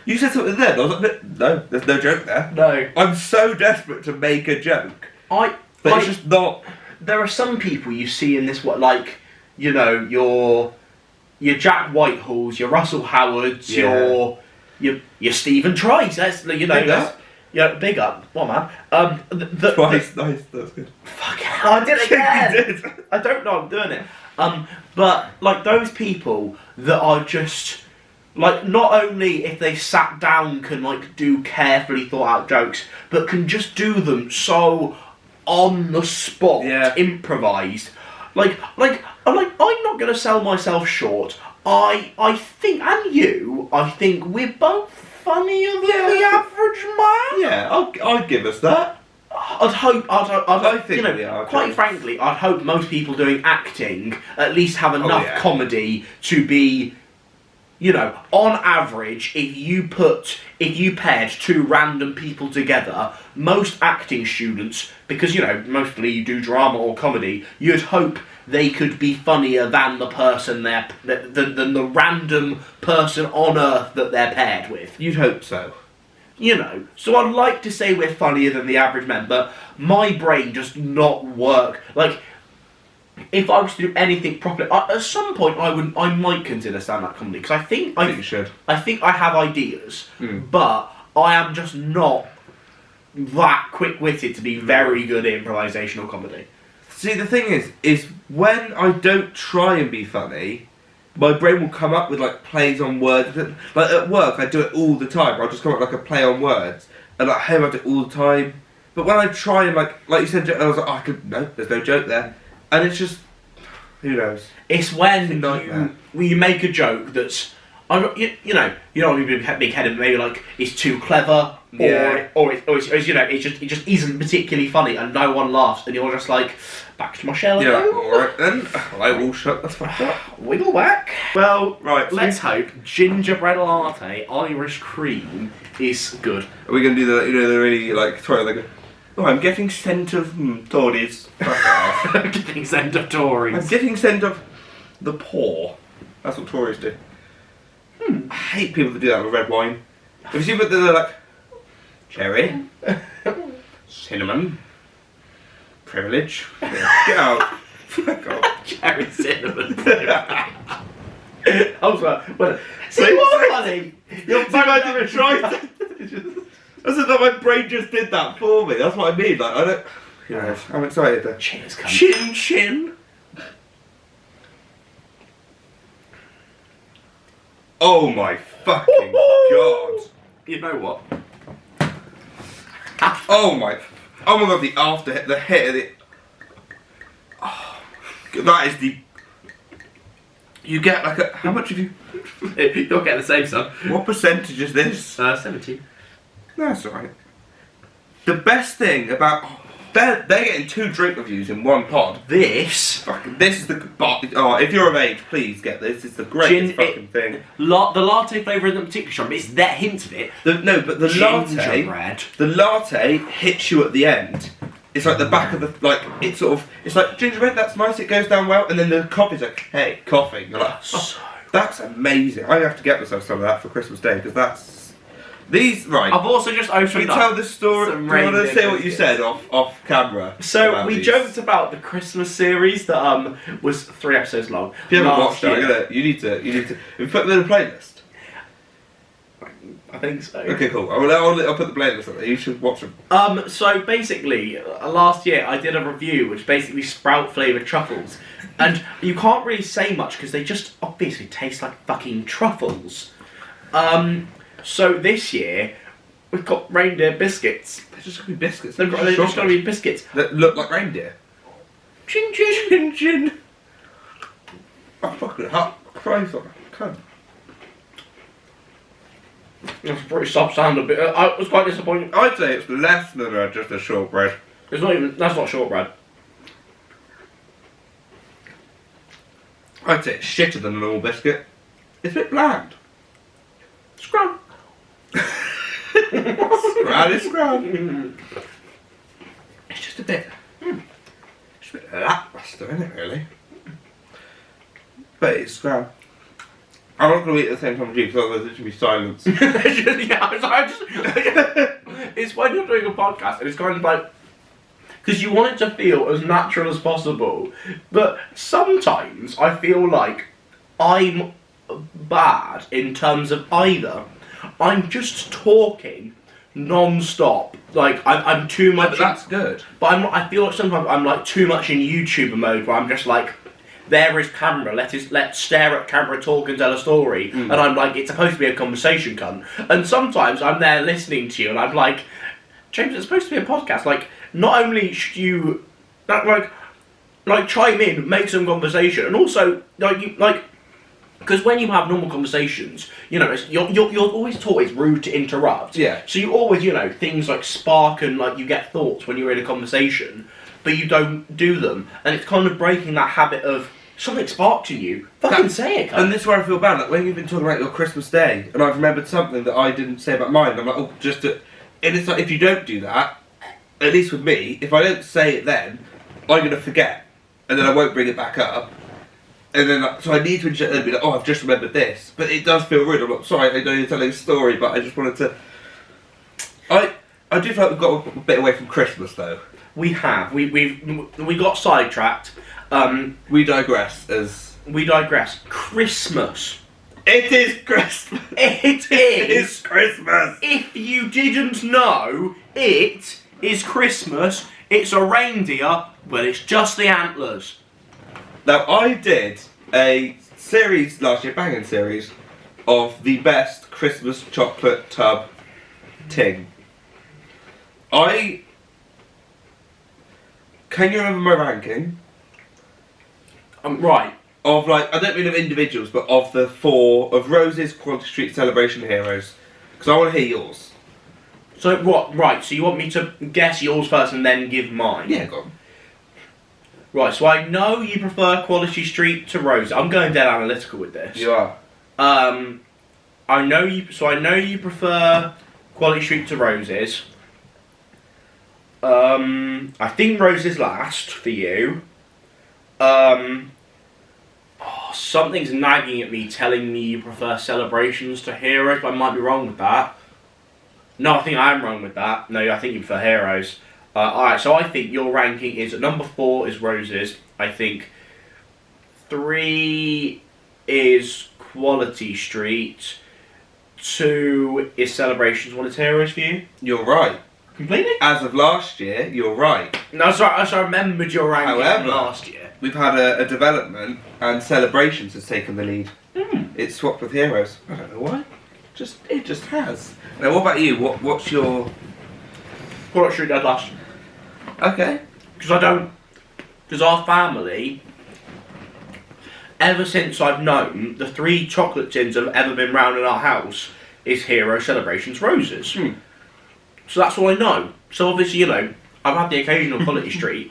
something there. And I was like, no, there's no joke there. No. I'm so desperate to make a joke But it's just not. There are some people you see in this, like, you know, your Jack Whitehalls, your Russell Howards, your Stephen Trice. That's, you know, Big up. Yeah, big up. What, man? Nice, that's good. Fucking hell, I did it again. You did. I don't know I'm doing it. But like those people that are just like, not only if they sat down can like do carefully thought out jokes, but can just do them so on the spot, improvised. Like I'm not gonna sell myself short. I think, and you, I think we're both funnier than the average man. Yeah, I'd give us that. I'd hope, I think, you know, we are, quite frankly, I'd hope most people doing acting at least have enough comedy to be, you know, on average, if you paired two random people together, most acting students, because, you know, mostly you do drama or comedy, you'd hope they could be funnier than the person than the random person on earth that they're paired with. You'd hope so. You know, so I'd like to say we're funnier than the average man, but my brain does not work. Like, if I was to do anything properly, at some point I might consider stand-up comedy, because I think you should. I think I have ideas, but I am just not that quick-witted to be very good at improvisational comedy. See, the thing is when I don't try and be funny, my brain will come up with like plays on words. Like at work, I do it all the time. I'll just come up with like a play on words, and at home I do it all the time. But when I try and like you said, I was like, no, there's no joke there, and it's just, who knows? It's when you make a joke that's, you know, you don't want to be big-headed, maybe like it's too clever, or it's you know, it just isn't particularly funny, and no one laughs, and you're just like, back to my shell. Yeah, alright then, I will shut the fuck up. Wiggle back. Well, right. Let's hope gingerbread latte Irish cream is good. Are we gonna do the, you know, the really like Tory? They go, oh, I'm getting scent of Tories. Fuck off. Getting scent of Tories. I'm getting scent of the poor. That's what Tories do. I hate people that do that with red wine. Have you seen what they're like? Cherry, cinnamon, privilege. Get out. Fuck off. Cherry cinnamon. I was like, well, see what's funny? You're I didn't try to. That's it, that my brain just did that for me. That's what I mean. Like I don't. You know, I'm excited. Though. Cheers, cunt. Chin chin. Oh my fucking god! You know what? Oh my god! The after hit, the hit of the. Oh, that is the. You get like a. How much have you? You'll get the same son. What percentage is this? 17. That's alright. The best thing about. They're getting 2 drink reviews in one pod. This is the. Oh, if you're of age, please get this. It's the greatest fucking thing. The latte flavour isn't particularly strong, but it's that hint of it. But the Gingerbread. The latte hits you at the end. It's like the back of the, like, it's sort of, it's like, gingerbread, that's nice, it goes down well, and then the coffee's like, hey, coffee. You're like, oh, that's amazing. I have to get myself some of that for Christmas Day, because that's, these, right. I've also just opened Should we tell this story? Do you want to say what you said off camera? So, we joked about the Christmas series that was 3 episodes long. If you haven't watched it, you need to, we put them in a playlist. I think so. Okay, cool. I'll put the playlist on there. You should watch them. So basically, last year I did a review which basically sprout flavoured truffles. And you can't really say much because they just obviously taste like fucking truffles. So this year, we've got reindeer biscuits. They're just going to be biscuits. They're just going to be biscuits. That look like reindeer. Chin chin chin chin. Oh, fucking hot. Christ, cunt. That's a pretty soft sound. A bit. I was quite disappointed. I'd say it's less than just a shortbread. It's not even. That's not shortbread. I'd say it's shitter than a normal biscuit. It's a bit bland. Scrum. Scran is scran. It's just a bit. It's a bit lackluster, isn't it? Really. But it's scran. I'm not going to eat at the same time as you because otherwise there should be silence. Yeah, it's when you're doing a podcast and it's kind of like because you want it to feel as natural as possible. But sometimes I feel like I'm bad in terms of either I'm just talking non-stop, like I'm too much. But that's good. But I feel like sometimes I'm like too much in YouTuber mode where I'm just like, there is camera, let's stare at camera, talk and tell a story. And I'm like, it's supposed to be a conversation, cunt. And sometimes I'm there listening to you and I'm like, James, it's supposed to be a podcast. Like, not only should you like chime in, make some conversation, and also because when you have normal conversations, you know, you're always taught it's rude to interrupt. Yeah. So you always, you know, things like spark and like you get thoughts when you're in a conversation, but you don't do them, and it's kind of breaking that habit of something sparked in you. Fucking say it, cunt. And this is where I feel bad. Like when you've been talking about your Christmas Day, and I've remembered something that I didn't say about mine. I'm like, oh, and it's like if you don't do that, at least with me, if I don't say it then, I'm gonna forget, and then I won't bring it back up. And then, so I need to interject and be like, oh, I've just remembered this. But it does feel rude. I'm like, sorry, I know you're telling a story, but I just wanted to... I do feel like we've got a bit away from Christmas, though. We have. We got sidetracked. We digress as... We digress. Christmas. It is Christmas! It is Christmas! If you didn't know, it is Christmas. It's a reindeer, but it's just the antlers. Now, I did a series last year, banging series, of the best Christmas chocolate tub ting. Can you remember my ranking? Right. Of like, I don't mean of individuals, but of the 4 of Rose's Quality Street Celebration Heroes. Because I want to hear yours. So what? Right. So you want me to guess yours first and then give mine? Yeah, go on. Right. So I know you prefer Quality Street to Rose. I'm going dead analytical with this. You are. I know you. So I know you prefer Quality Street to Roses. I think Roses last for you. Something's nagging at me, telling me you prefer Celebrations to Heroes, but I might be wrong with that. No, I think I am wrong with that. No, I think you prefer Heroes. Alright, so I think your ranking is, number 4 is Roses. I think 3 is Quality Street. 2 is Celebrations. 1 is Heroes for you? You're right. Completely? As of last year, you're right. No, so I remembered your ranking However, last year. We've had a development, and Celebrations has taken the lead. It's swapped with Heroes. I don't know why. It just has. Now, what about you? What's your... Quality Street dead last. Okay. Because our family, ever since I've known, the 3 chocolate tins that have ever been round in our house is Hero, Celebrations, Roses. So that's all I know. So obviously, you know, I've had the occasional Quality Street.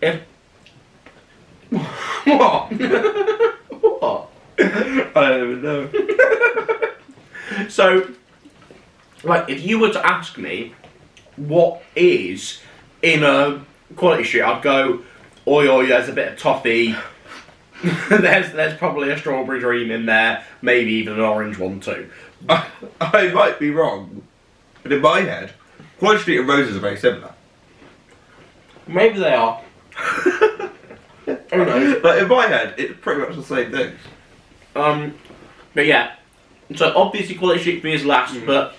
If... What? What? I don't even know. So, like, if you were to ask me what is in a Quality Street, I'd go, oi, there's a bit of toffee. there's probably a strawberry dream in there, maybe even an orange one too. I might be wrong, but in my head, Quality Street and Roses are very similar. Maybe they are. Who knows? But in my head, it's pretty much the same thing. But yeah, so obviously Quality Street for me is last, but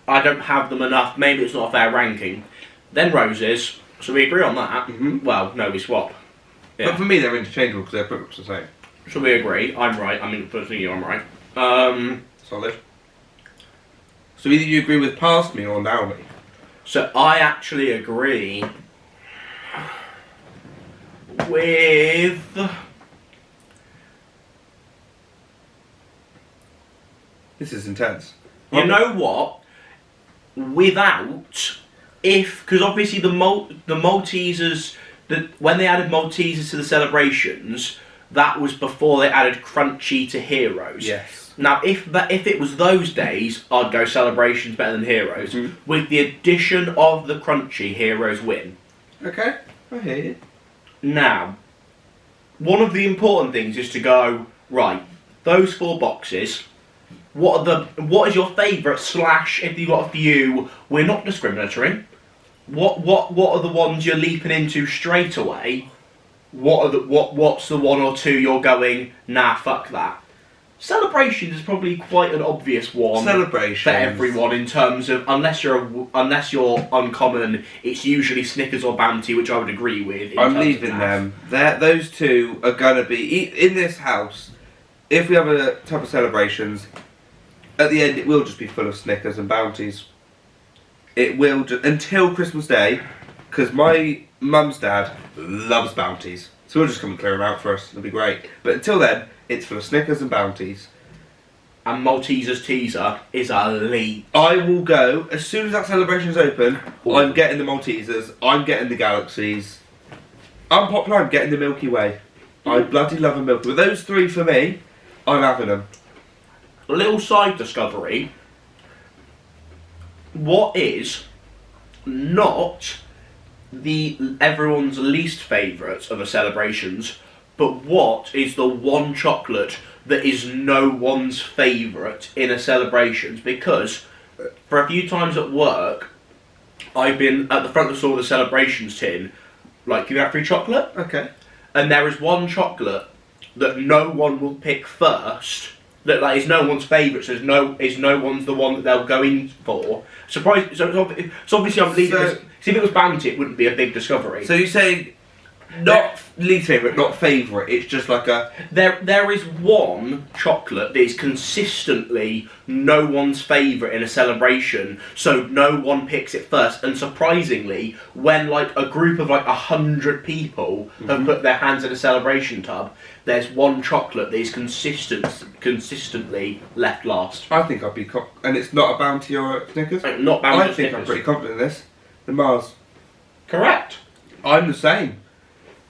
I don't have them enough. Maybe it's not a fair ranking. Then Roses, so we agree on that. Well, no, we swap. Yeah. But for me, they're interchangeable because they're pretty much the same. So we agree. I'm right. I mean, first thing you, I'm right. Solid. So either you agree with past me or now me. So I actually agree with... This is intense. You know what? Because obviously the Maltesers, when they added Maltesers to the Celebrations, that was before they added Crunchy to Heroes. Yes. Now, if it was those days, I'd go Celebrations better than Heroes. With the addition of the Crunchy, Heroes win. Okay, I hear you. Now, one of the important things is to go, right, those 4 boxes, what is your favourite / if you've got a few, we're not discriminatory, what are the ones you're leaping into straight away? What's the one or two you're going, nah, fuck that? Celebrations is probably quite an obvious one for everyone in terms of unless you're uncommon, it's usually Snickers or Bounty, which I would agree with. I'm leaving them. Those two are gonna be in this house. If we have a type of celebrations, at the end it will just be full of Snickers and Bounties. It will until Christmas Day, because my mum's dad loves Bounties, so we'll just come and clear them out for us. It'll be great. But until then, it's full of Snickers and Bounties. And Malteser's teaser is elite. I will go as soon as that celebration's open. I'm getting the Maltesers. I'm getting the Galaxies. Unpopular. I'm getting the Milky Way. I bloody love a Milky Way. Those three for me, I'm having them. A little side discovery. What is not everyone's least favourite of a celebrations, but what is the one chocolate that is no one's favourite in a celebrations? Because for a few times at work, I've been at the front of the store with a celebrations tin, like, you have free chocolate? Okay. And there is one chocolate that no one will pick first, that like is no one's favourite, so is no one's the one that they'll go in for. So obviously I'm leaving this. See, if it was Bounty, it wouldn't be a big discovery. So you're saying not least favourite, not favourite, it's just like a... There is one chocolate that is consistently no one's favourite in a celebration, so no one picks it first. And surprisingly, when like a group of like 100 people have put their hands in a celebration tub, there's one chocolate that is consistently left last. I think I'd be... and it's not a Bounty or a Snickers? Not Bounty I or think Snickers. I'm pretty confident in this. The Mars. Correct. I'm the same.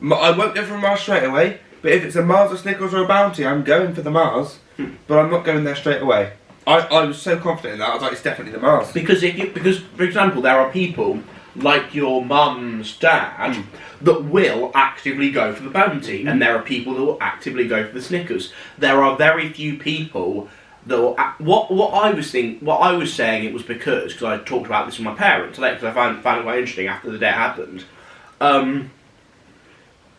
I won't go for a Mars straight away, but if it's a Mars, a Snickers or a Bounty, I'm going for the Mars, but I'm not going there straight away. I was so confident in that, I was like, it's definitely the Mars. Because for example, there are people like your mum's dad that will actively go for the Bounty, and there are people that will actively go for the Snickers. There are very few people that will what I was saying, it was because I talked about this with my parents today, because I found it quite interesting after the day it happened.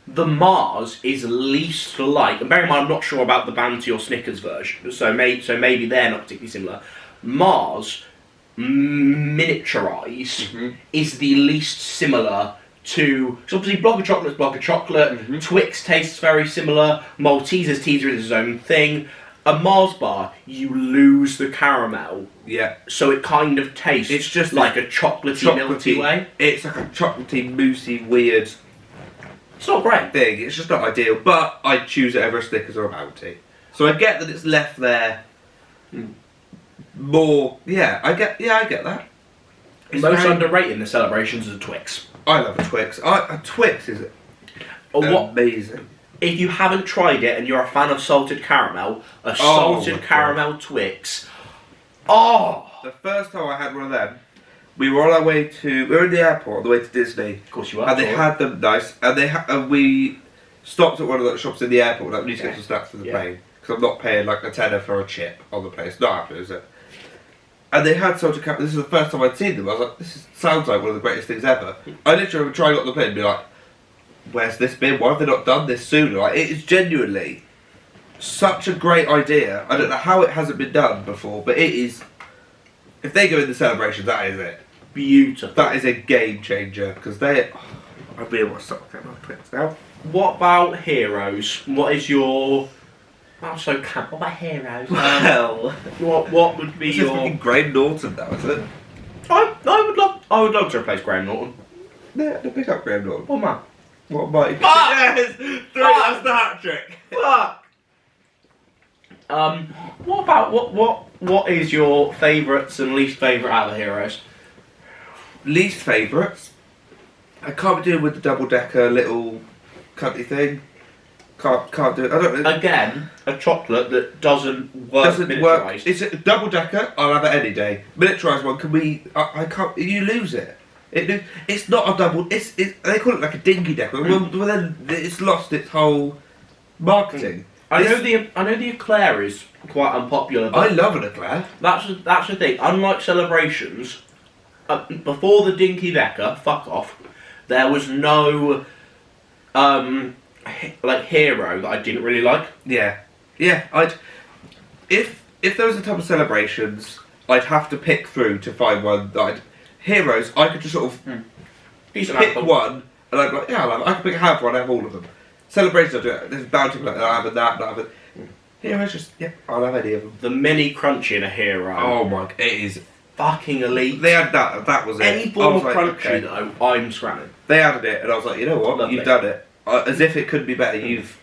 The Mars is least like, and bear in mind I'm not sure about the Bounty or Snickers version, so maybe they're not particularly similar. Mars, miniaturised, is the least similar to, so obviously block of chocolate is block of chocolate, Twix tastes very similar, Malteser's teaser is his own thing. A Mars bar, you lose the caramel. Yeah. So it kind of tastes, it's just like a chocolatey Milky Way. It's like a chocolatey, moussey, weird... It's not great. Thing. It's just not ideal, but I'd choose it over a Snickers or a Bounty. So I get that it's left there more... Yeah, I get that. It's Most underrated in the celebrations is a Twix. I love a Twix. A Twix is amazing. If you haven't tried it and you're a fan of salted caramel, salted caramel Twix. Oh! The first time I had one of them, we were on our way we were in the airport on the way to Disney. Of course you are. And they had them nice, and we stopped at one of the shops in the airport, like, we need to get some snacks for the plane. Because I'm not paying like a tenner for a chip on the plane. It's not happening, is it? And they had salted caramel. This is the first time I'd seen them. I was like, sounds like one of the greatest things ever. I literally would try and get on the plane and be like, where's this been? Why have they not done this sooner? Like, it is genuinely such a great idea. I don't know how it hasn't been done before, but it is. If they go in the celebration, that is it. Beautiful. That is a game changer, because I really want to stop getting my Twix now. What about Heroes? What is your... Oh, so camp. What about Heroes? Well... what would be this your... is fucking Graham Norton now, is it? I would love to replace Graham Norton. Yeah, to pick up Graham Norton. Oh man. What might... Yes! That's the hat-trick! Fuck! What about... What is your favourites and least favourite out of the Heroes? Least favourites? I can't be doing with the double-decker little cunty thing. Can't do it. I don't know. Again, a chocolate that doesn't work miniaturised. It's a double-decker, I'll have it any day. Miniaturised one, can we... I can't... You lose it. It's not a double... They call it like a dingy decker. Well, then it's lost its whole marketing. I know the eclair is quite unpopular. But I love an eclair. That's the thing. Unlike celebrations, before the Dinky Decker, fuck off, there was no like hero that I didn't really like. Yeah. If there was a ton of celebrations, I'd have to pick through to find one that Heroes, I could just sort of pick one, and I'd be like, yeah, I could have one, I have all of them. Celebrations, I do it. There's bounty, like, I have that, I have it. Heroes, just, yeah, I'll have any of them. The mini crunchy in a hero. Oh my, it is fucking elite. They had that was it. Any form of like, crunchy, okay. though, I'm scrapping. They added it, and I was like, you know what, Lovely. you've done it. As if it couldn't be better, you've...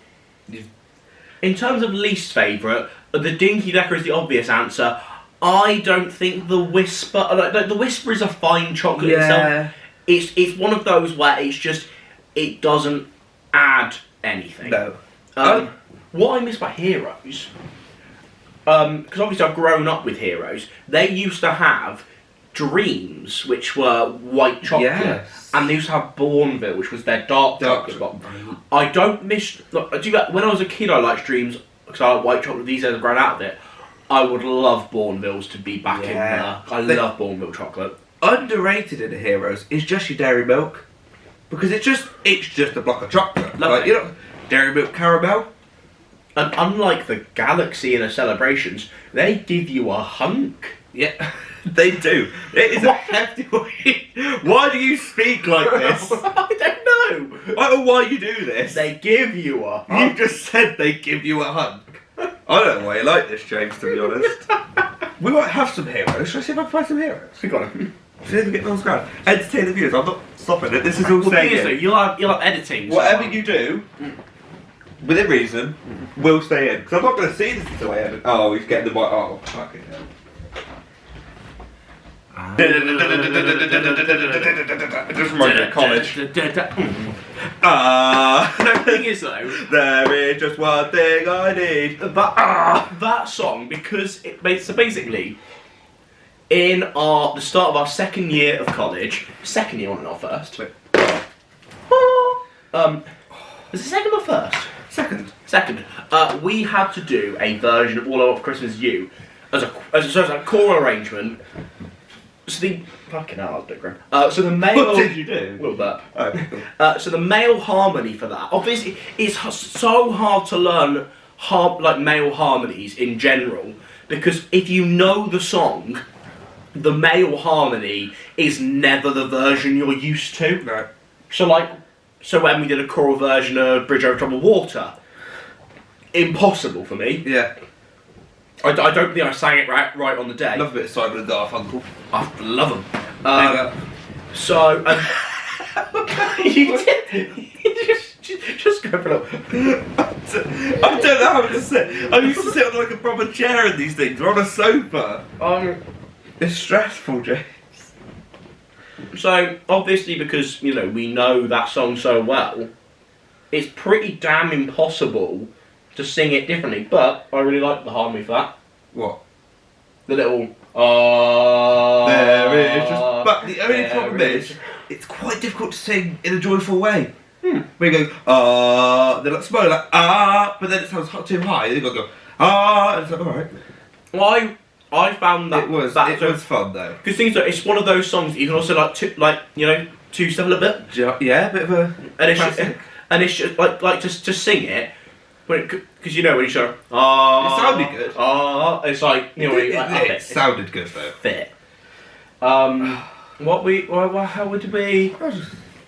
In terms of least favourite, the Dinky Decker is the obvious answer. I don't think the Whisper... Like, the Whisper is a fine chocolate itself. It's one of those where it's just... It doesn't add anything. No. What I miss about Heroes... Because obviously I've grown up with Heroes. They used to have Dreams, which were white chocolate. Yes. And they used to have Bourneville, which was their dark chocolate spot. I don't miss... Look, when I was a kid, I liked Dreams, because I like white chocolate. These days I've grown out of it. I would love Bournevilles to be back in there. I love Bourneville chocolate. Underrated in the Heroes is just your dairy milk. Because it's just a block of chocolate. Like, you know, dairy milk caramel. And unlike the Galaxy and the Celebrations, they give you a hunk. Yeah, they do. It is a hefty way. Why do you speak like this? I don't know. I don't know why you do this. They give you a hunk. You just said they give you a hunk. I don't know why you like this, James, to be honest. We might have some heroes. Should I see if I can find some heroes? We got them. See if we get those ground. Entertain the viewers. I'm not stopping it. This is all staying in. You'll have editing. Whatever you do, within reason, will stay in. Because I'm not going to see this until I edit. Oh, he's getting the mic. Oh, fucking hell. It just reminds me of college. The thing is though, there is just one thing I need. That song, because so basically, in the start of our second year of college, second year on and not first. Was it second or first? Second. We had to do a version of All I Want for Christmas Is You as a choral arrangement. So fucking hell, I was Grim. So the male. What did you do? Little burp. Oh, cool. So the male harmony for that, obviously, it's so hard to learn like male harmonies in general, because if you know the song, the male harmony is never the version you're used to. No. So when we did a choral version of Bridge Over Troubled Water, impossible for me. Yeah. I don't think I sang it right on the day. Love a bit of Simon and Garfunkel. I love them. You did. Just go for it. I don't know how to sit. I used to sit on like a proper chair in these things, or on a sofa. It's stressful, James. So obviously, because we know that song so well, it's pretty damn impossible to sing it differently. But I really like the harmony for that. What? The little. There is just. But the only problem is, it's quite difficult to sing in a joyful way. Where you go, they're like small, like but then it sounds too high. Then you got to go, and it's like, alright. Well, I found that it was fun though. Because things like it's one of those songs that you can also two step a little bit. Yeah, a bit of a. And it's just like just to sing it. Because when you show it sounded good. It's like it sounded good though. Fit. How did we?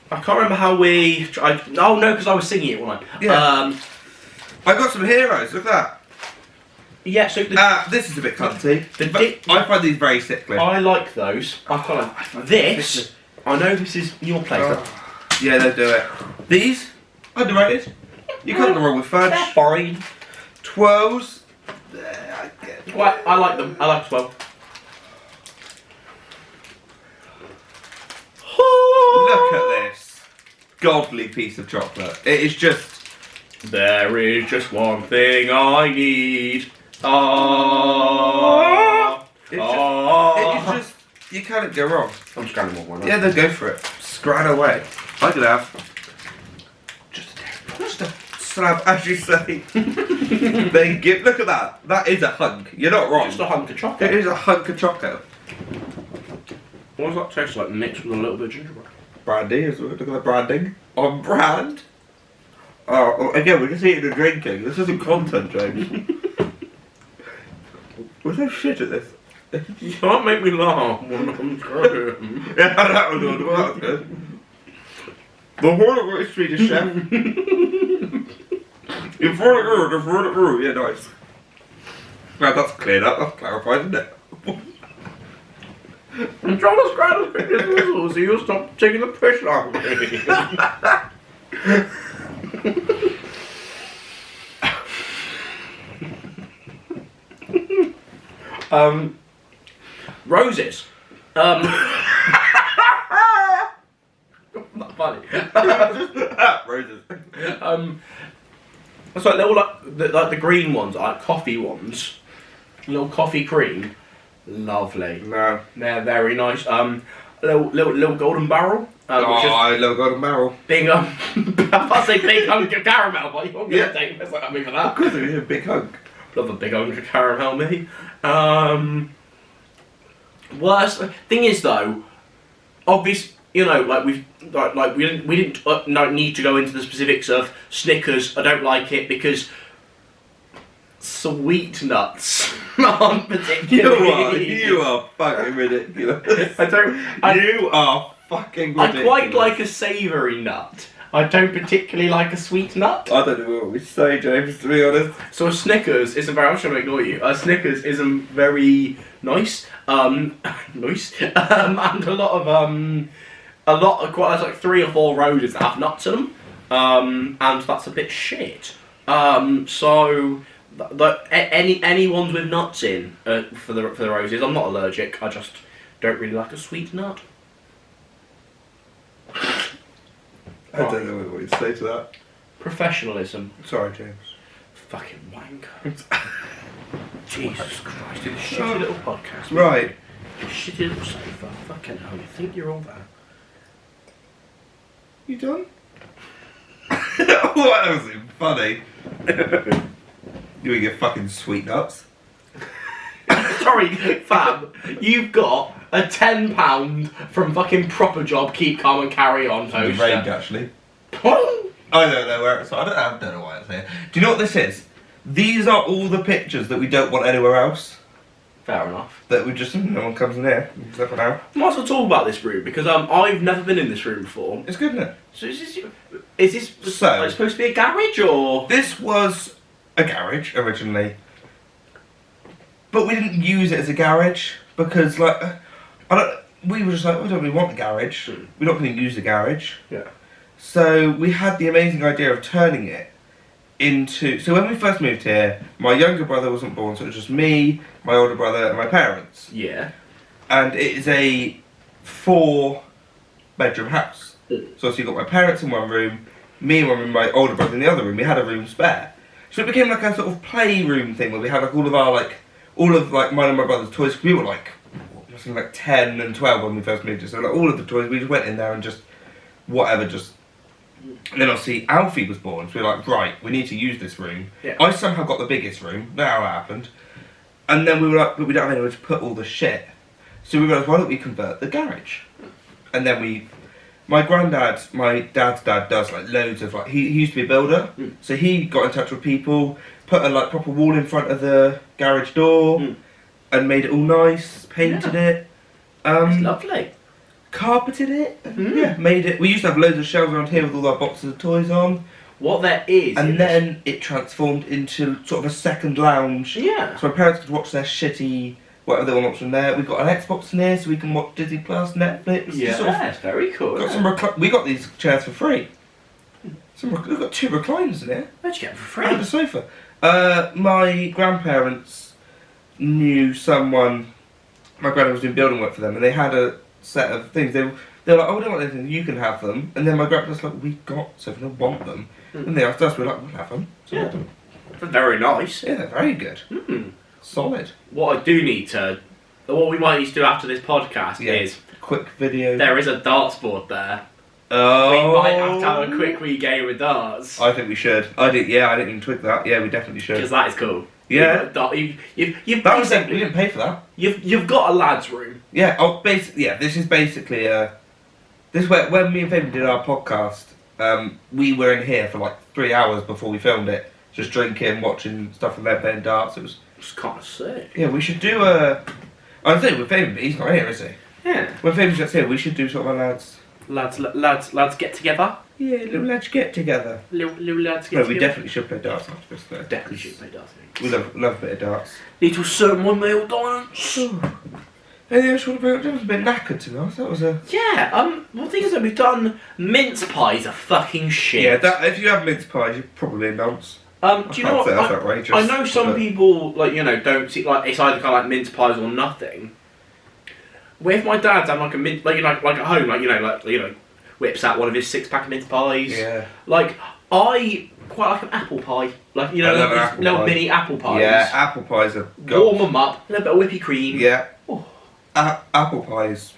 I can't remember how we. Oh no, because I was singing it one night. Yeah. I got some heroes. Look at that. Yeah. So this is a bit cunty. I find these very sickly. I like those. I find this. I know this is your place. Yeah, they'll do it. These underrated. You can't go wrong with fudge. They're fine. Twirls. I like them. I like 12. Look at this godly piece of chocolate. It is just. There is just one thing I need. It's just. You can't go wrong. I'm scrambling one. Yeah, then go for it. Scran away. I could have. Just a slab, as you say. Look at that. That is a hunk. You're not wrong. Just a hunk of chocolate. It is a hunk of chocolate. What does that taste like mixed with a little bit of gingerbread? Brandy, look at the branding. On brand. Oh, again, we're just eating and drinking. This isn't content, James. We're so shit at this. You can't make me laugh when I'm trying. Yeah, that was good. That was good. The whole of Swedish chef. You throw it through. Yeah, nice. Now that's cleared up. That's clarified, isn't it? I'm trying to scratch as quick as possible so you'll stop taking the piss out of me. Roses. Not funny. Roses. It's like little like the green ones, like coffee ones. Little coffee cream. Lovely. No. They're very nice. Little golden barrel. Which is I love golden barrel. big I say big hunk of caramel, but you're gonna take a piss like me for that. Because it's a big hunk. Love a big hunk of caramel, me. Worst thing is though, obvious. You know, like we didn't need to go into the specifics of Snickers. I don't like it because sweet nuts aren't particularly. You are fucking ridiculous. You are fucking ridiculous. I quite like a savoury nut. I don't particularly like a sweet nut. I don't know what we say, James, to be honest. So a Snickers isn't very. I'm trying to ignore you. A Snickers isn't very nice. Nice. And a lot of quite. There's like 3 or 4 roses that have nuts in them. And that's a bit shit. So. Any ones with nuts in for the roses. I'm not allergic. I just don't really like a sweet nut. I don't know what you'd say to that. Professionalism. Sorry, James. Fucking wanker. Jesus Christ! This shitty little podcast. Right. Shitty little sofa. Fucking hell! You think you're all that? You done? What was it funny? You eat your fucking sweet nuts. Sorry, fam. You've got a £10 from fucking Proper Job. Keep calm and carry on. The range, Poster. actually. I don't know where it's. I don't know why it's here. Do you know what this is? These are all the pictures that we don't want anywhere else. Fair enough. That we just no one comes in here. Except for now. I might as well talk about this room because I've never been in this room before. It's good, isn't it? So is this So- like, supposed to be a garage or? This was a garage originally, but we didn't use it as a garage because, like, we were just like, we don't really want the garage. We're not going to use the garage. Yeah. So we had the amazing idea of turning it into. So when we first moved here, my younger brother wasn't born, so it was just me, my older brother, and my parents. Yeah. And it is a 4-bedroom house. So you've got my parents in one room, me in one room, my older brother in the other room. We had a room spare. So it became like a sort of playroom thing where we had like all of mine and my brother's toys. We were like, something like 10 and 12 when we first moved here. So like all of the toys, we just went in there and just whatever, just. And then obviously Alfie was born, so we were like, right, we need to use this room. Yeah. I somehow got the biggest room. That's how it happened. And then we were like, but we don't have anywhere to put all the shit. So we realised, why don't we convert the garage? And then my dad's dad does like loads of like, he used to be a builder. So he got in touch with people, put a like proper wall in front of the garage door and made it all nice, painted it. It's lovely. Carpeted it. Yeah, made it. We used to have loads of shelves around here with all our boxes of toys on. What there is. And then it transformed into sort of a second lounge. Yeah. So my parents could watch their shitty, whatever they want to watch from there. We've got an Xbox in here so we can watch Disney Plus, Netflix. Yeah, that's very cool. We got these chairs for free. We've got 2 recliners in here. Where'd you get it for free? And a sofa. My grandparents knew someone, my granddad was doing building work for them, and they had a set of things. They were like, oh, we don't want anything, you can have them. And then my granddad was like, we got, so if we don't want them. And they asked us, we were like, we'll have them. So Yeah. They're very nice. yeah, they're very good. Solid. What we might need to do after this podcast is Quick video. there is a darts board there. Oh. We might have to have a quick wee game of darts. I think we should. I didn't even twig that. Yeah, we definitely should. Because that is cool. Yeah. You've That was basically- we didn't pay for that. You've got a lad's room. Yeah. Oh, basically, yeah. This is basically this is where when me and Fabian did our podcast. We were in here for like 3 hours before we filmed it, just drinking, watching stuff, and then playing darts. It was It's kind of sick. yeah. We should do a. I'd say with Fabian, but he's not here, is he? Yeah. When Fabian's just here, we should do sort of a Lads get together. Yeah, little lads get together. Little lads get No, together. we definitely should play darts after this though. Definitely should play darts. I We think. love a bit of darts. Little sermon meal dance. Anything else you want to bring up? That was a bit knackered to be honest. That was a Yeah. Well, the thing is that we've done mince pies are fucking shit. yeah. That if you have mince pies, you're probably a nonce. Do you know can't what? say that's outrageous, I know some but- people don't see like it's either kind of like mince pies or nothing. With my dad's, I'm like a mint like at home whips out one of his 6-pack of mince pies. Yeah. Like I quite like an apple pie, like I love an these apple little pie. mini apple pies. Yeah, apple pies are Warm gold. them up, a little bit of whippy cream. Yeah. Oh. Apple pies.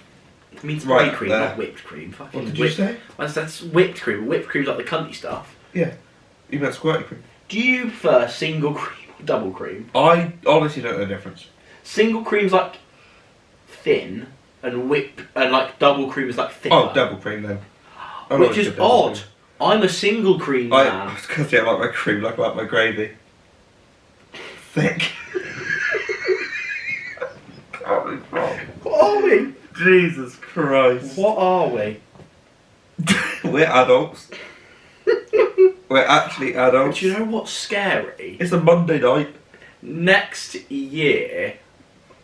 It means Right whipped cream, there. not whipped cream. Fucking What did you whipped- say? That's whipped cream. Whipped cream's like the cunty stuff. Yeah. You meant squirty cream. Do you prefer single cream or double cream? I honestly don't know the difference. Single cream's like thin, and like double cream is like thicker. Oh, double cream then. I've Which always is said double odd. cream. I'm a single cream man. Because yeah, I like my cream, like my gravy. Thick. Can't be wrong. What are we? Jesus Christ. What are we? We're adults. We're actually adults. Do you know what's scary? It's a Monday night. Next year,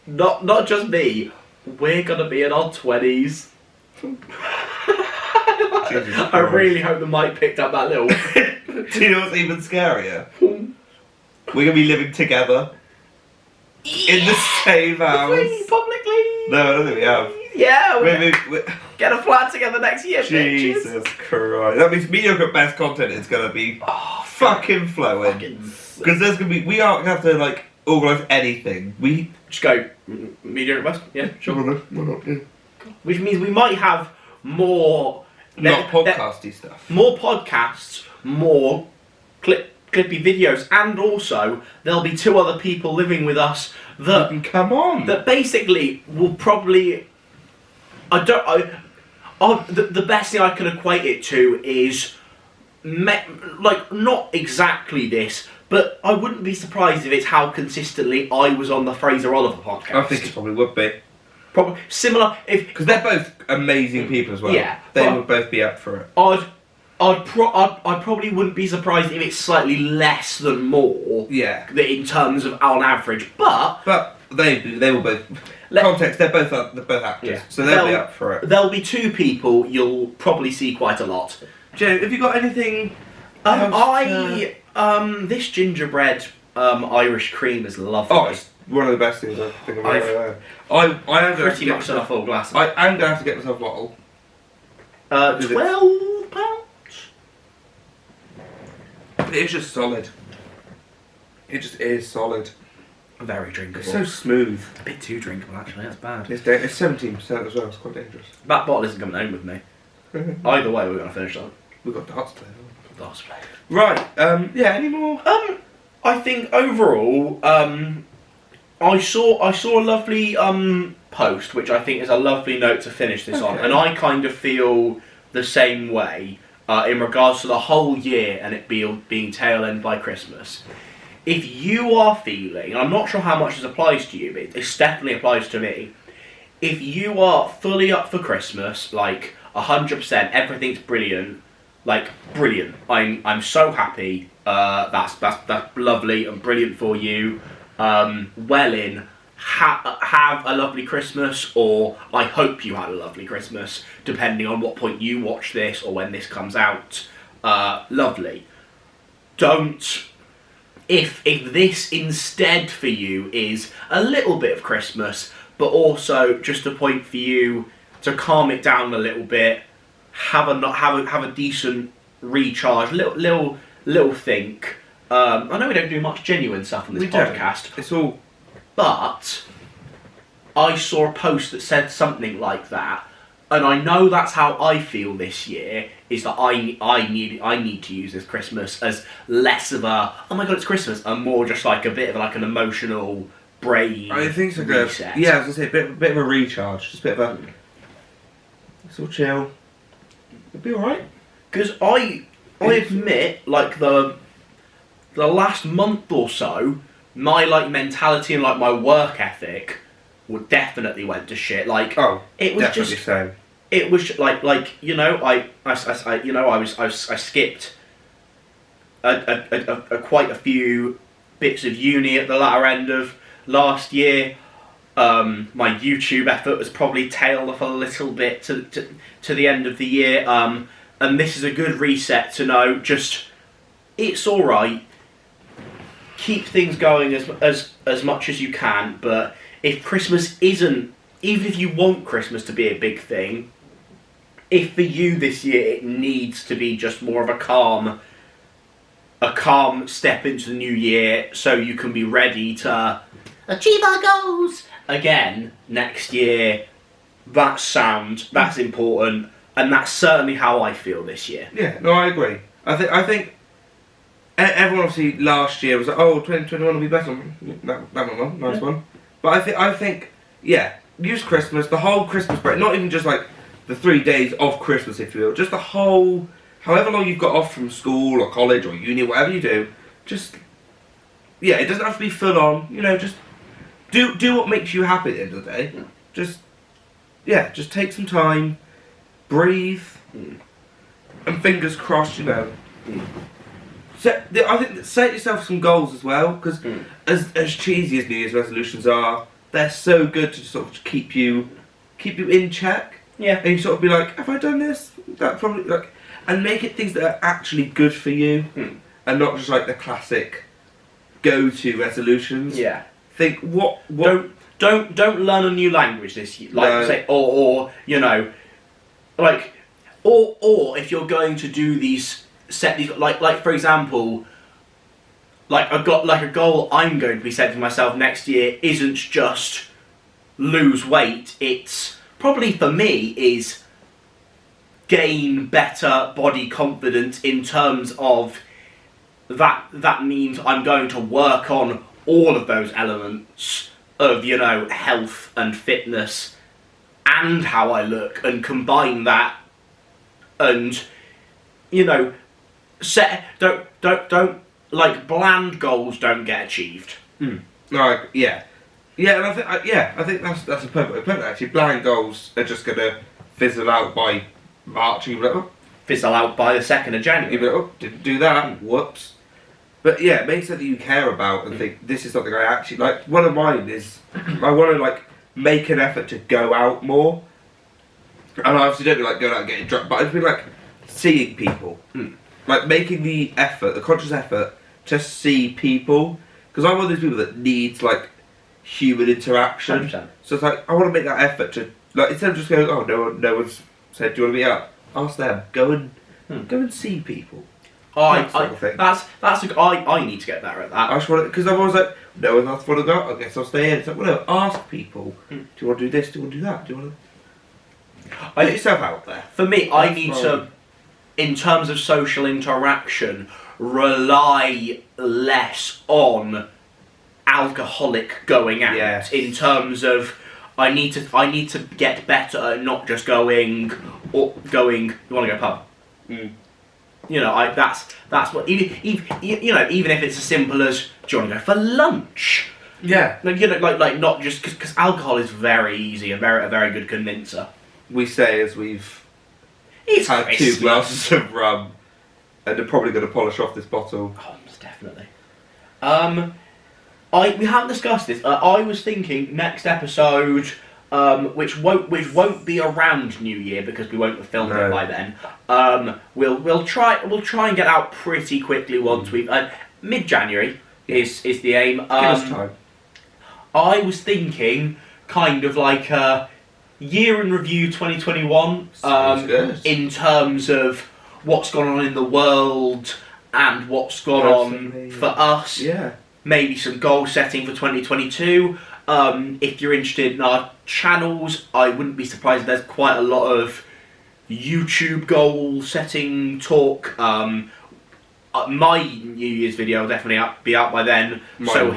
not just me, we're gonna be in our 20s. Jesus I Christ. really hope the mic picked up that little. Do you know what's even scarier? We're gonna be living together in the same house. Publicly. No, I don't think we have. Yeah, We're, get a flat together next year, bitches. Jesus Christ. That means mediocre best content is gonna be fucking flowing. Fucking Because there's gonna be, we aren't gonna have to like organise anything. We just go mediocre best. Yeah, sure. Why not? Yeah. Which means we might have more. Not podcasty stuff. More podcasts, more clippy videos, and also there'll be 2 other people living with us You that can come on. that basically will probably. The best thing I can equate it to is like not exactly this, but I wouldn't be surprised if it's how consistently I was on the Fraser Oliver podcast. I think it probably would be. Probably similar if Because they're both amazing people as well. Yeah, They but- would both be up for it. I probably wouldn't be surprised if it's slightly less than more Yeah. in terms of on average, but But they will both. Context, they're both actors. Yeah. So they'll be up for it. there'll be 2 people you'll probably see quite a lot. Joe, have you got anything else This gingerbread Irish cream is lovely. Oh, it's one of the best things I think I've ever had. I am going to pretty much on a full glass. I am going to have to get myself a bottle. £12. It's just solid. It just is solid. Very drinkable. It's so smooth. a bit too drinkable actually. That's bad. It's 17% as well. It's quite dangerous. That bottle isn't coming home with me. Either way, we're gonna finish that. We've got darts to play. haven't That's play. we? Right. Yeah. Any more? I think overall, I saw a lovely post, which I think is a lovely note to finish this on, Okay. and I kind of feel the same way in regards to the whole year and it being tail end by Christmas. If you are feeling, and I'm not sure how much this applies to you, but it definitely applies to me. If you are fully up for Christmas, like 100%, everything's brilliant, like brilliant. I'm so happy. That's lovely and brilliant for you. Well in. Have a lovely Christmas, or I hope you had a lovely Christmas, depending on what point you watch this or when this comes out. Lovely. Don't. If this instead for you is a little bit of Christmas, but also just a point for you to calm it down a little bit, have a decent recharge, little think. I know we don't do much genuine stuff on this We don't. podcast, It's all. but I saw a post that said something like that, and I know that's how I feel this year, is that I need to use this Christmas as less of a, oh my god, it's Christmas, and more just like a bit of like an emotional brain I think so. reset. Yeah, I was gonna say a bit of a recharge, just a bit of a sort of chill. It'll be alright. Because I admit, like the last month or so, my like mentality and like my work ethic would definitely went to shit. Like it was definitely just same. it was like you know I skipped a quite a few bits of uni at the latter end of last year. My YouTube effort was probably tailed off a little bit to the end of the year. And this is a good reset to know just it's all right. Keep things going as much as you can, but if Christmas isn't, even if you want Christmas to be a big thing, if for you this year it needs to be just more of a calm step into the new year so you can be ready to achieve our goals again next year, that's important, and that's certainly how I feel this year. Yeah, no, I agree. I think everyone obviously last year was like, oh, 2021 will be better. That went well, nice one. But I think, yeah, use Christmas, the whole Christmas break, not even just like the 3 days of Christmas, if you will, just the whole, however long you've got off from school or college or uni, whatever you do, just, yeah, it doesn't have to be full on, you know, just do what makes you happy at the end of the day. Just take some time, breathe, and fingers crossed, you know. I think set yourself some goals as well, because as cheesy as New Year's resolutions are, they're so good to sort of keep you in check. Yeah. And you sort of be like, have I done this? That probably like, and make it things that are actually good for you, and not just like the classic go-to resolutions. Yeah. Think what don't learn a new language this year, like No. say, or you know, like, or if you're going to do set these like for example, like I've got like a goal I'm going to be setting myself next year isn't just lose weight. It's probably for me is gain better body confidence in terms of that means I'm going to work on all of those elements of, you know, health and fitness and how I look, and combine that, and, you know, don't like bland goals don't get achieved. No, yeah, and I think that's a perfect point. Actually, bland goals are just gonna fizzle out by March. And you'll be like, oh, Fizzle out by the 2nd of January. you'll be like, oh, didn't do that. Whoops. But yeah, make something you care about and think this is something I actually like. One of mine is I want to like make an effort to go out more, and I obviously don't do like going out and getting drunk, but I'd be like seeing people, like making the effort, the conscious effort to see people, because I'm one of those people that needs like human interaction. 100%. So it's like I want to make that effort to like instead of just going, oh no one's said do you want to meet up? Ask them. Go and see people. I need to get better at that. I just want because I'm always like, no one else want to go out. I guess I'll stay in. It's like, well, no, ask people. Do you want to do this? Do you want to do that? Do you want to put yourself out there? For me, I need to, in terms of social interaction, rely less on alcoholic going out. Yes. In terms of, I need to get better at not just going. You want to go pub? You know, that's what even if it's as simple as, do you want to go for lunch? Yeah. Like, you know, like not just because alcohol is very easy and a very good convincer. We say as we've It's had Christmas. 2 glasses of rum, and they're probably going to polish off this bottle. Oh, most definitely. We haven't discussed this. I was thinking next episode, which won't be around New Year because we won't have filmed it by then. We'll try and get out pretty quickly once we've mid-January is the aim. Give us time. I was thinking kind of like a year in review 2021 Sounds good. in terms of what's gone on in the world and what's gone Personally. on for us. Yeah. Maybe some goal setting for 2022. If you're interested in our channels, I wouldn't be surprised if there's quite a lot of YouTube goal setting talk. My New Year's video will definitely be out by then, so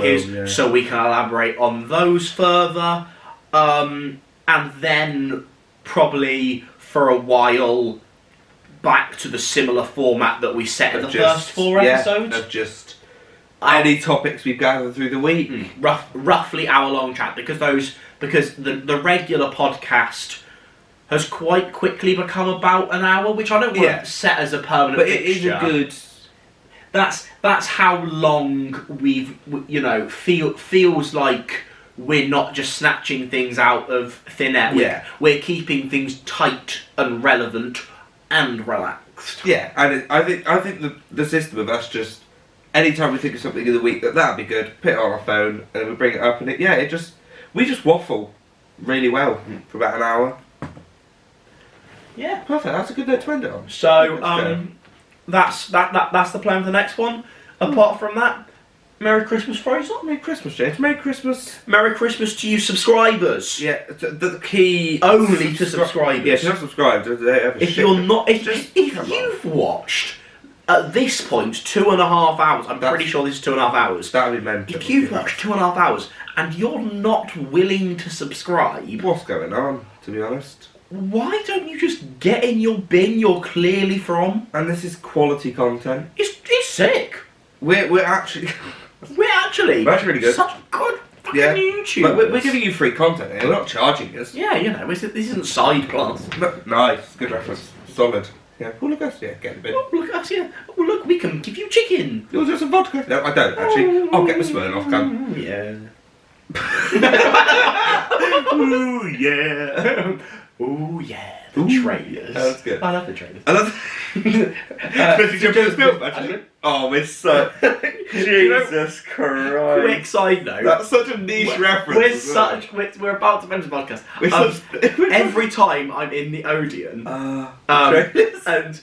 we can elaborate on those further. And then probably for a while back to the similar format that we set in the first 4 episodes. Of just any topics we've gathered through the week. Roughly hour-long chat, because the regular podcast has quite quickly become about an hour, which I don't want to set as a permanent but fixture. It is a good... That's how long we've, feels like we're not just snatching things out of thin air. We're keeping things tight and relevant and relaxed. Yeah, and I think the system of us just, anytime we think of something in the week that'd be good, put it on our phone and we bring it up, and we just waffle really well for about an hour. Yeah, perfect. That's a good note to end it on. So that's the plan for the next one. Apart from that, Merry Christmas, Fraser. Merry Christmas, James. Merry Christmas. Merry Christmas to you subscribers. Yeah, the key only to subscribers. Yeah, if you're not subscribed, if you've watched at this point 2.5 hours, I'm pretty sure this is 2.5 hours. That'd be mental. If you've watched 2.5 hours and you're not willing to subscribe, what's going on? To be honest. Why don't you just get in your bin you're clearly from? And this is quality content. It's sick. We're actually really good. Such good fucking YouTube. But we're giving you free content here. We're not charging us. Yeah, this isn't side plus. Nice, good reference. Solid. Yeah. Oh, look at us. Yeah, get in the bin. Oh, look at us. Yeah. Oh, look, we can give you chicken. You'll do some vodka. No, I don't actually. I'll get my Smirnoff gun. Yeah. Ooh yeah. Ooh yeah. The trailers. That's good. I love the trailers. I love. Actually. Oh, we're so. Jesus Christ. Quick side note. That's such a niche reference. We're about to finish the podcast. Every time I'm in the Odeon, and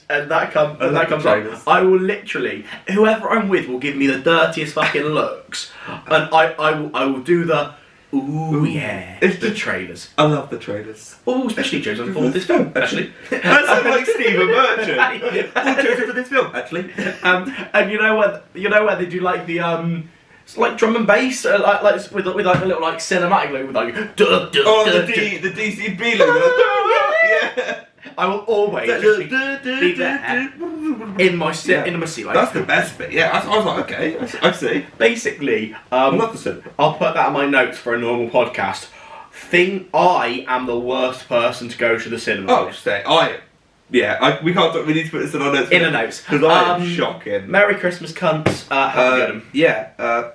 that comes up, I will literally, whoever I'm with will give me the dirtiest fucking looks, and I will do the. Ooh yeah, it's the trailers. I love the trailers. Oh, especially chosen for this film, actually. That sounds like Stephen Merchant. All chosen for this film, actually. And you know where they do like the it's like drum and bass, like with like a little like cinematic logo with like the DCB logo. Yeah. I will always be there in my seat. Like, that's the best bit. Yeah, I was like, okay, I see. Basically, I love the cinema. I'll put that in my notes for a normal podcast. I am the worst person to go to the cinema. Oh, stay. We can't. We need to put this in our notes. In the notes because I am shocking. Merry Christmas, cunts. Have a good one. Yeah.